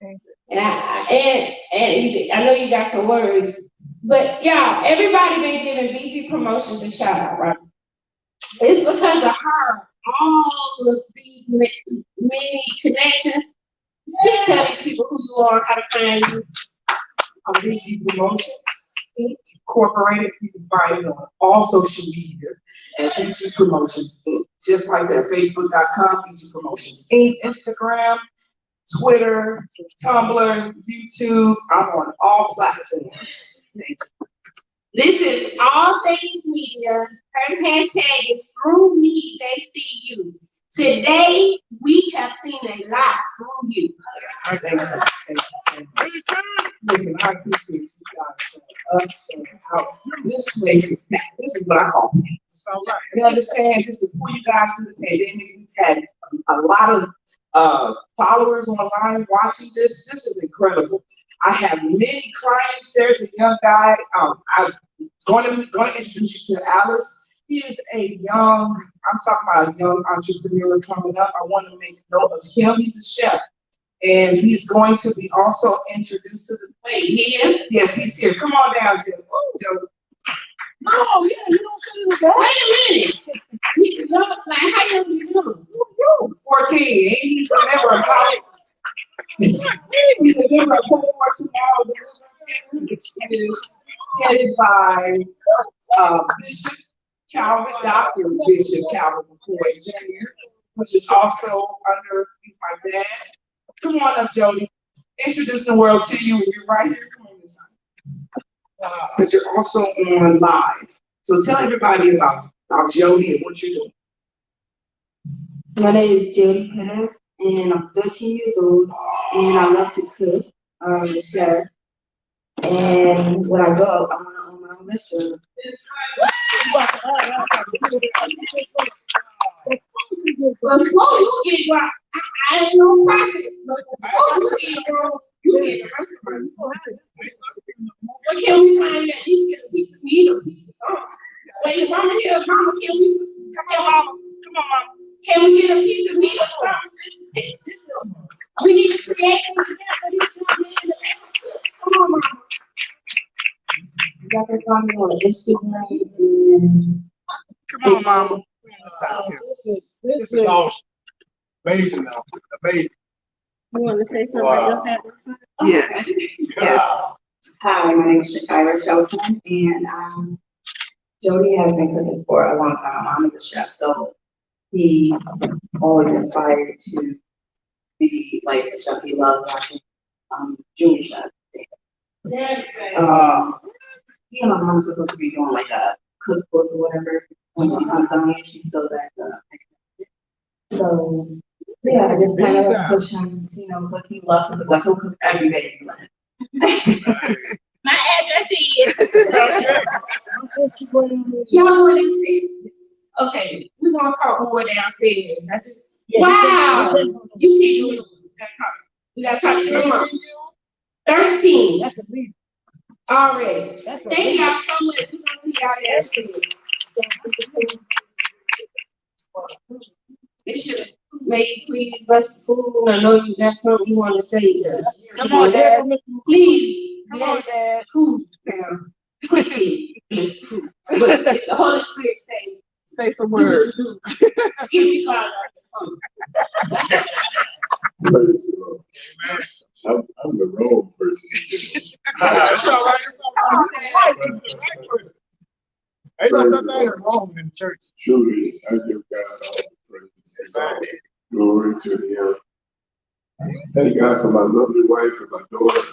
And I know you got some words. But y'all, everybody been giving BG Promotions a shout out, right? It's because of her, all of these many connections. Please tell these people who you are, how to find you. I'm BG Promotions Incorporated. You can find me on all social media at BG Promotions Inc. Just like that, Facebook.com, BG Promotions Inc., Instagram, Twitter, Tumblr, YouTube. I'm on all platforms. Thank you. This is All Things Media. Her hashtag is Through Me They See You. Today, we have seen a lot through you. Thank you. Listen, I appreciate you guys showing up, showing out. This place is packed. This is what I call packed. All right. You understand? Just before you guys do the pandemic, we've had a lot of followers online watching this. This is incredible. I have many clients. There's a young guy. I'm going to introduce you to Alice. He is I'm talking about a young entrepreneur coming up. I want to make note of him. He's a chef. And he's going to be also introduced to the. Wait, here? Yes, he's here. Come on down, Jim. Oh, Joe. Oh, yeah, you don't sit in the back. Wait a minute. He young, like how young you young? 14, and he's a member of House. He's a member of Tomorrow Deliverance Center, which is headed by Bishop Calvin, Dr. Bishop Calvin McCoy Jr., which is also underneath my dad. Come on up, Jody. Introduce the world to you, and you're right here. Come on this side. But you're also on live. So tell everybody about Jody and what you're doing. My name is Jody Penner, and I'm 13 years old, and I love to cook. I'm a chef, and when I go out, I want to own my own restaurant. Before you get right, I ain't no profit. But before you get wrong, you get the restaurant. What can we find you at least get a piece of meat or a piece of something? Wait, your mama here, mama, can we? Come on, mama. Come on, mama. Can we get a piece of meat or something? Just we need to create and for this young man to cook. Come on, mama. You got to find me on Instagram and Come on, mama. This is all amazing now. Amazing. You want to say something Wow. else? Yes. Yes. Hi, my name is Shakira Shelton, and Jody has been cooking for a long time. My mom is a chef, so he always inspired to be like a chef. He loved watching Junior Chef. He and my mom are supposed to be doing like a cookbook or whatever. When she comes down here, she's still back up. So yeah, I just kind of push him to, cook. He loves to cook. Like he'll cook every day. My address is. Y'all know what I'm saying? Okay, we're gonna talk more downstairs. Wow, you can't do it. We gotta talk to your mom. 13. That's a lead. Already. That's a Thank lead. y'all so much. We're gonna see y'all downstairs. Bishop, may you please bless the food. I know you got something you want to say to us. Come on, Dad. Please, Come on, Dad. food. Quickly, bless the food. But if the Holy Spirit Say some do what words. you do. Give me Father Praise the Lord. I'm the wrong person. That's all right. Ain't no such thing as wrong in church. Truly, I give God all the praise and all glory to Him. Thank God for my lovely wife and my daughter.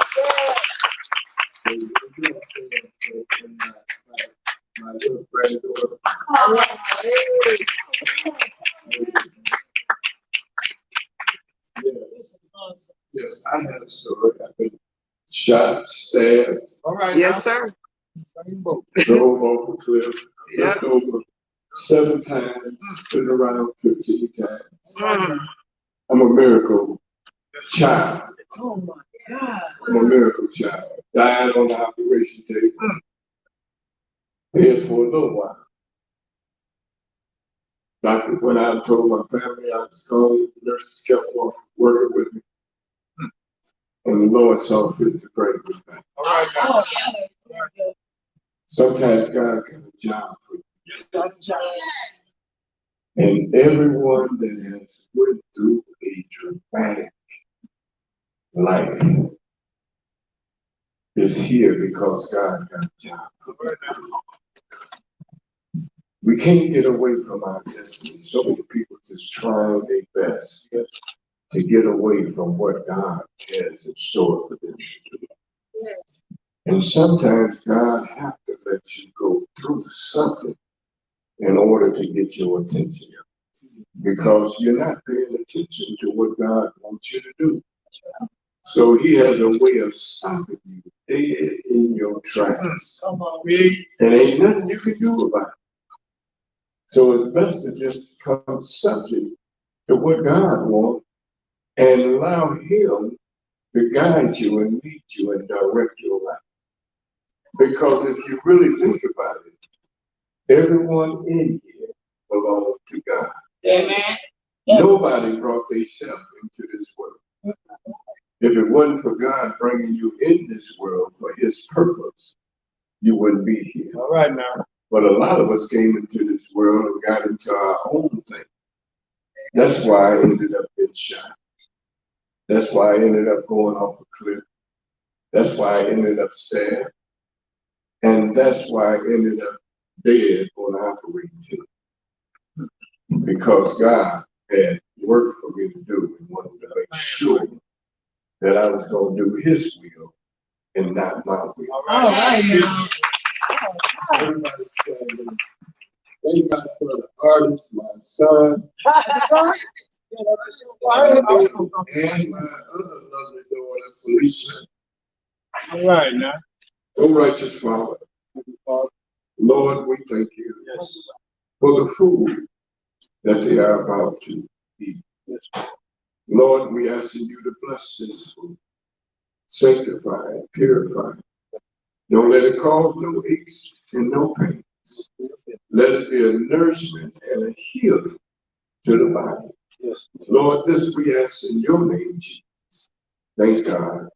And my little granddaughter. Yes, I had a story. I've been shot, stabbed, All right. Yes, now. sir. Same boat. drove off a cliff, Yeah. looked over 7 times, been around 15 times. I'm a miracle child. Oh my God. I'm a miracle child. Died on the operation table. Dead for a little while. Doctor went out and told my family I was gone. Nurses kept on working with me. And the Lord saw fit to bring me back. All right. Now. Sometimes God got a job for you. And everyone that has went through a dramatic life is here because God got a job for them. We can't get away from our destiny. So many people just trying their best to get away from what God has in store for them. And sometimes God has to let you go through something in order to get your attention. Because you're not paying attention to what God wants you to do. So He has a way of stopping you dead in your tracks. And ain't nothing you can do about it. So it's best to just come subject to what God wants and allow Him to guide you and lead you and direct your life. Because if you really think about it, everyone in here belongs to God. Amen. Nobody brought themselves into this world. If it wasn't for God bringing you in this world for His purpose, you wouldn't be here. All right now. But a lot of us came into this world and got into our own thing. That's why I ended up being shot. That's why I ended up going off a cliff. That's why I ended up stabbed. And that's why I ended up dead on the operating table. Because God had work for me to do and wanted to make sure that I was going to do His will and not my will. All right, now. Everybody standing. Thank God for the artist, my son, and my other lovely daughter, Felicia. All right, now. Oh, righteous Father, Lord, we thank you for the food that they are about to eat. Lord, we ask you to bless this food, sanctify it, purify it. Don't let it cause no aches and no pains. Let it be a nourishment and a healing to the body. Lord, this we ask in your name, Jesus. Thank God.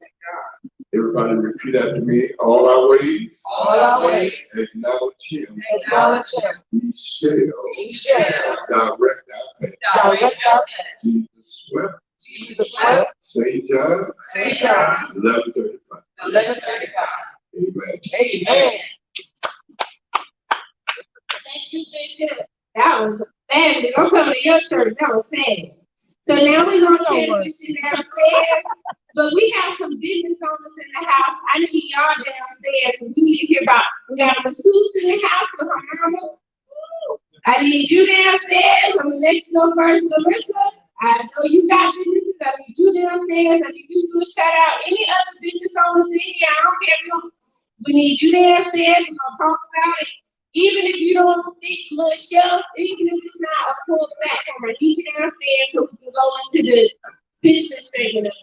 Everybody repeat after me. All our ways. All our ways. Acknowledge him. Acknowledge him. He shall. He shall. Direct our path. Direct our path. Jesus wept. Jesus wept. St. John. St. John. 11:35. 11:35. Amen. Amen. Thank you, Bishop. That was fabulous. I'm coming to your church. That was fabulous. So now we're gonna transition downstairs. But we have some business owners in the house. I need y'all downstairs because we need to hear about. We got a masseuse in the house with her mama. I need you downstairs. I'm gonna let you go first, Melissa. I know you got businesses. I need you downstairs. I need you to do a shout out. Any other business owners in here? I don't care if you. We need you downstairs. We're gonna talk about it. Even if you don't think little show, even if it's not a full platform, I need you downstairs so we can go into the business segment of